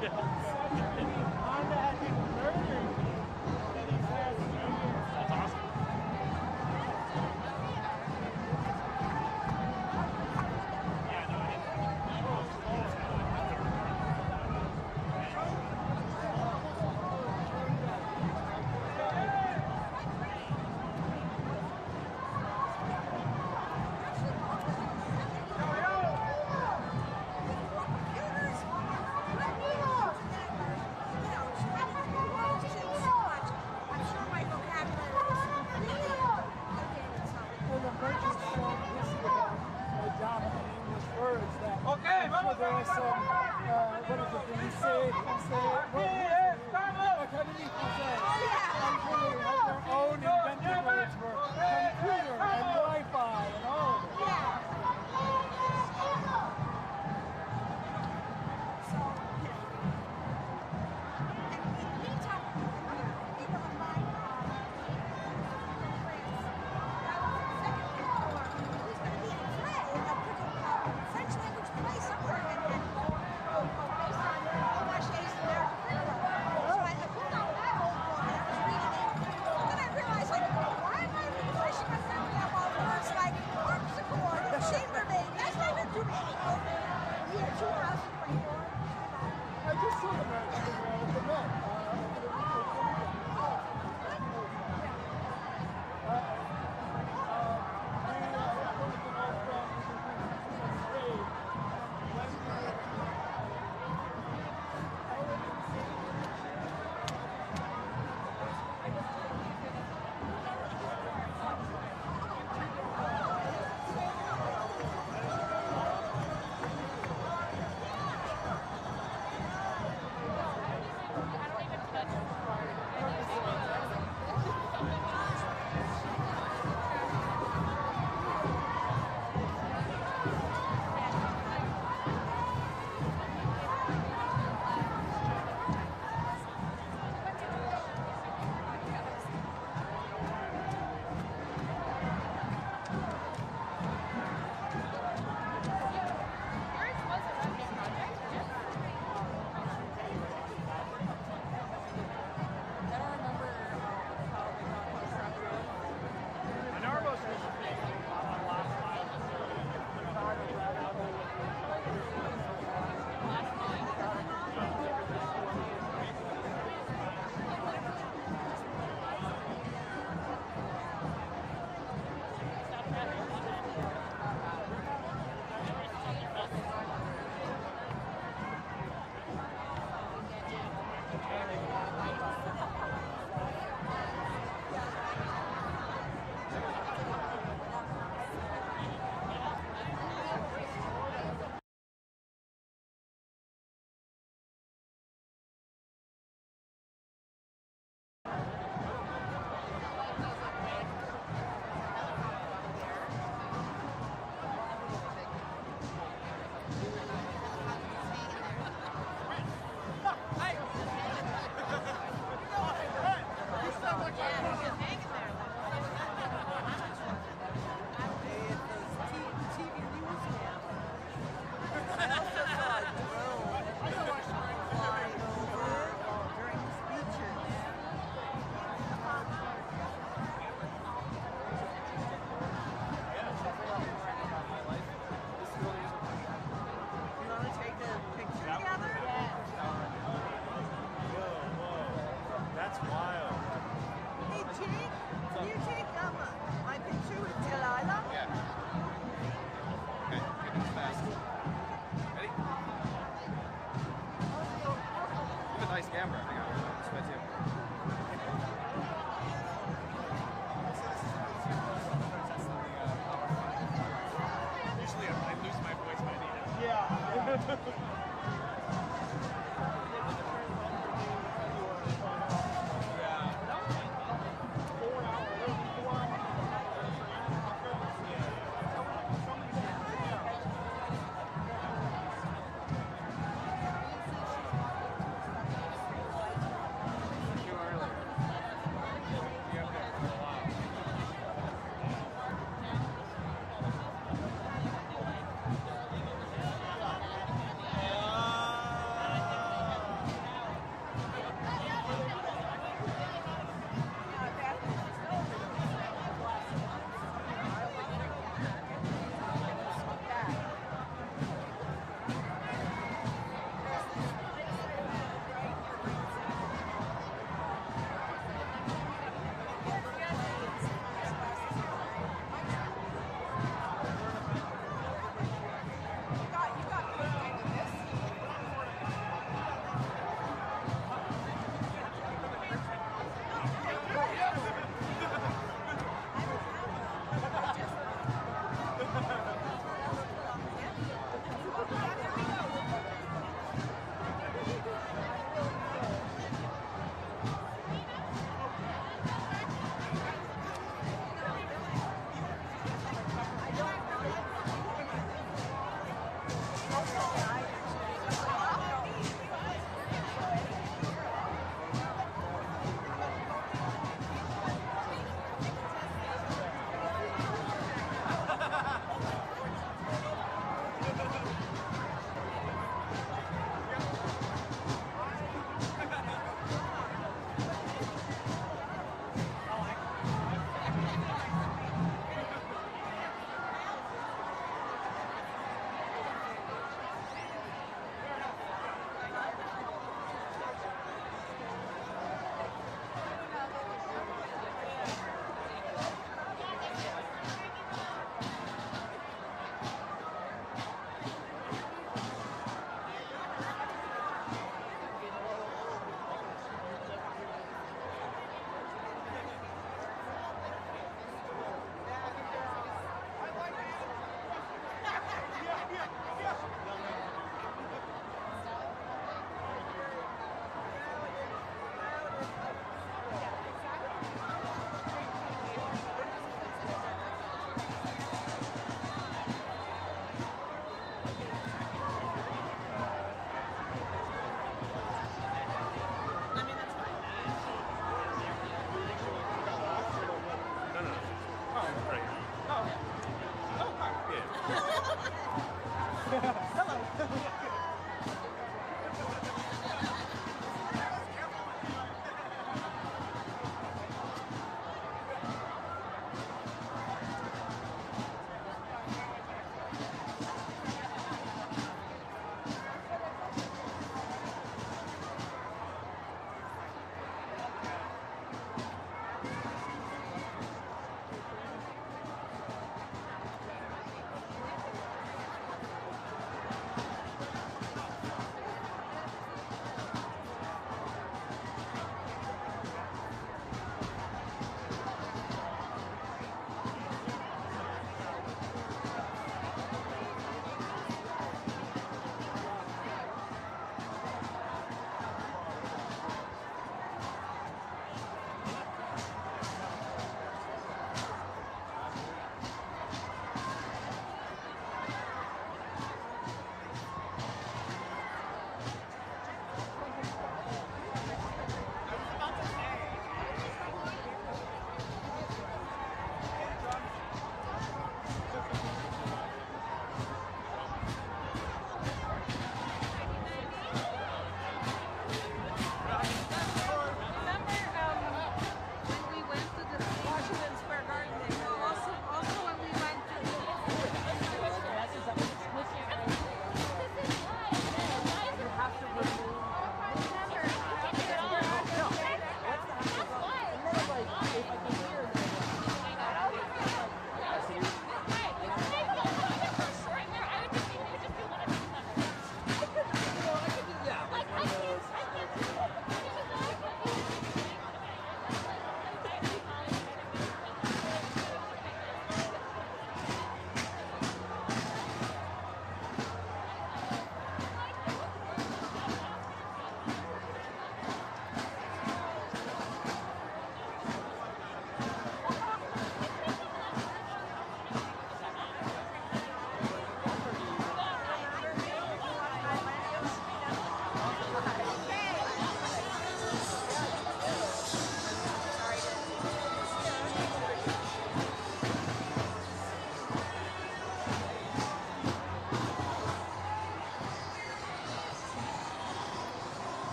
That's awesome. Okay, vamos a ver some, what is it, when you say, Academy Française, actually have their own invented words for computer and Wi-Fi and all of it.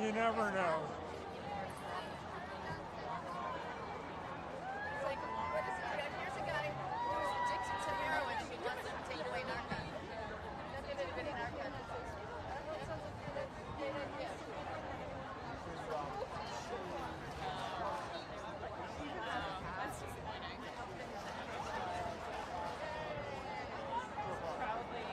you never know. Here's a guy who's addicted to heroin and he wants to take away narcotics. Let's give everybody narcotics. That sounds like a good idea. That's disappointing. Proudly.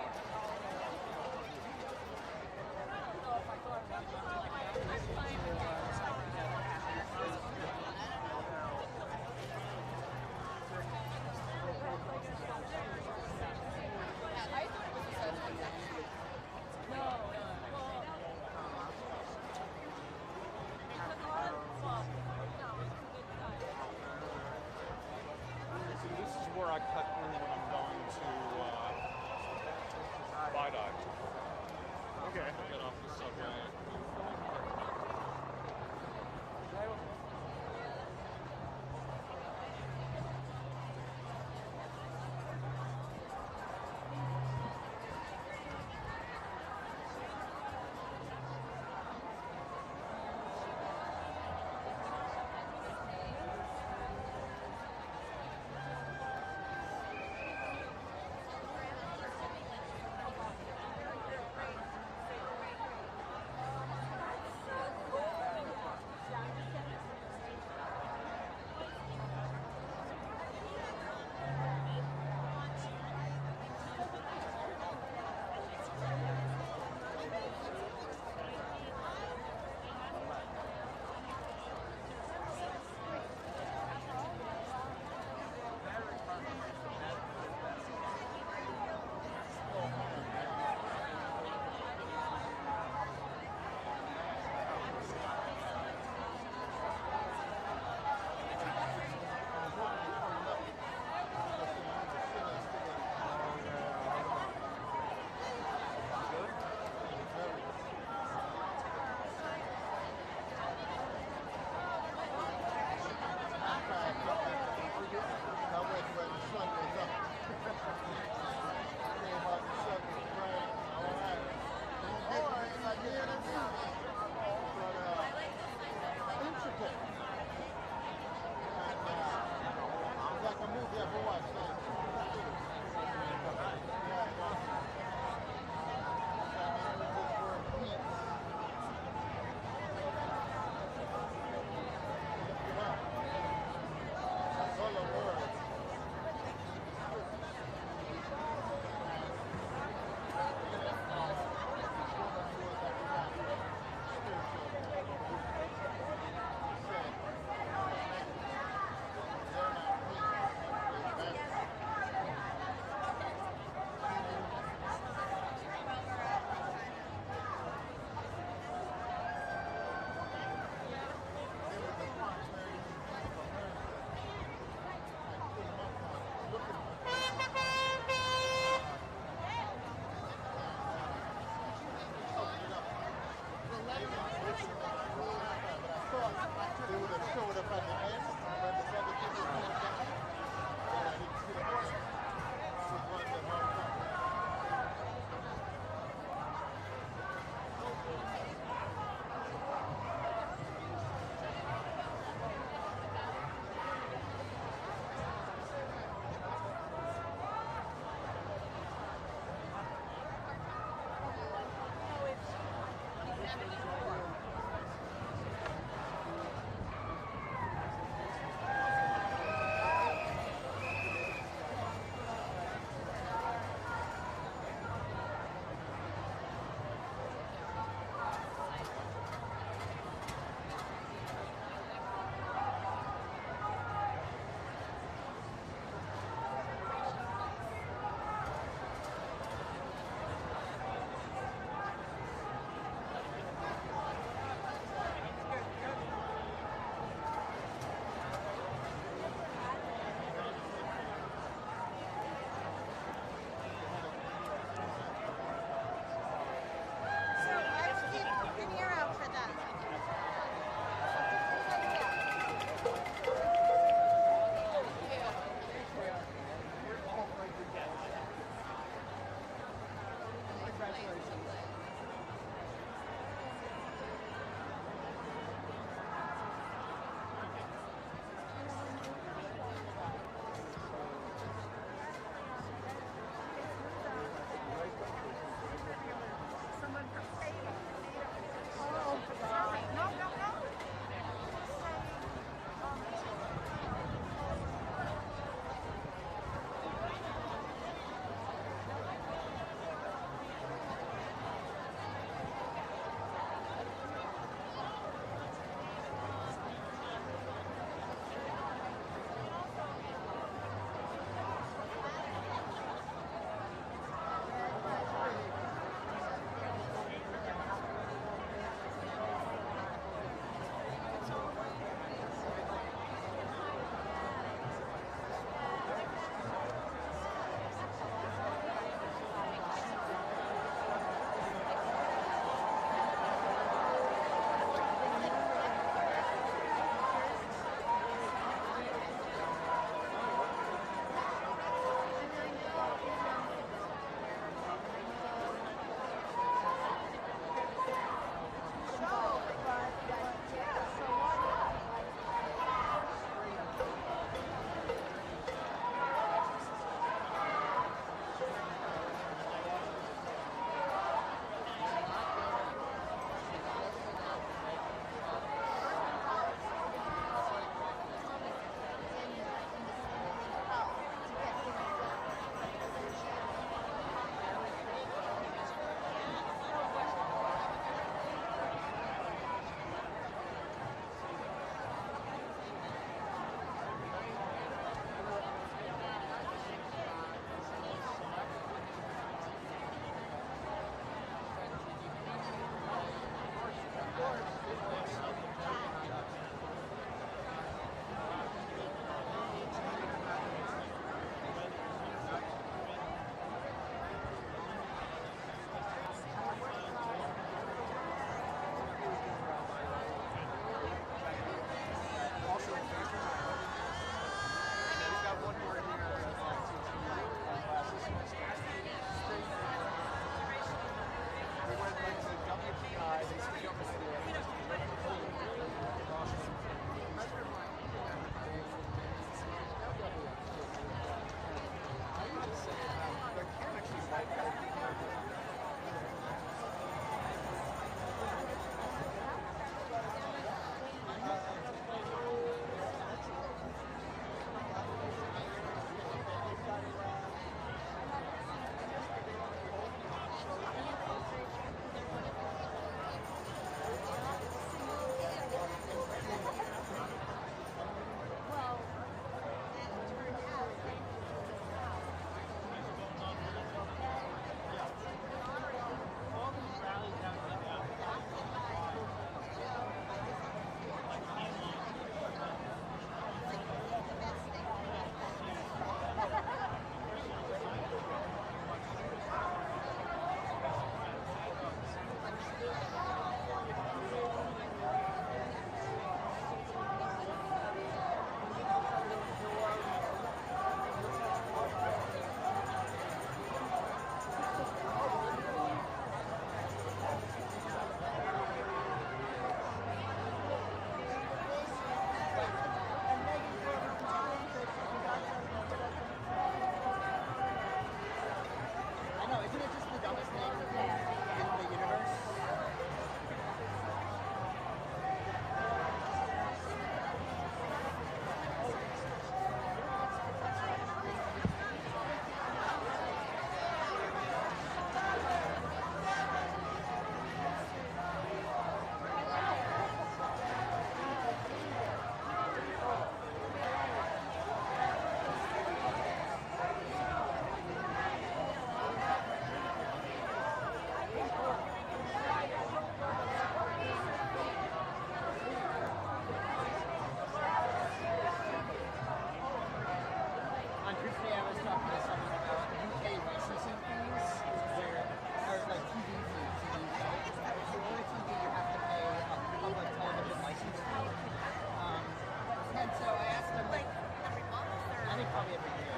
probably every year.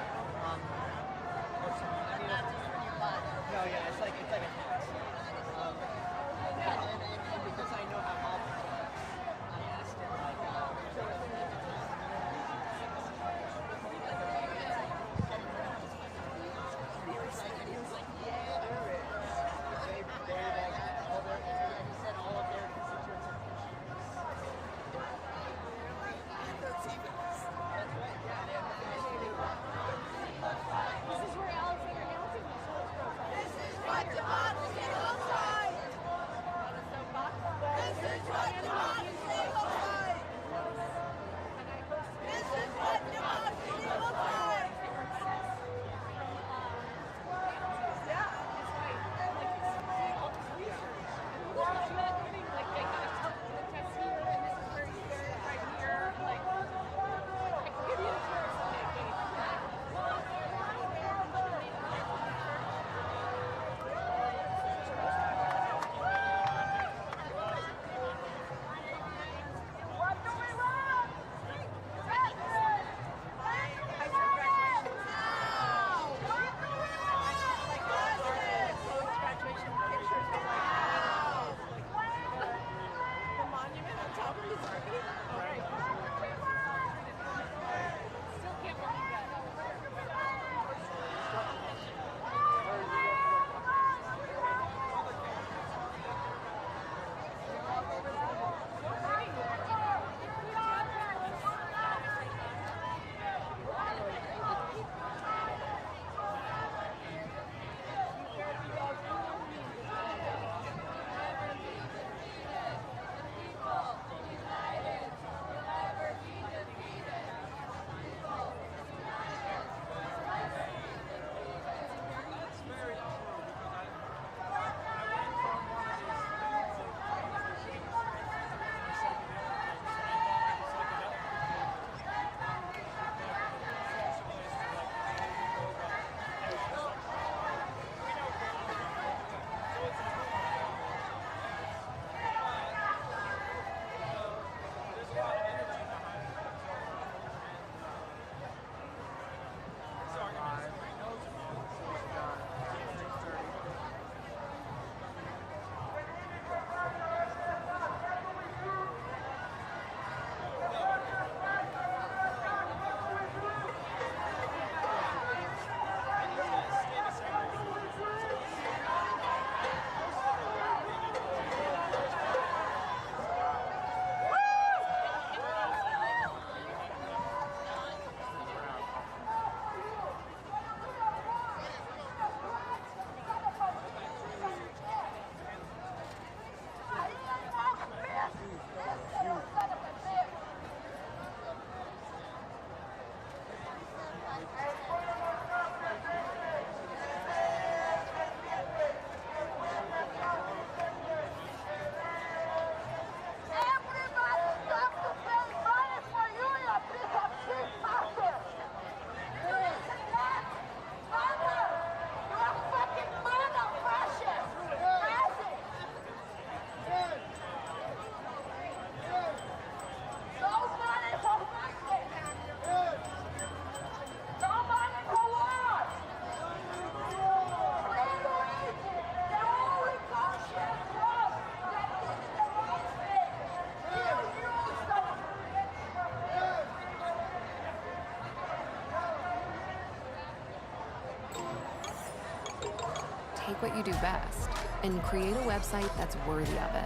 No, yeah, it's like a tax. And because I know how often I asked him, like, he was like, yeah, there is. They like, all their, he said all of their constituents are That's right, yeah. This is where Alexander Hamilton was from. This is what democracy looks like. This is what democracy looks like. This is what democracy looks like. Take what you do best and create a website that's worthy of it.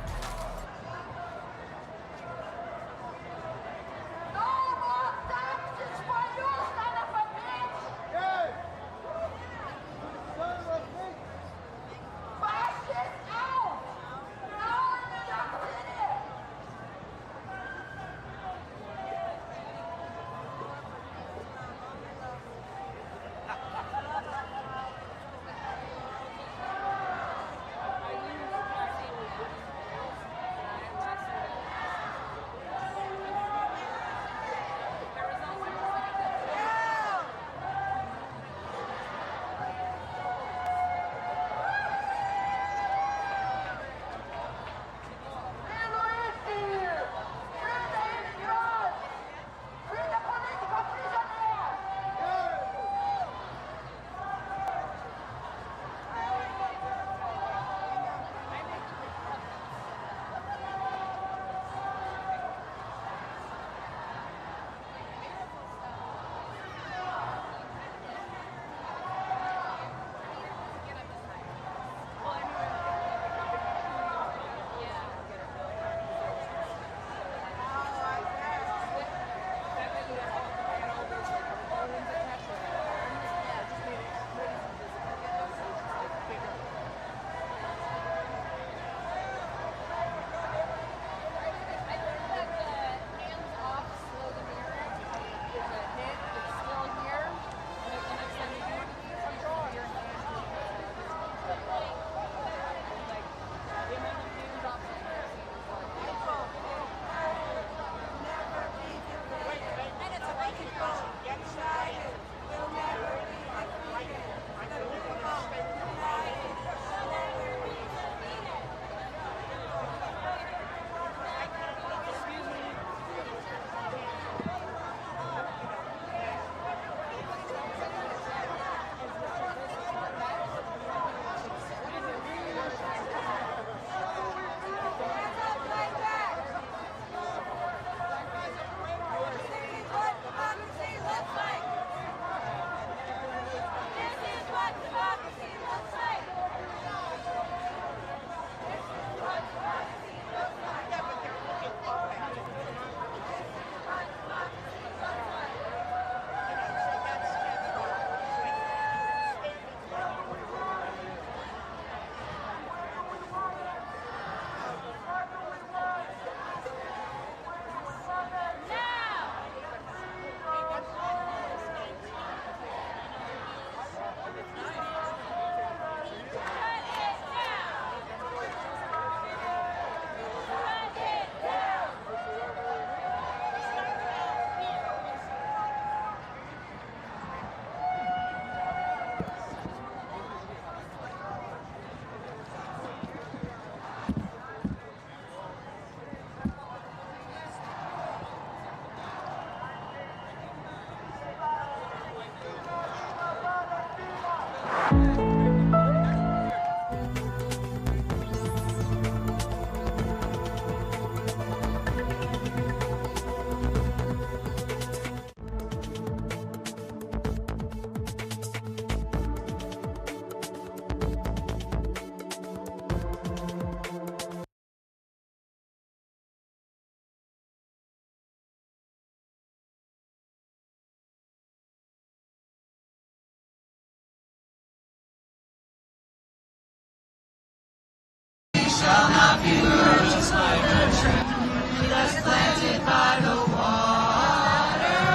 Shall not be moved, just like a tree that's planted by the water.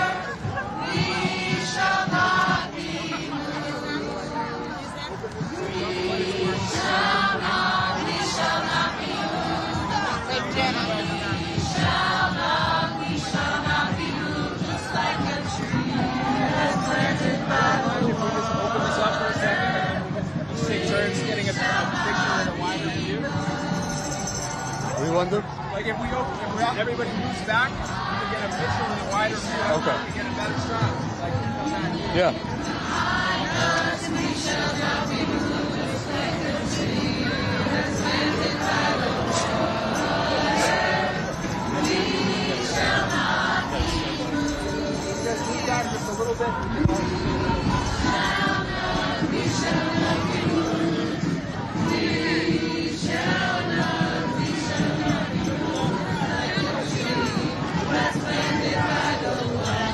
We shall not be moved. We shall not be moved. We shall not be moved, just like a tree that's planted by the water. If we just open this up for a second, and take turns getting a picture in a wider view. We wonder? Like if everybody moves back, we can get a picture with a wider view. Okay. We get a better shot. Like, yeah. We shall not be moved, just like a tree that's planted by the water. We shall not be moved. Just move back just a little bit. We shall not be moved. We shall not be moved. Like a tree that's planted by the water.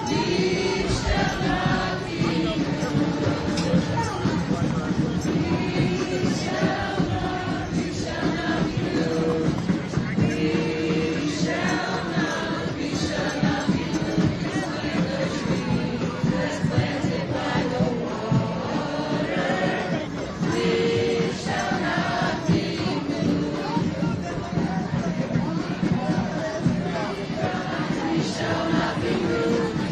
We shall not be moved. We shall not be moved. We shall not be moved. Like a tree that's planted by the water. We shall not be moved. We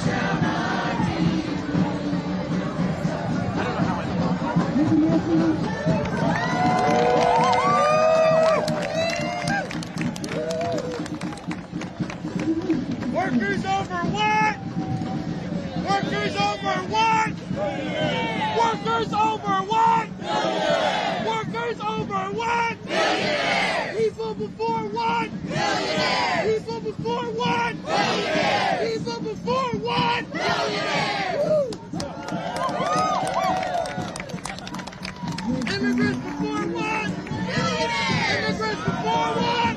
shall not be moved. Workers over what? Workers over what? Workers over what? Workers over what? People before what? People before what? People before what? Immigrants before what? Immigrants before what?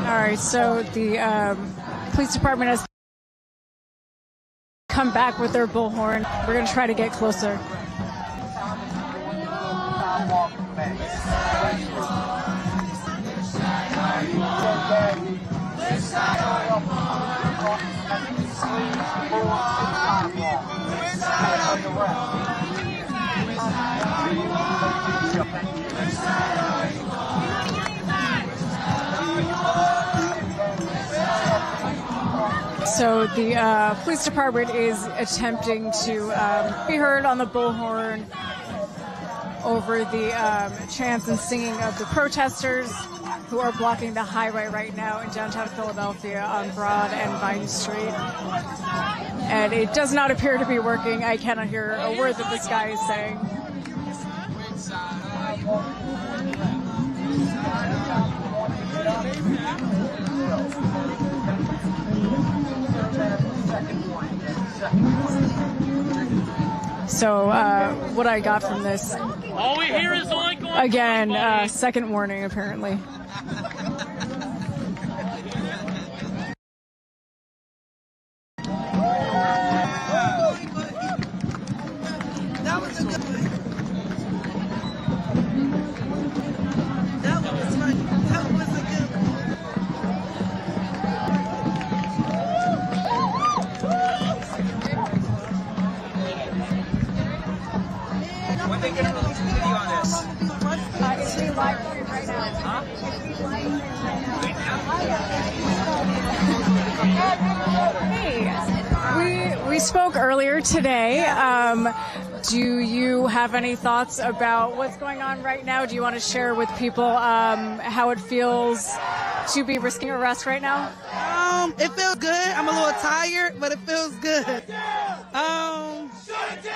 All right, so the police department has come back with their bullhorn. We're going to try to get closer. So the police department is attempting to be heard on the bullhorn over the chants and singing of the protesters who are blocking the highway right now in downtown Philadelphia on Broad and Vine Street. And it does not appear to be working. I cannot hear a word that this guy is saying. So what I got from this, all we hear is oink, oink, again, oink, oink. second warning apparently. That was a good one. That was funny. That was a good one. When they gonna release the video on this? It's being live streamed right now. Hey, we spoke earlier today. Do you have any thoughts about what's going on right now? Do you want to share with people how it feels to be risking arrest right now? It feels good. I'm a little tired, but it feels good.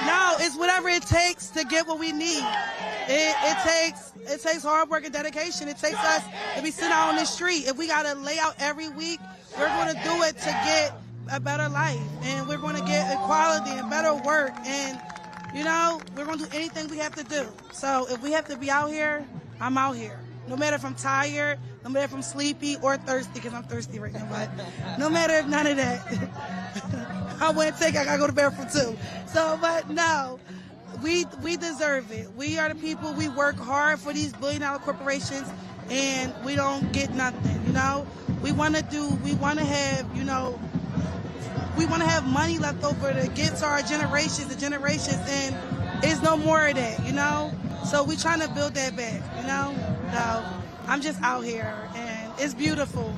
No, it's whatever it takes to get what we need. It takes hard work and dedication. It takes us to be sitting out on the street. If we got to lay out every week, we're going to do it to get a better life. And we're going to get equality and better work. And, you know, we're going to do anything we have to do. So if we have to be out here, I'm out here. No matter if I'm tired, no matter if I'm sleepy or thirsty, because I'm thirsty right now, but no matter if none of that. I wouldn't take it. I got to go to bed for 2. So, but no, we deserve it. We are the people. We work hard for these billion-dollar corporations, and we don't get nothing, you know? We want to have, you know, we want to have money left over to give to our generations, and it's no more of that, you know? So we trying to build that back, you know? So I'm just out here, and it's beautiful.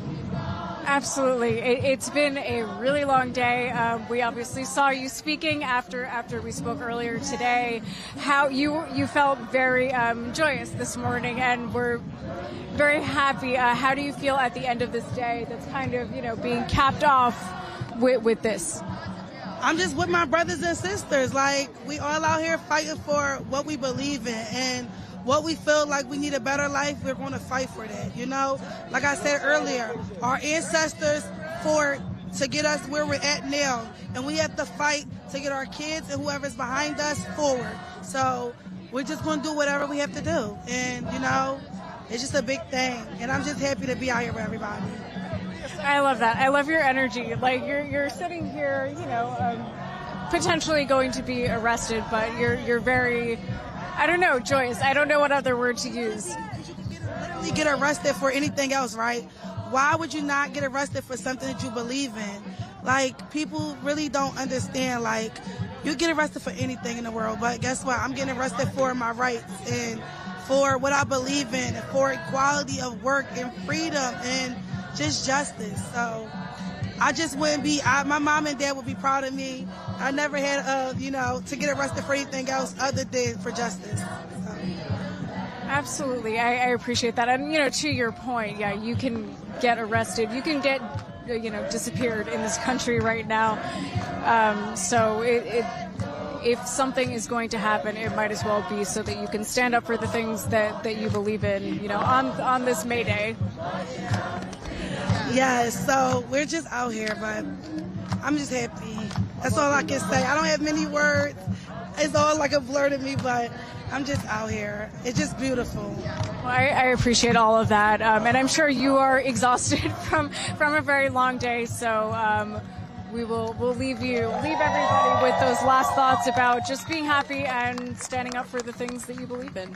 Absolutely. It's been a really long day. We obviously saw you speaking after we spoke earlier today. How you felt very joyous this morning, and we're very happy. How do you feel at the end of this day that's kind of, you know, being capped off with this? I'm just with my brothers and sisters. Like, we all out here fighting for what we believe in, and what we feel like we need a better life, we're going to fight for that, you know? Like I said earlier, our ancestors fought to get us where we're at now, and we have to fight to get our kids and whoever's behind us forward. So we're just going to do whatever we have to do, and, you know, it's just a big thing, and I'm just happy to be out here with everybody. I love that. I love your energy. Like, you're sitting here, you know, potentially going to be arrested, but you're very, I don't know, joyous. I don't know what other word to use. You get arrested for anything else, right? Why would you not get arrested for something that you believe in? Like, people really don't understand. Like, you get arrested for anything in the world, but guess what? I'm getting arrested for my rights and for what I believe in, and for equality of work and freedom and just justice. So I just wouldn't be, my mom and dad would be proud of me. I never had, you know, to get arrested for anything else other than for justice. So. Absolutely. I appreciate that. And, you know, to your point, yeah, you can get arrested. You can get, you know, disappeared in this country right now. So if something is going to happen, it might as well be so that you can stand up for the things that you believe in, you know, on this May Day. Yes, so we're just out here, but I'm just happy. That's all I can say. I don't have many words. It's all like a blur to me, but I'm just out here. It's just beautiful. Well, I appreciate all of that, and I'm sure you are exhausted from a very long day. So we'll leave everybody with those last thoughts about just being happy and standing up for the things that you believe in.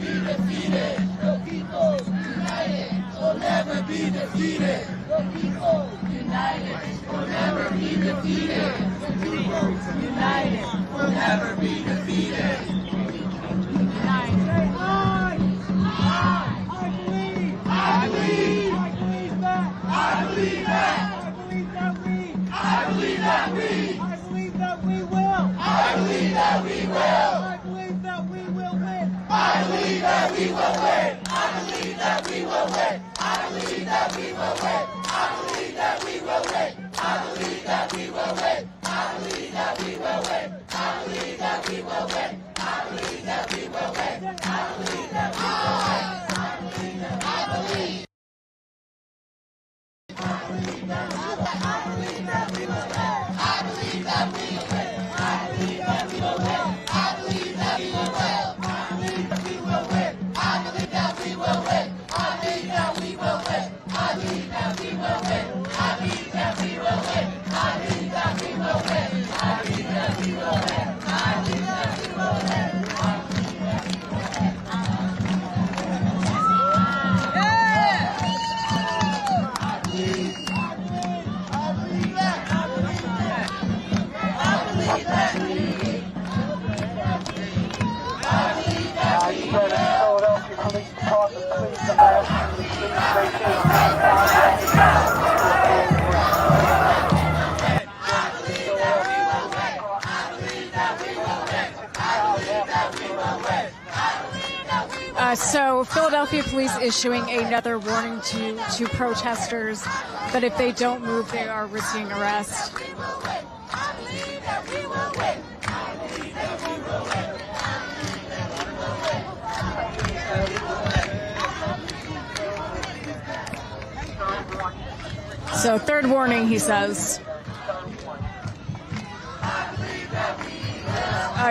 be defeated. The people united will never be defeated. The people united will never be defeated. The people united will never be defeated. I believe that we will. I believe that we will. I believe that we will win. I believe that we will win. I believe that we will win. I believe that we will win. I believe that we will win. I believe that we will win. I believe that we will win. I believe that we will win. I believe that we will win. I believe that we will win. I believe. I believe that we will win. I believe that we will win. I believe that we will win. I believe that we will win. I believe that we will win. I believe that we will win. I believe that we will win. I believe that we will win. I believe that we will win. I believe that we will win. I believe that we will win. I believe that we will win. I believe that we will win. So Philadelphia police issuing another warning to protesters that if they don't move, they are risking arrest. So third warning, he says.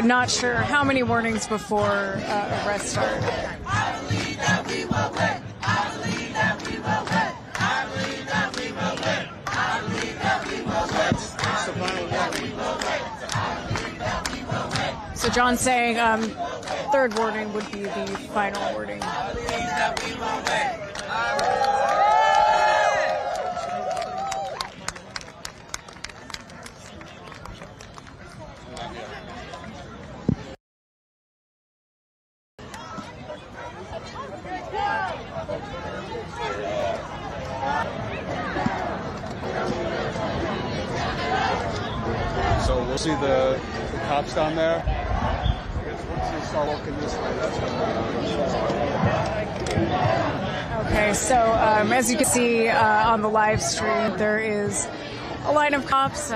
Not sure how many warnings before arrest start. I believe that we will win. I believe that we will win. I believe that we will win. I believe that we will win. So John's saying third warning would be the final warning. I believe that we will win. So we'll see the cops down there. I guess once they start walking this way, that's when Okay, so as you can see on the live stream, there is a line of cops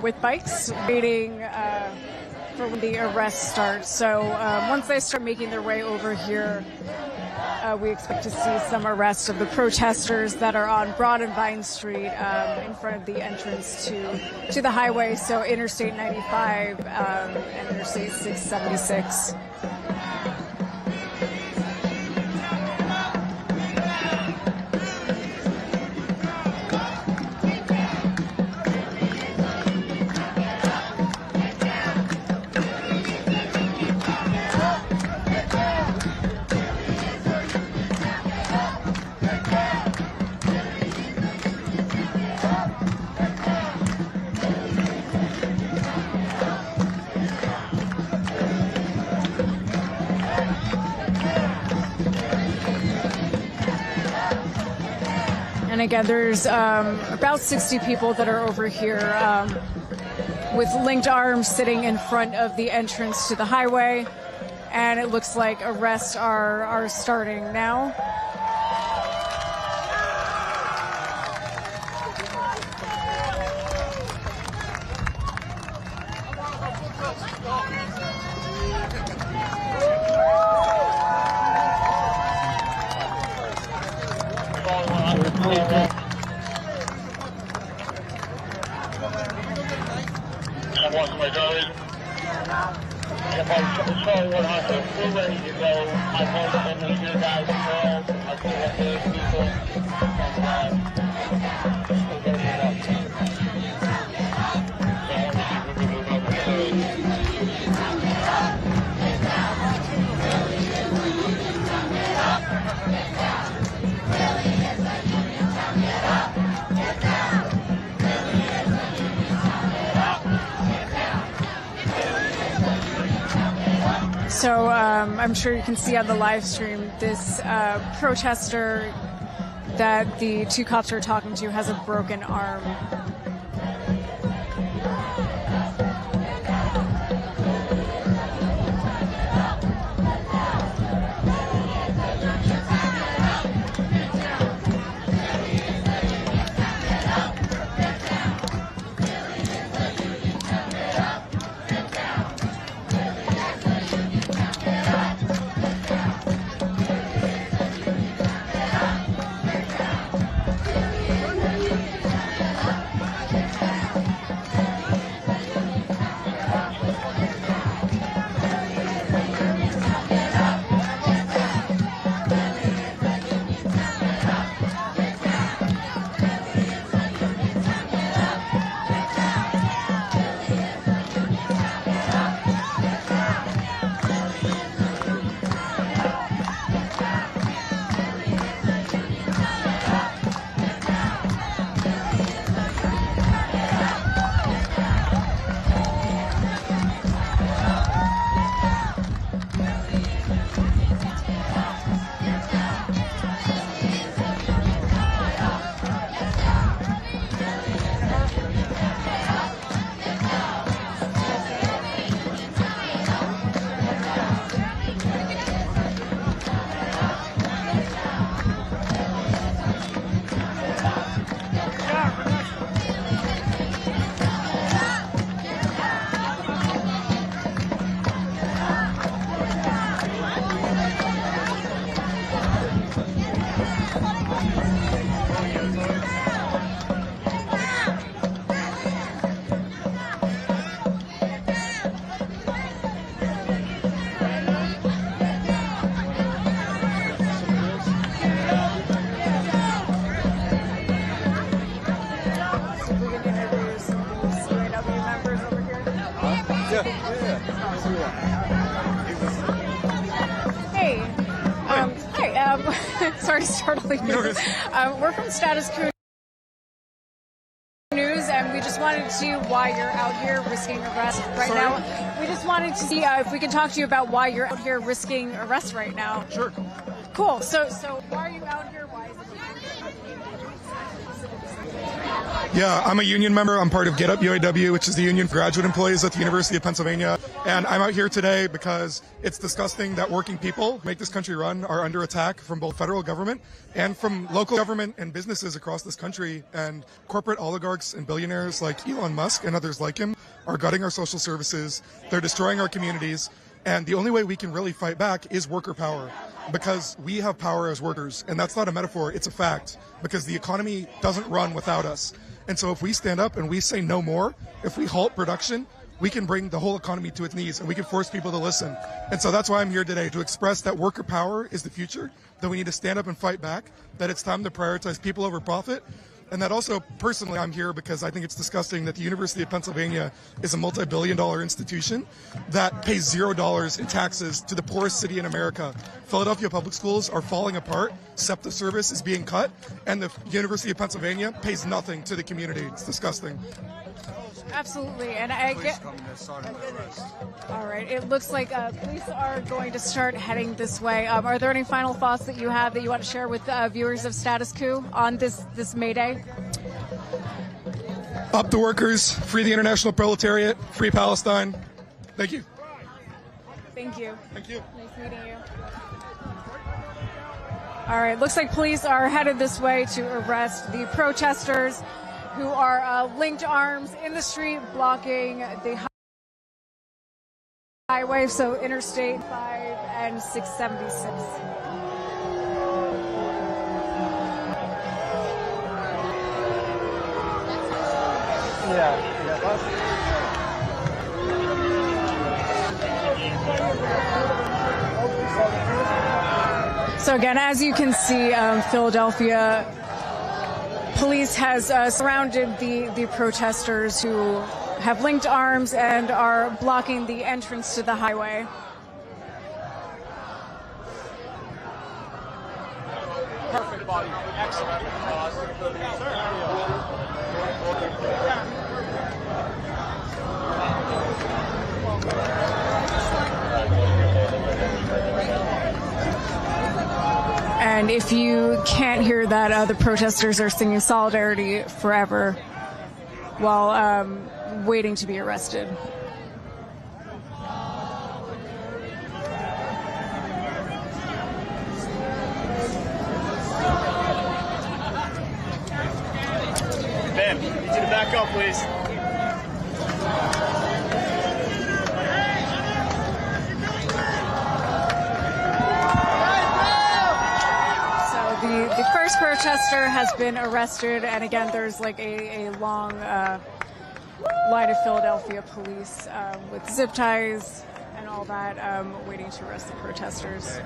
with bikes waiting for when the arrest starts. So once they start making their way over here, we expect to see some arrest of the protesters that are on Broad and Vine Street in front of the entrance to the highway, so Interstate 95 and Interstate 676. And again, there's about 60 people that are over here with linked arms sitting in front of the entrance to the highway. And it looks like arrests are starting now. So I'm sure you can see on the live stream, this protester that the two cops are talking to has a broken arm. Hey, hi. Sorry, startling you. We're from Status Quo News, and we just wanted to see why you're out here risking arrest right now. We just wanted to see if we can talk to you about why you're out here risking arrest right now. Sure. Cool. So why are you out here? Why is it? Yeah, I'm a union member. I'm part of Get Up UAW, which is the union for graduate employees at the University of Pennsylvania. And I'm out here today because it's disgusting that working people who make this country run are under attack from both federal government and from local government and businesses across this country. And corporate oligarchs and billionaires like Elon Musk and others like him are gutting our social services. They're destroying our communities. And the only way we can really fight back is worker power, because we have power as workers. And that's not a metaphor, it's a fact, because the economy doesn't run without us. And so if we stand up and we say no more, if we halt production, we can bring the whole economy to its knees and we can force people to listen. And so that's why I'm here today, to express that worker power is the future, that we need to stand up and fight back, that it's time to prioritize people over profit. And that also, personally, I'm here because I think it's disgusting that the University of Pennsylvania is a multi-billion-dollar institution that pays $0 in taxes to the poorest city in America. Philadelphia public schools are falling apart, SEPTA service is being cut, and the University of Pennsylvania pays nothing to the community. It's disgusting. Absolutely, and I get. All right, it looks like police are going to start heading this way. Are there any final thoughts that you have that you want to share with viewers of Status Quo on this May Day? Up the workers, free the international proletariat, free Palestine. Thank you. Thank you. Thank you. Nice meeting you. All right, looks like police are headed this way to arrest the protesters who are linked arms in the street blocking the highway, so Interstate 5 and 676. So again, as you can see, Philadelphia police has surrounded the protesters who have linked arms and are blocking the entrance to the highway. Perfect body. Excellent. And if you can't hear that, the protesters are singing Solidarity Forever while waiting to be arrested. Ben, need you to back up, please. So the first protester has been arrested, and again, there's like a long line of Philadelphia police with zip ties and all that, waiting to arrest the protesters.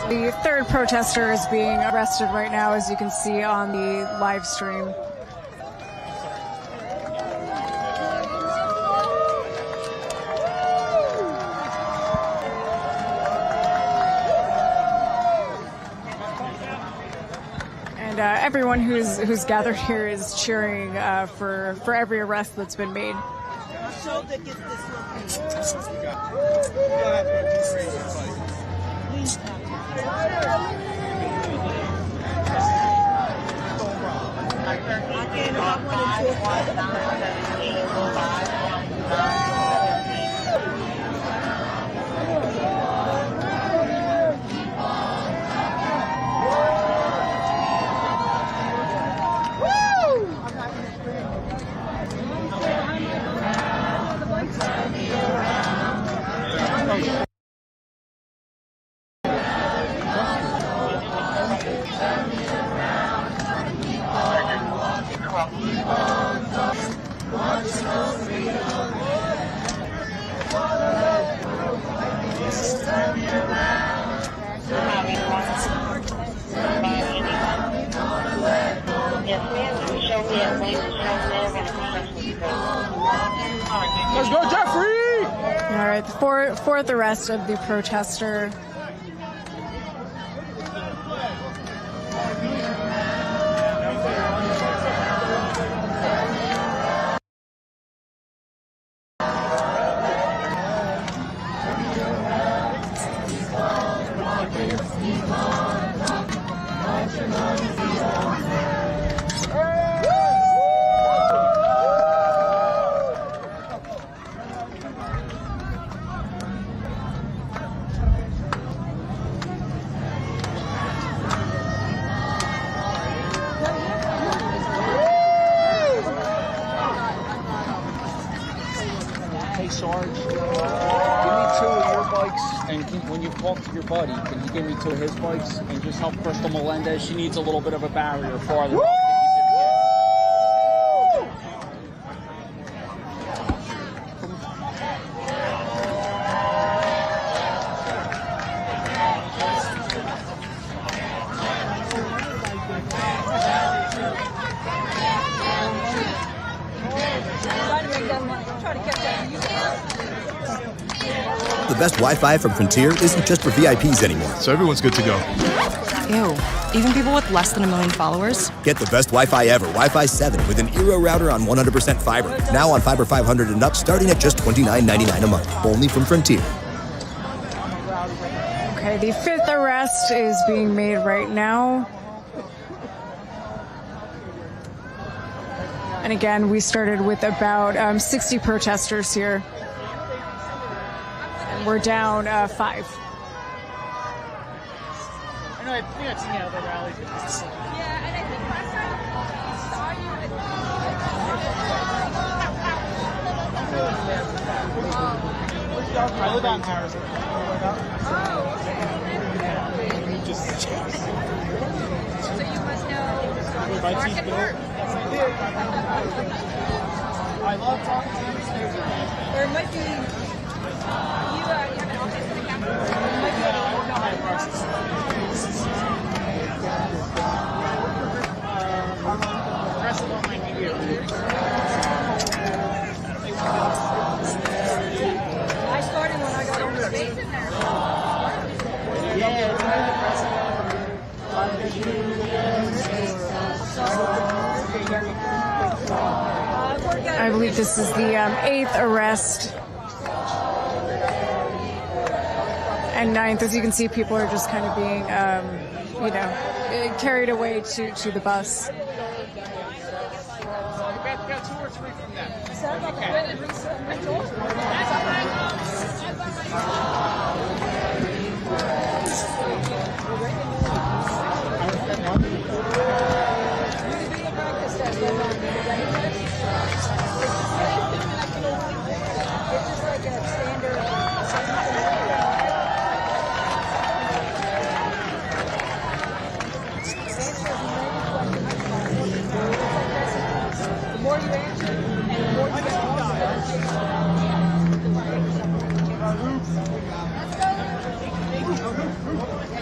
The third protester is being arrested right now, as you can see on the live stream. And everyone who's gathered here is cheering for every arrest that's been made. Let's go, Jeffrey! All right, the fourth arrest of the protester. Hey, Sarge, give me 2 of your bikes, and when you talk to your buddy, can you give me 2 of his bikes and just help Crystal Melendez? She needs a little bit of a barrier farther up. The best Wi-Fi from Frontier isn't just for VIPs anymore. So everyone's good to go. Ew. Even people with less than 1 million followers? Get the best Wi-Fi ever, Wi-Fi 7, with an Eero router on 100% fiber. Now on Fiber 500 and up, starting at just $29.99 a month. Only from Frontier. Okay, the fifth arrest is being made right now. And again, we started with about 60 protesters here. And we're down 5. I know, I think I've seen you at the rallies. Yeah, and I think last time we saw you I live out in Harrison. So you must know My Market teeth Park. I love talking to these things. Or it might be you have an office in the capital. It might Progressive online media. I started when I got on the base in there. I believe this is the 8th arrest and 9th. As you can see, people are just kind of being, carried away to the bus. Got 2 or 3 from them. The more you answer, and the more you get and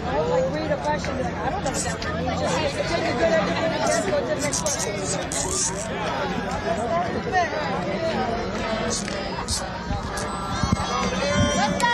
I like read a question, be like, I don't know what that word means. Just take a good educated guess, go to the next question. Let's go!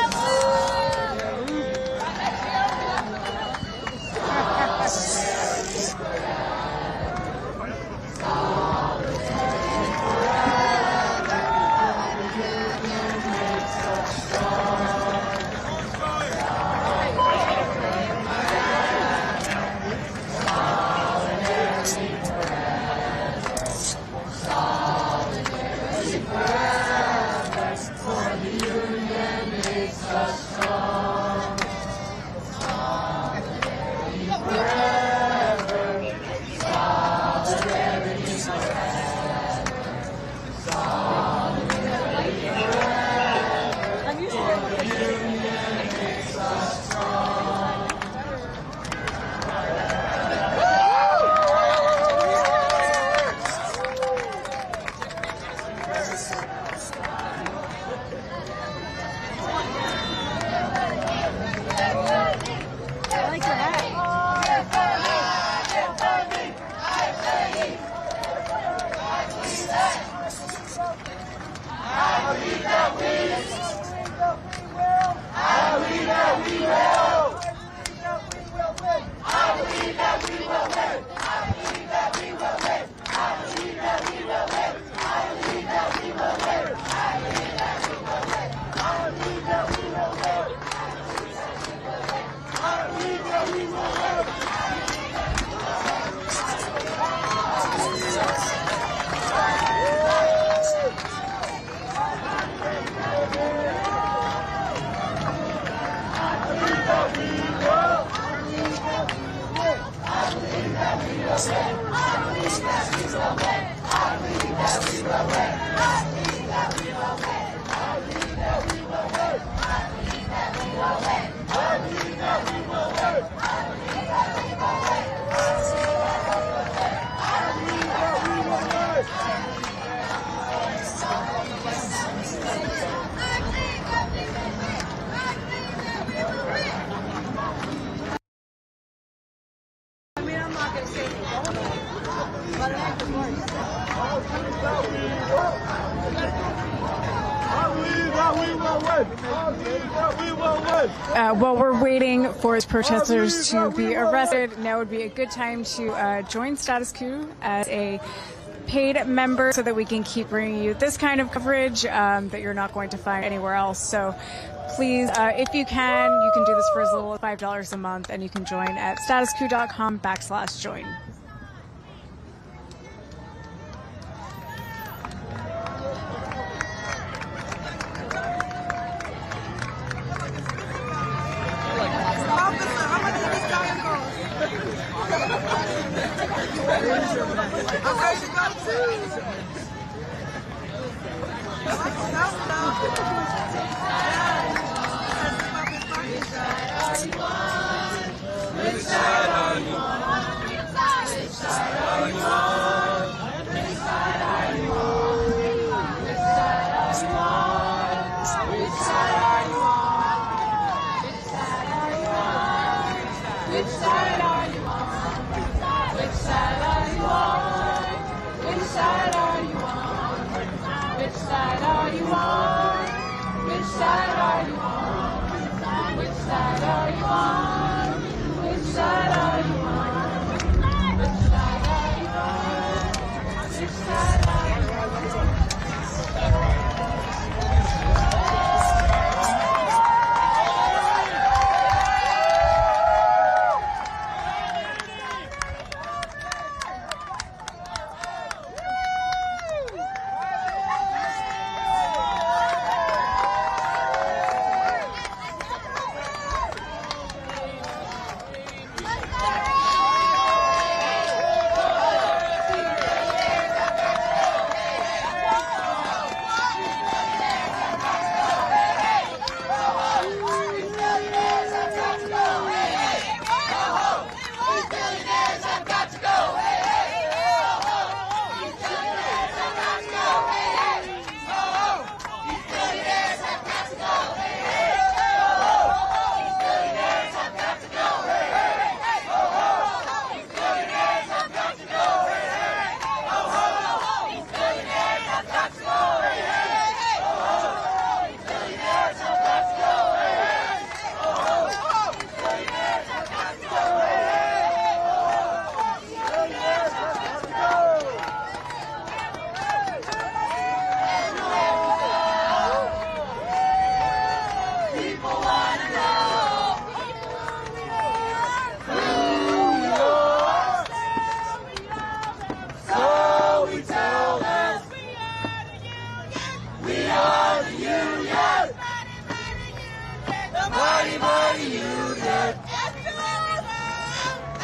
While we're waiting for protesters to be arrested, now would be a good time to join Status Quo as a paid member so that we can keep bringing you this kind of coverage that you're not going to find anywhere else. So please, if you can do this for as little as $5 a month, and you can join at statusquo.com/join. Which side are you on? are you on? Which side are you on? Which side are you on? Which side are you on? Which side are you on?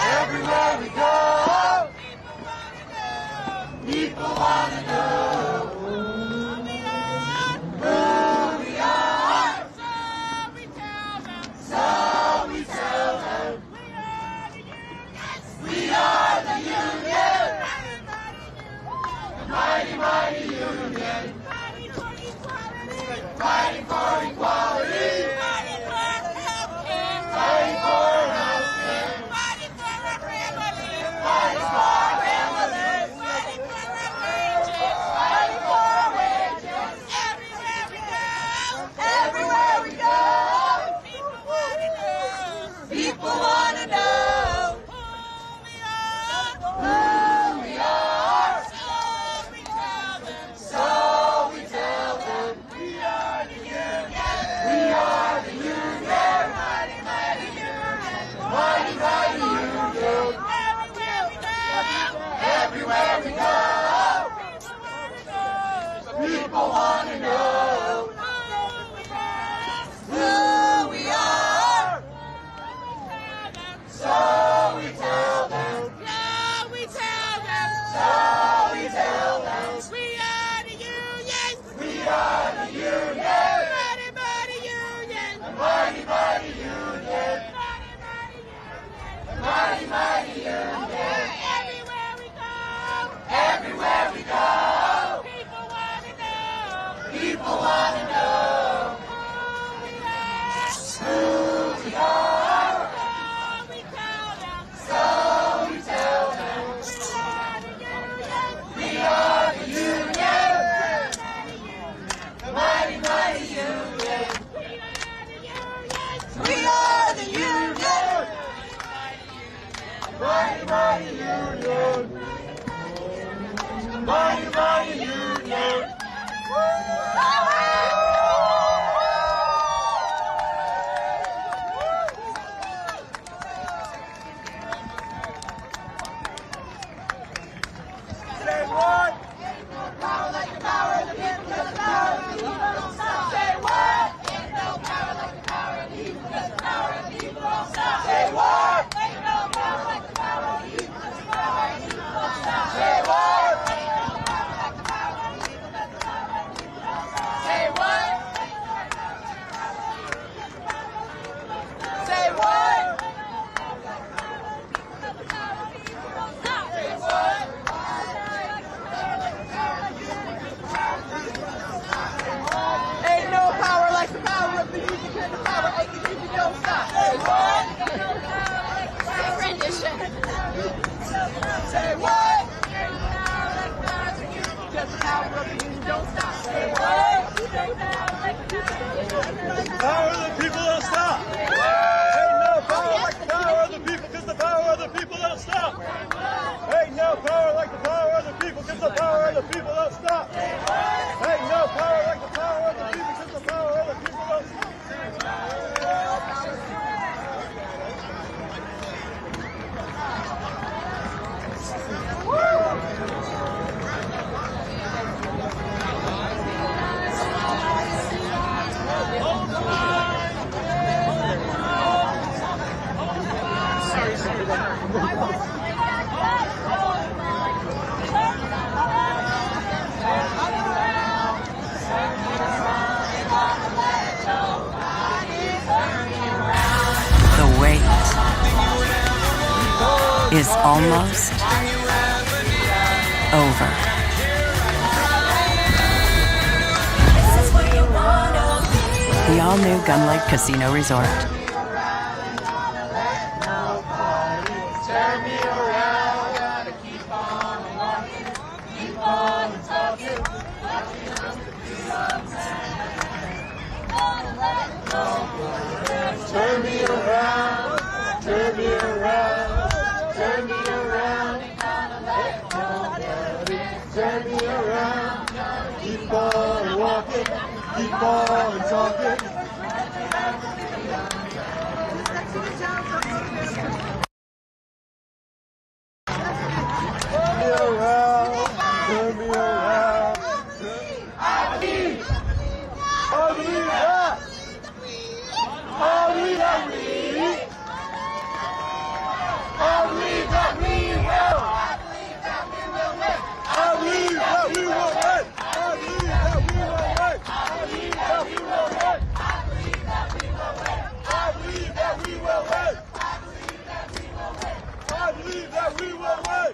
Everywhere we go, people want to know who we are. So we tell them we are the union, the mighty, mighty union, fighting for equality, fighting for healthcare, fighting for our families, fighting for our wages, everywhere we go, people want to know who we are. So we tell them we are the union. We are the union. Mighty, mighty union. Mighty, mighty union. Everywhere we go, people want to know who we are. So we tell them. Yeah, we tell them. So we tell them. We are the union. We are the union. Mighty, mighty union. Mighty, mighty union. Mighty, mighty union. Everywhere we go. Everywhere we go. People want to know. People want to know who we are. So we tell them. We are the union. The mighty, mighty union. We are the union. Mighty, mighty union. Mighty, mighty union. Say what? Ain't no power like the power of the people, because the power of the people don't stop. Say what? Ain't no power like the power of the people, because the power of the people don't stop. Say what? Ain't no power like the power of the people, because the power of the people don't stop. Say what? Ain't no power like the power of the people, because the power of the people don't stop. Say what? Say what? Say what? Ain't no power like the power of the youth, because the power of the youth don't stop. Say what? Rendition. Say what? Because the power of the youth don't stop. Say what? Power of the people don't stop. Ain't no power like the power of the people, because the power of the people don't stop. Ain't no power like the power of the people, because the power of the people don't stop. Ain't no power like the power of the people, because the power of the people don't stop. The wait is almost over. The all-new Gun Lake Casino Resort. Turn me around, gotta keep on walking, keep on talking. Turn me around, turn me around, turn me around. Turn me around, keep on walking, keep on talking. Turn me around. I believe that. I believe that we will. I believe that we will win. I believe that we will win. I believe that we will win. I believe that we will win. I believe that we will win. I believe that we will win.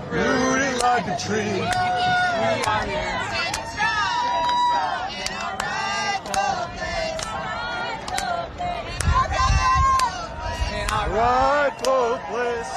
Rooting like a tree. We are here. Standing strong in our rightful place. In our rightful place.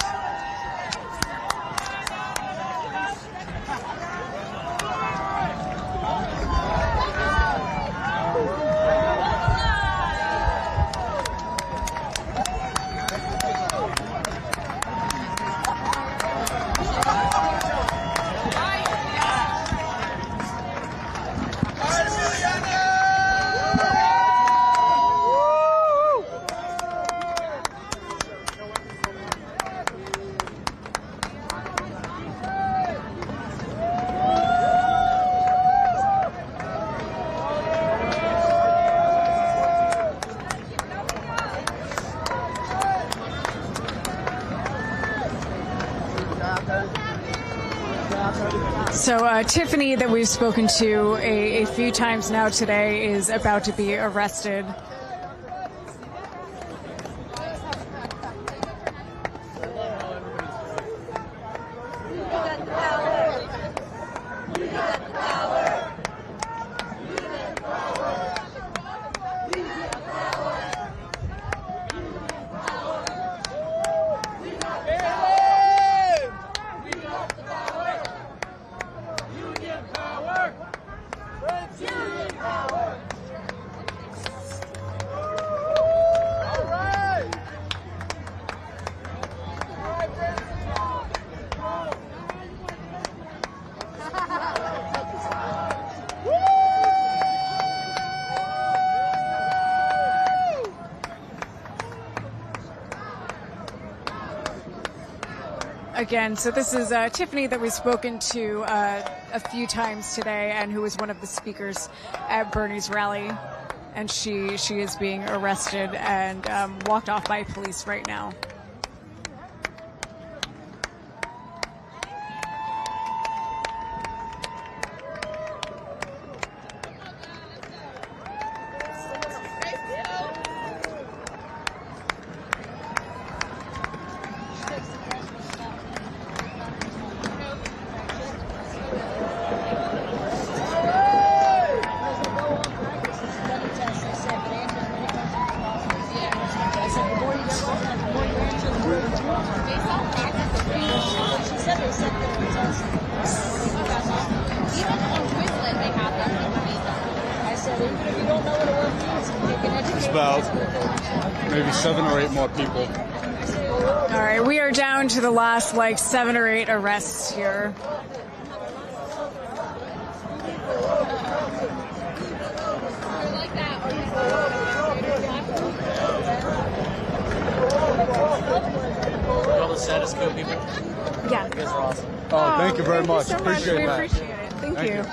So Tiffany, that we've spoken to a few times now today, is about to be arrested. again, so this is Tiffany that we've spoken to a few times today, and who was one of the speakers at Bernie's rally. And she is being arrested and walked off by police right now. It's about maybe 7 or 8 more people. All right, we are down to the last, like, 7 or 8 arrests here. All the status quo people. Yeah. You guys are awesome. Oh, thank you very much. Thank you so much. Appreciate We that. appreciate it. Thank you.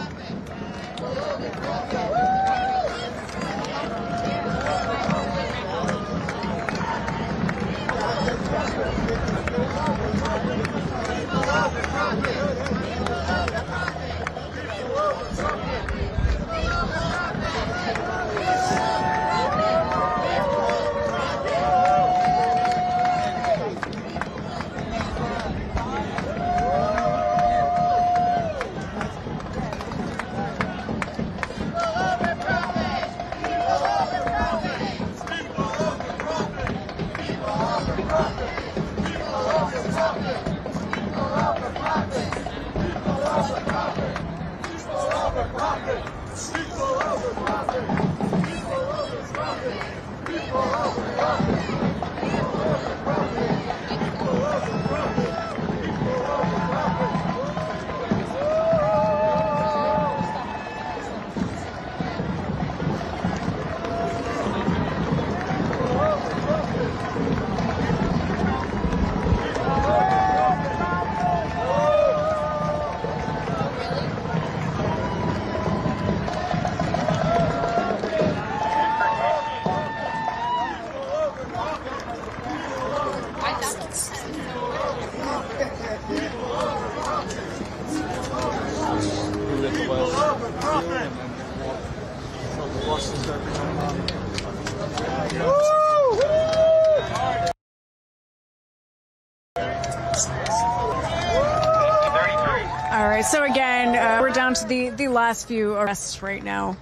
All right, so again, we're down to the last few arrests right now.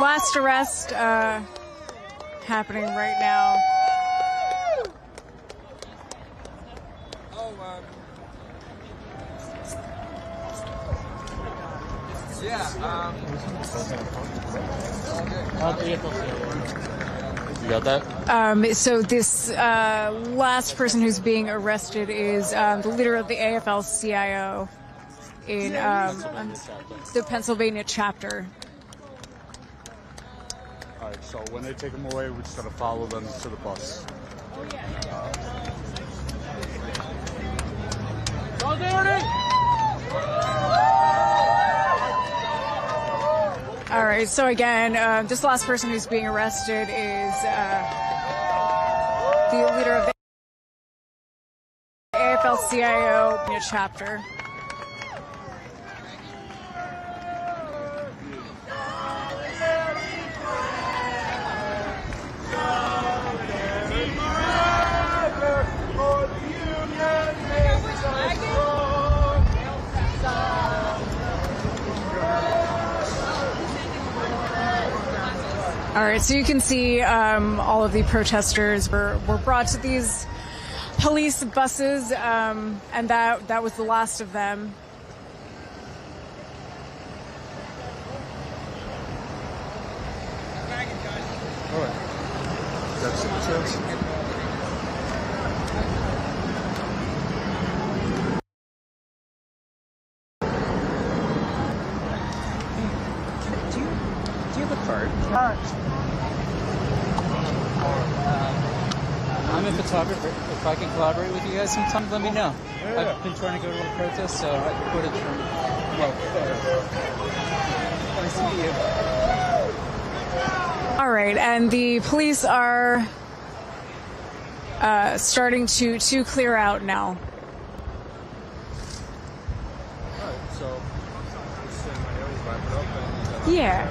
Last arrest happening right now. You got that? So this last person who's being arrested is the leader of the AFL-CIO in the Pennsylvania chapter. All right, so when they take them away, we're just going to follow them to the bus. Oh, yeah. All right, so again, this last person who's being arrested is the leader of the AFL-CIO chapter. All right, so you can see all of the protesters were brought to these police buses, and that was the last of them. All right. That's it. Do you have a card? I'm a photographer. If I can collaborate with you guys sometime, let me know. I've been trying to go to a protest, so I can footage from. Nice to meet you. All right, and the police are starting to clear out now. All right, so just stand right here, we'll wrap it up, and Yeah.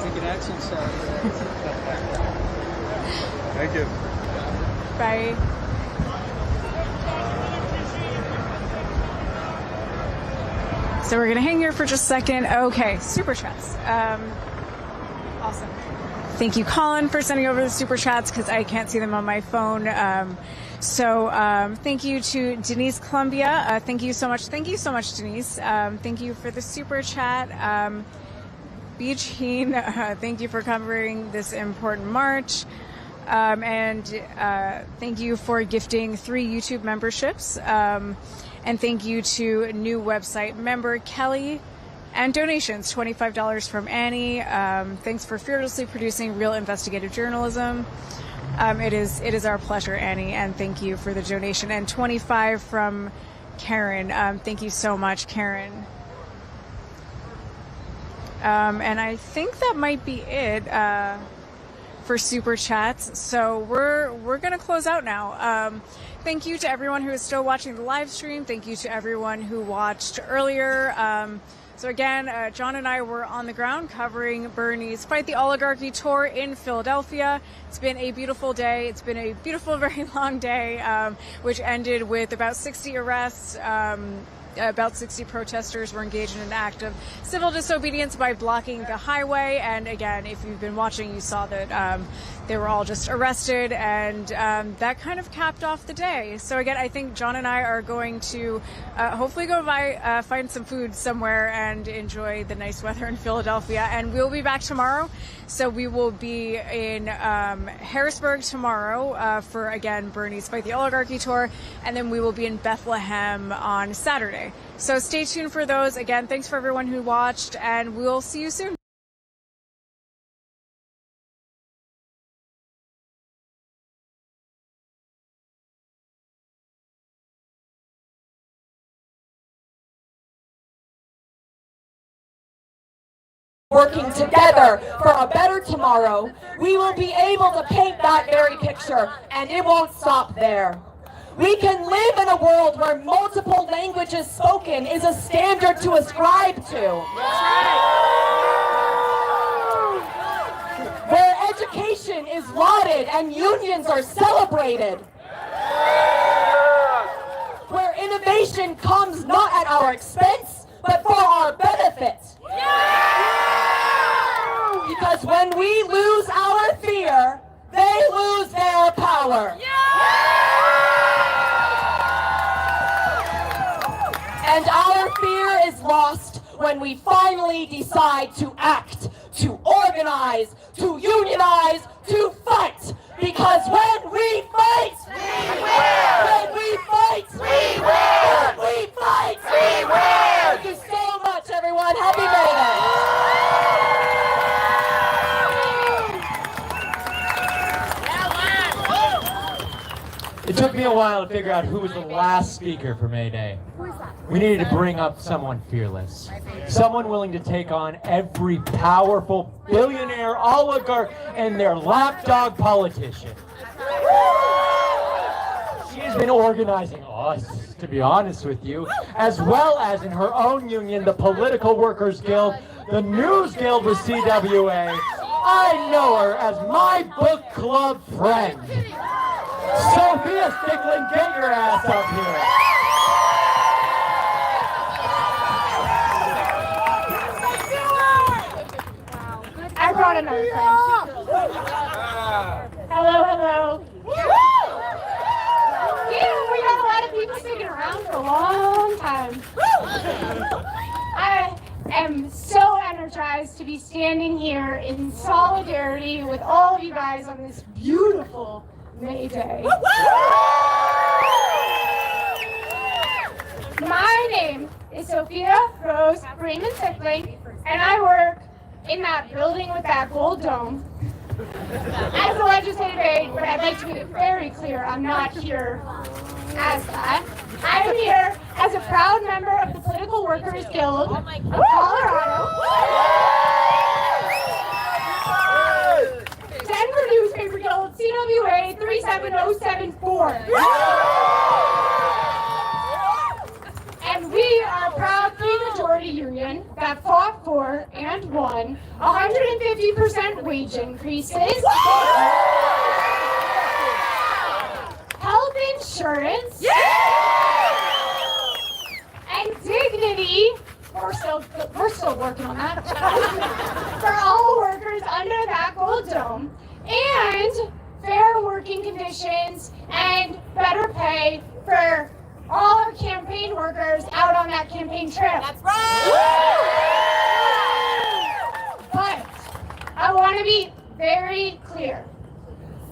Take an action shot. thank you. Bye. So we're going to hang here for just a second. Okay, super chats. Awesome. Thank you, Colin, for sending over the super chats because I can't see them on my phone. Thank you to Denise Columbia. Thank you so much. Thank you so much, Denise. Thank you for the super chat. Beach Heen, thank you for covering this important march. Thank you for gifting 3 YouTube memberships. And thank you to new website member Kelly, and donations, $25 from Annie. Thanks for fearlessly producing real investigative journalism. It is our pleasure, Annie, and thank you for the donation. And 25 from Karen. Thank you so much, Karen. And I think that might be it for super chats. So we're gonna close out now. Thank you to everyone who is still watching the live stream. Thank you to everyone who watched earlier. So again, John and I were on the ground covering Bernie's Fight the Oligarchy tour in Philadelphia. It's been a beautiful day. It's been a beautiful, very long day, which ended with about 60 arrests. About 60 protesters were engaged in an act of civil disobedience by blocking the highway. And again, if you've been watching, you saw that they were all just arrested, and that kind of capped off the day. So again, I think John and I are going to hopefully go find some food somewhere and enjoy the nice weather in Philadelphia. And we'll be back tomorrow. So we will be in Harrisburg tomorrow for, again, Bernie's Fight the Oligarchy tour. And then we will be in Bethlehem on Saturday. So stay tuned for those. Again, thanks for everyone who watched, and we'll see you soon. Working together for a better tomorrow, we will be able to paint that very picture, and it won't stop there. We can live in a world where multiple languages spoken is a standard to ascribe to. Where education is lauded and unions are celebrated. Where innovation comes not at our expense, but for our benefit. Because when we lose our fear, they lose their power. when we finally decide to act, to organize, to unionize, to fight. Because when we fight, we win! When we fight, we win! When we fight, we win! Thank you so much, everyone. Happy May Day! It took me a while to figure out who was the last speaker for May Day. We needed to bring up someone fearless. Someone willing to take on every powerful billionaire, oligarch, and their lapdog politician. She has been organizing us, to be honest with you, as well as in her own union, the Political Workers Guild, the News Guild with CWA. I know her as my book club friend. Sophia Stickland, get your ass up here. I brought another friend. Hello, hello. Yeah, we got a lot of people sticking around for a long time. I am so energized to be standing here in solidarity with all of you guys on this beautiful May Day. My name is Sophia Rose Raymond Sickling, and I work in that building with that gold dome as a legislative aide, but I'd like to be very clear, I'm not here as that. I am here as a proud member of the Political Workers Guild of Colorado. Denver Newspaper Guild, CWA 37074. And we are a proud three-majority union that fought for and won 150% wage increases, health insurance, and dignity. We're still working on that. For all workers under that gold dome, and fair working conditions and better pay for all our campaign workers out on that campaign trail. That's right! But I want to be very clear.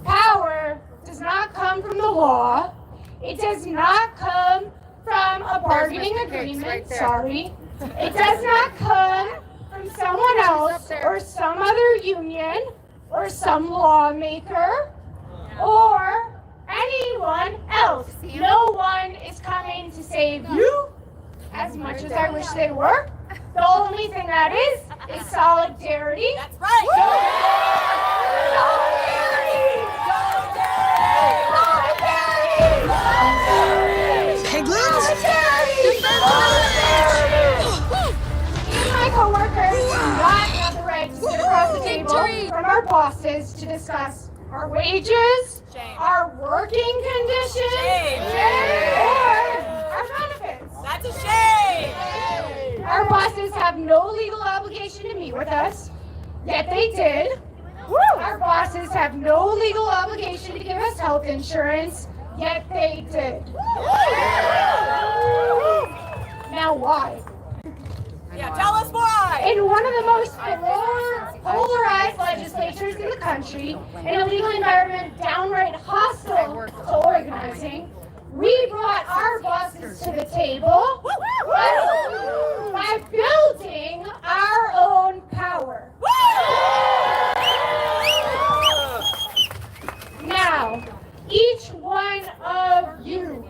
Power does not come from the law. It does not come from a bargaining agreement. Sorry. It does not come from someone else or some other union or some lawmaker or anyone else. No one is coming to save you, as much as I wish they were. The only thing that is solidarity. That's right. My co-workers do not have the right to sit across the table from our bosses to discuss our wages, our working conditions, or our benefits. That's a shame! Our bosses have no legal obligation to meet with us, yet they did. Our bosses have no legal obligation to give us health insurance, yet they did. Now why? Yeah, tell us why! In one of the most polarized legislatures in the country, in a legal environment downright hostile to organizing, we brought our bosses to the table by building our own power. Now, each one of you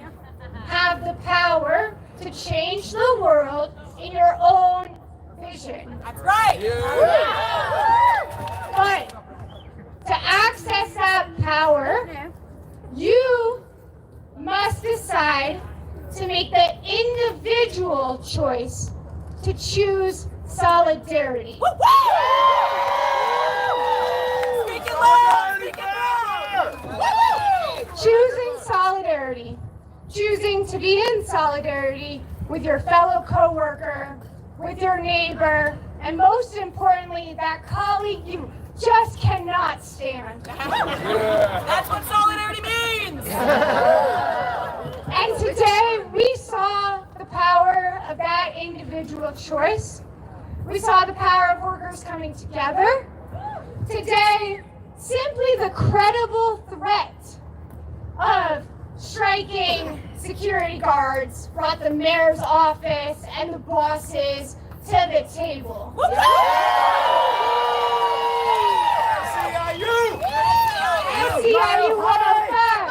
have the power to change the world in your own vision. That's right! But to access that power, you must decide to make the individual choice to choose solidarity. Choosing solidarity, choosing to be in solidarity with your fellow coworker, with your neighbor, and most importantly, that colleague you just cannot stand. That's what solidarity means! And today we saw the power of that individual choice, we saw the power of workers coming together. Today, simply the credible threat of striking security guards brought the mayor's office and the bosses to the table. SEIU 105.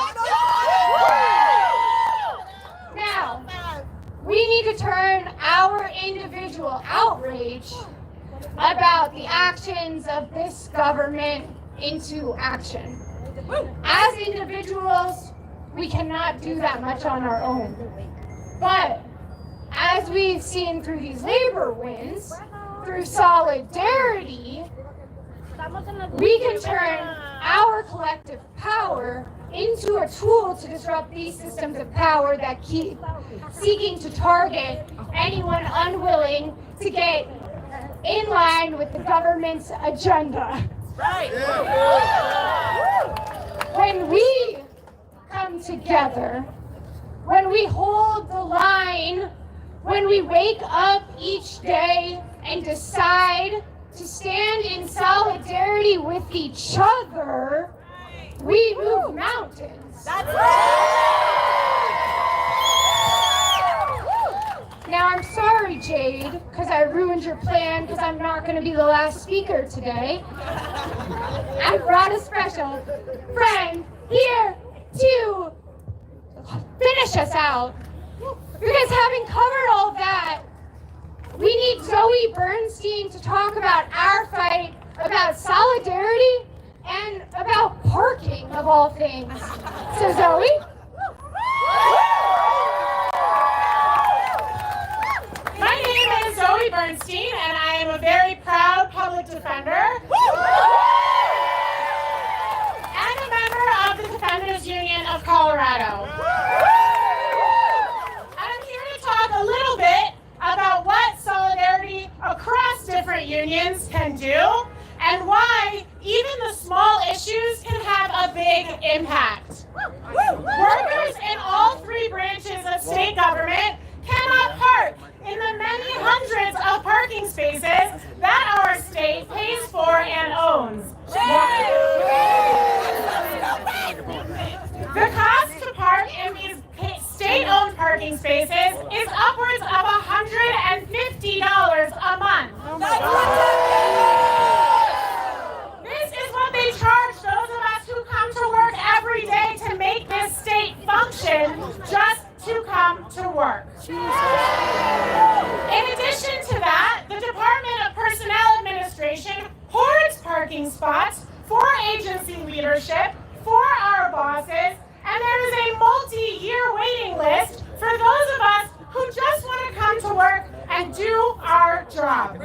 Now, we need to turn our individual outrage about the actions of this government into action. As individuals, we cannot do that much on our own. But as we've seen through these labor wins, through solidarity, we can turn our collective power into a tool to disrupt these systems of power that keep seeking to target anyone unwilling to get in line with the government's agenda. Right. When we come together, when we hold the line, when we wake up each day and decide to stand in solidarity with each other, we move mountains. That's Now, I'm sorry, Jade, because I ruined your plan, because I'm not going to be the last speaker today. I brought a special friend here to finish us out. Because having covered all that, we need Zoe Bernstein to talk about our fight, about solidarity, and about parking, of all things. So, Zoe? My name is Zoe Bernstein, and I am a very proud public defender and a member of the Defenders Union of Colorado. I'm here to talk a little bit about what solidarity across different unions can do and why even the small issues can have a big impact. Workers in all three branches of state government cannot park in the many hundreds of parking spaces that our state pays for and owns. The cost to park in these state-owned parking spaces is upwards of $150 a month. This is what they charge those of us who come to work every day to make this state function, just to come to work. In addition to that, the Department of Personnel Administration hoards parking spots for agency leadership, for our bosses, and there is a multi-year waiting list for those of us who just want to come to work and do our job.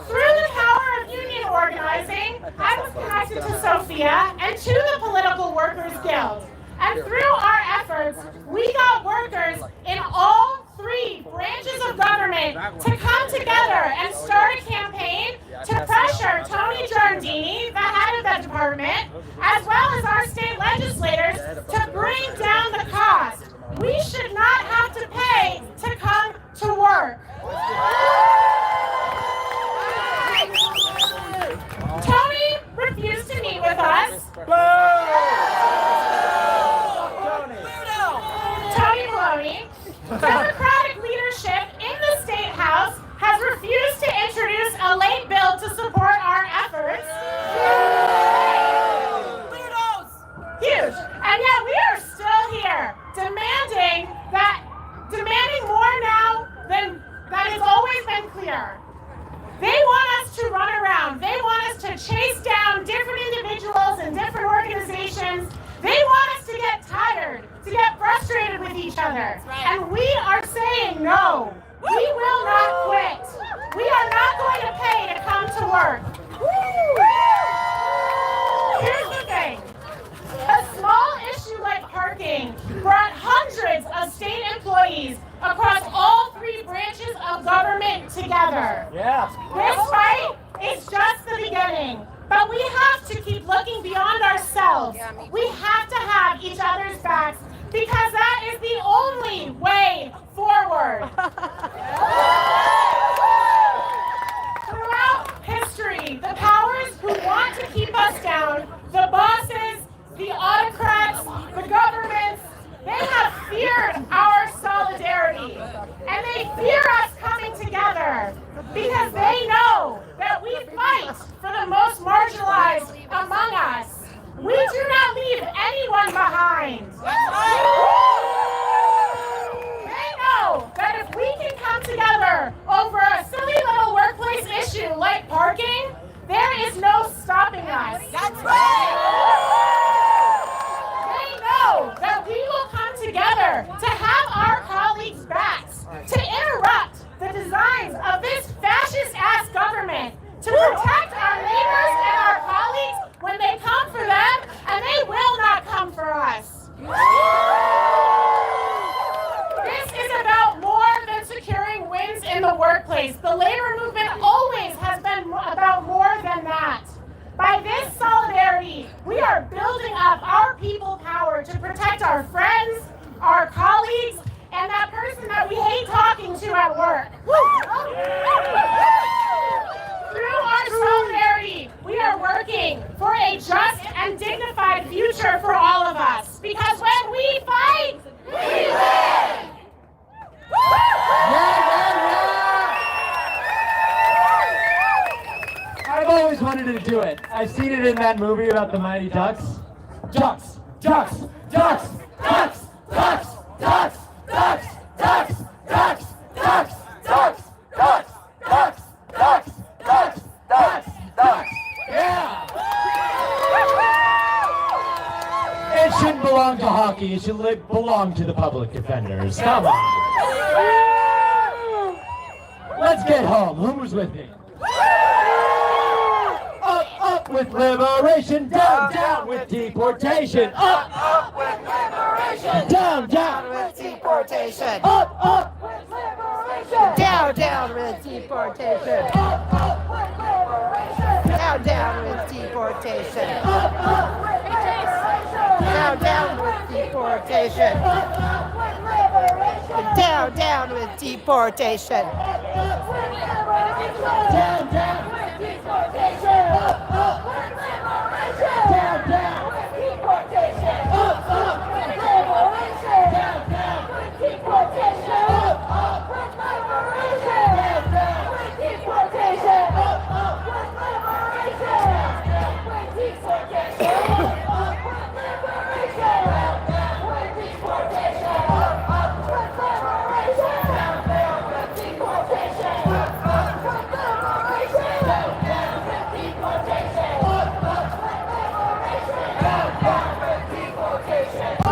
Through the power of union organizing, I was connected to Sophia and to the Political Workers Guild. And through our efforts, we got workers in all three branches of government to come together and start a campaign to pressure Tony Giardini, the head of the department, as well as our state legislators, to bring down the cost. We should not have to pay to come to work. Tony refused to meet with us. Tony Maloney, Democratic leadership in the State House has refused to introduce a late bill to support our efforts. Huge. And yet we are still here, demanding more now than that has always been clear. They want us to run around. They want us to chase down different individuals and different organizations. They want us to get tired, to get frustrated with each other. And we are saying no. We will not quit. We are not going to pay to come to work. Here's the thing. A small issue like parking brought hundreds of state employees across all three branches of government together. This fight is just the beginning. But we have to keep looking beyond ourselves. We have to have each other's backs because that is the only way forward. keep us down, the bosses, the autocrats, the governments, they have feared our solidarity. And they fear us coming together because they know that we fight for the most marginalized among us. We do not leave anyone behind. They know that if we can come together over a silly little workplace issue like parking, there is no stopping us. That's right! They know that we will come together to have our colleagues' backs, to interrupt the designs of this fascist-ass government, to protect our neighbors and our colleagues when they come for them, and they will not come for us. This is about more than securing wins in the workplace. The labor movement always has been about more than that. By this solidarity, we are building up our people power to protect our friends, our colleagues, and that person that we hate talking to at work. Through our solidarity, we are working for a just and dignified future for all of us. Because when we fight, we win! I've always wanted to do it. I've seen it in that movie about the Mighty Ducks. Ducks, ducks, ducks, ducks, ducks, ducks, ducks, ducks, ducks, ducks, ducks, ducks, ducks, ducks, ducks, ducks, ducks. Yeah! It shouldn't belong to hockey. It should belong to the public defenders. Come on. Let's get home. Who's with me? Up with liberation, down, down with deportation. Up with liberation, down, down with deportation. Up with liberation, down, down with deportation. Up with liberation, down, down with deportation. Up with liberation, down, down with deportation. Up with liberation, down, down with deportation. Up with liberation, down, down with deportation. Up with liberation, down, down with deportation. Up with liberation, down, down with deportation. Up with liberation, down, down with deportation. Up with liberation, down, down with deportation. Up with liberation, down, down with deportation. Up with liberation, down, down with deportation. Up with liberation, down, down with deportation. Up with liberation, down, down with deportation. Up with liberation, down, down with deportation. Up with liberation, down, down with deportation. Up with liberation, down, down with deportation. Up with liberation, down, down with deportation. Up with liberation, down, down with deportation.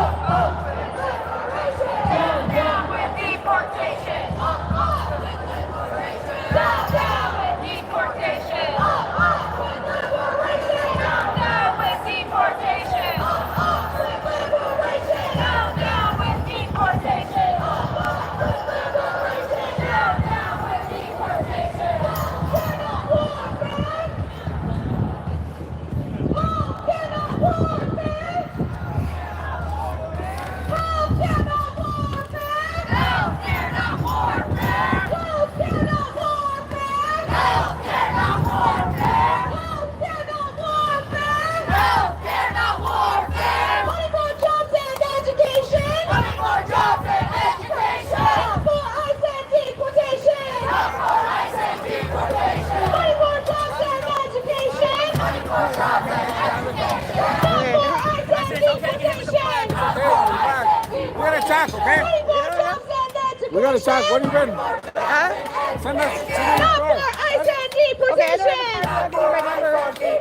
Cannot war, man! Cannot war, man! Cannot war, man! Cannot war, man! Cannot war, man! Cannot war, man! Cannot war, man! Cannot war, man! Money for jobs and education! Money for jobs and education! Not for ICE and deportation! Not for ICE and deportation! Money for jobs and education! Money for jobs and education! Not for ICE and deportation! Not for ICE and deportation! We're gonna talk, okay? Money for jobs and education! We're gonna talk. What are you ready? Send us Not for ICE and deportation!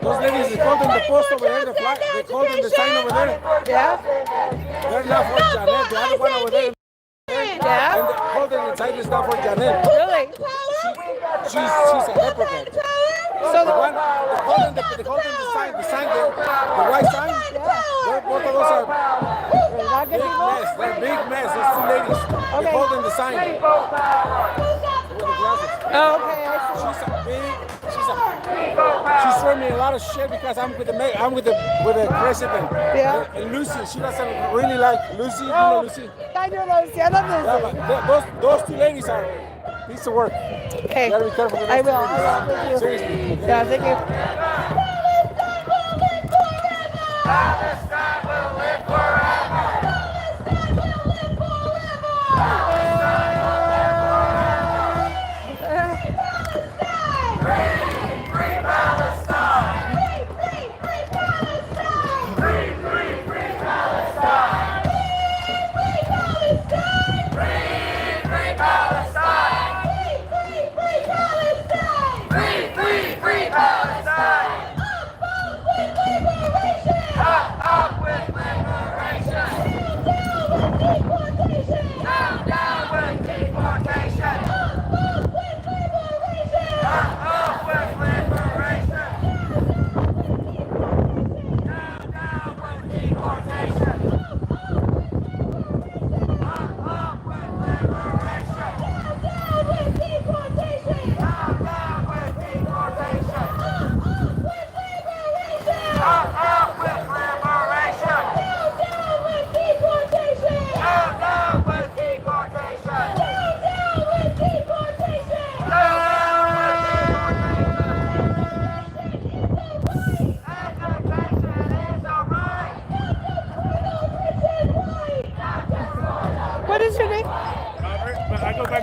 Those ladies, they called them the post over there, the flag, they called them the sign over there. Yeah? They're not for Janet, the other one over there. Yeah? And they called them the sign is not for Janet. Really? She's a hypocrite. So the one, they called them the sign, the white sign. Both of those are big mess. They're big mess. Those two ladies. They called them the sign. Oh, okay. She's throwing me a lot of shit because I'm with the president. Yeah. And Lucy, she doesn't really like Lucy. You know Lucy? I know Lucy. I love Lucy. Yeah, but those two ladies are piece of work. Okay. You gotta be careful with those. I will. Thank you. Seriously. Yeah, thank you.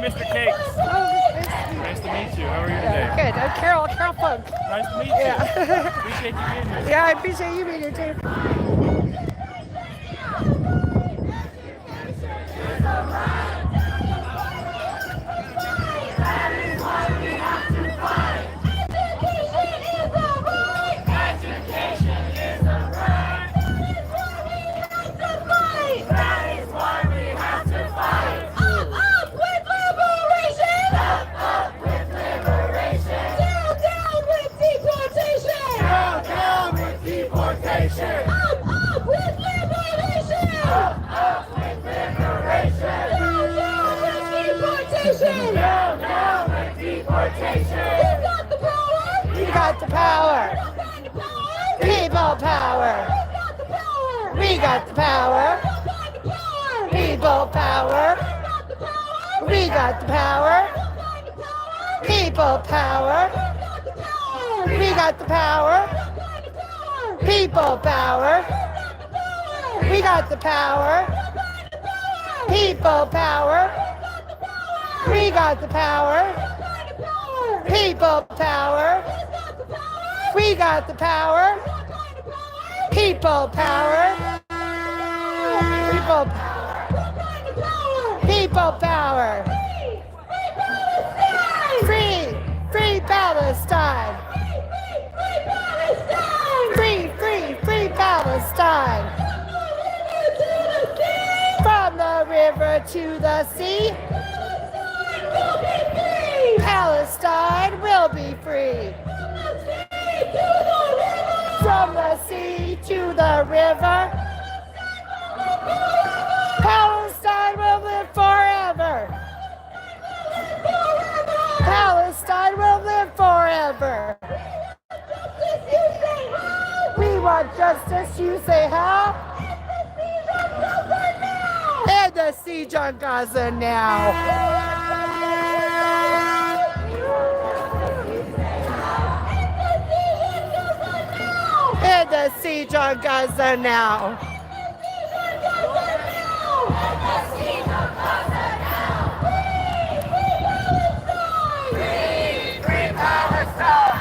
Mr. Cakes. Nice to meet you. How are you today? Good. I'm Carol Funk. Nice to meet you. Yeah. Appreciate you being here. Yeah, I appreciate you being here too. We got the power. People power. We got the power. People power. We got the power. People power. We got the power. People power. We got the power. People power. We got the power. People power. We got the power. People power. People power. Free Palestine. Free Palestine. From the river to the sea. Palestine will be free. From the sea to the river. Palestine will live forever. Palestine will live forever. We want justice, you say how? End the siege on Gaza now. End the siege on Gaza now. Free Palestine.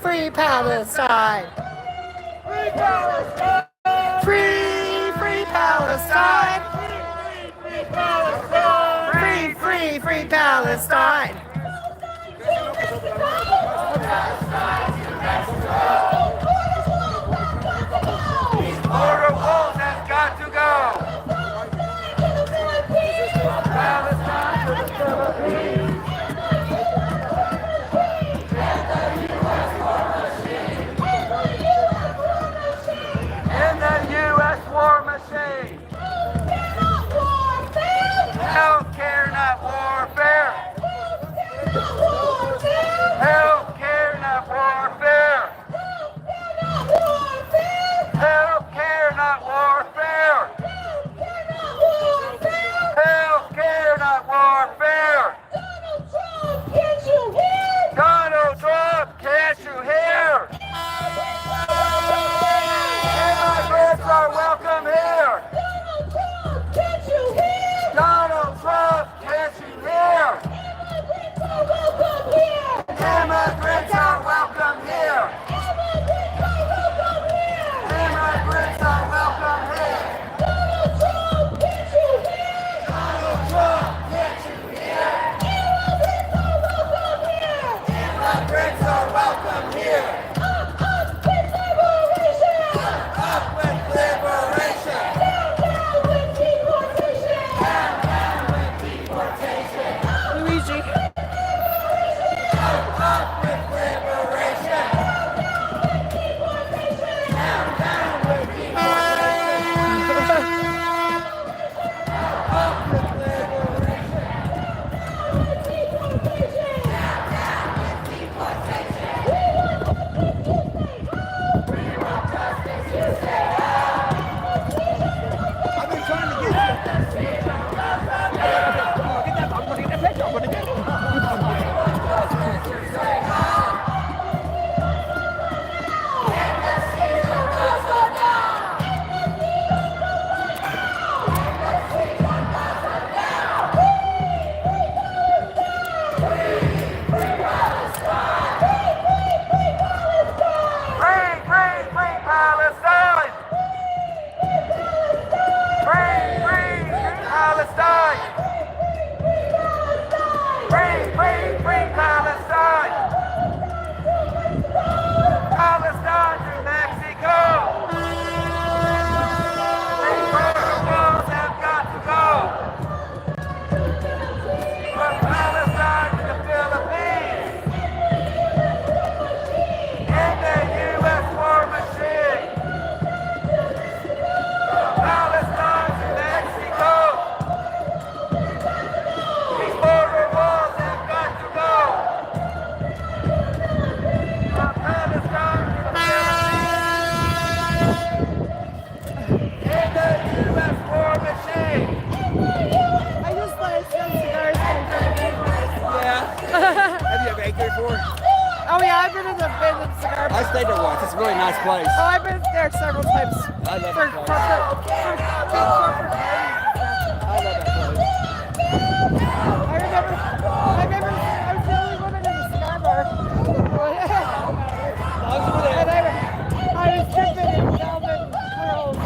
Free Palestine. Free Palestine. Free Palestine. Border walls has got to go. Palestine to the Philippines. In the U.S. war machine. Healthcare, not warfare. hasn't been in Cigar I stayed there once. It's a really nice place. Oh, I've been there several times. I love For that place. corporate parties and stuff. I love that place. I remember I was the only woman in the cigar bar. And I was tripping in Calvin Curls.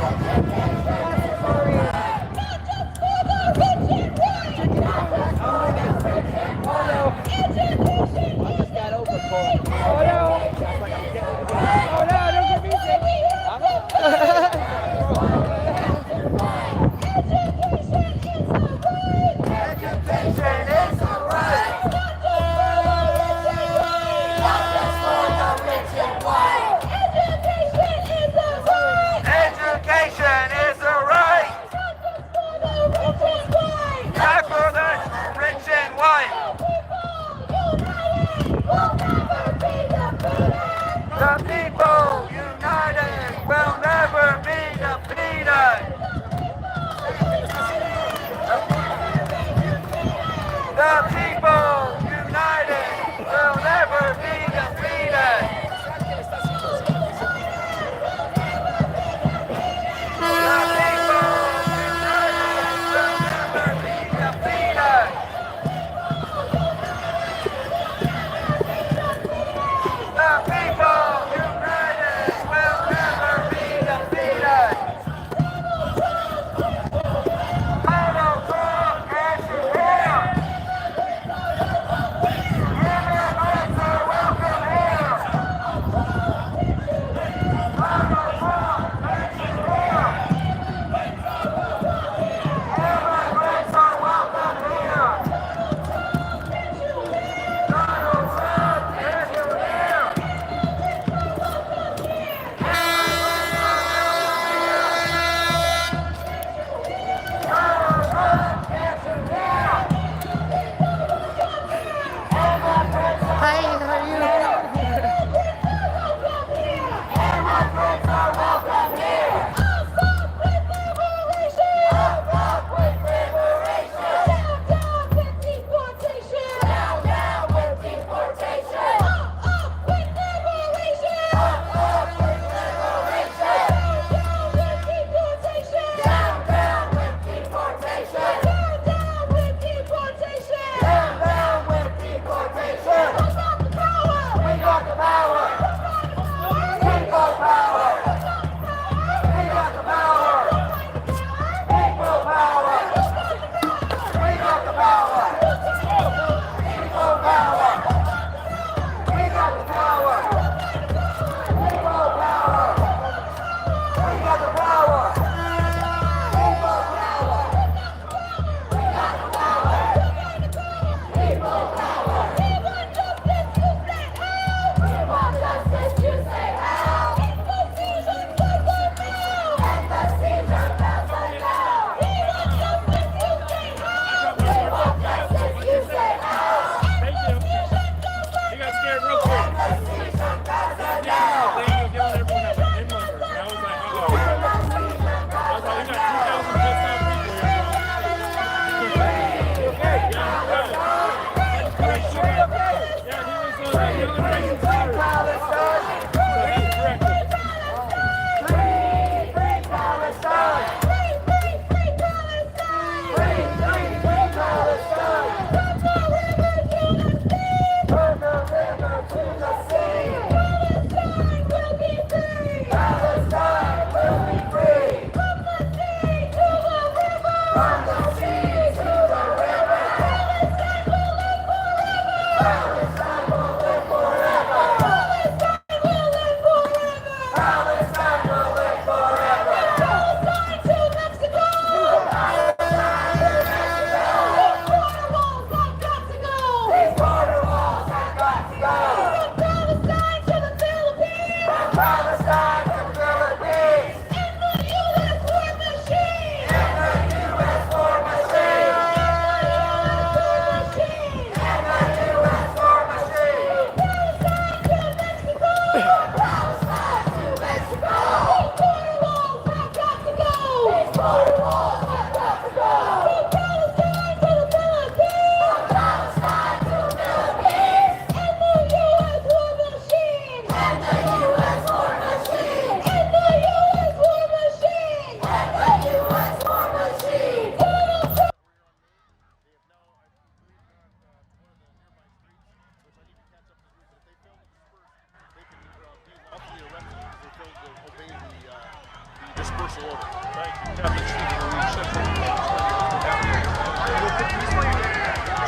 killed to obey the dispersal order. Thank you, Captain Stephen Ruiz.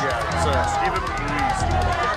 Yeah, it's Stephen Ruiz.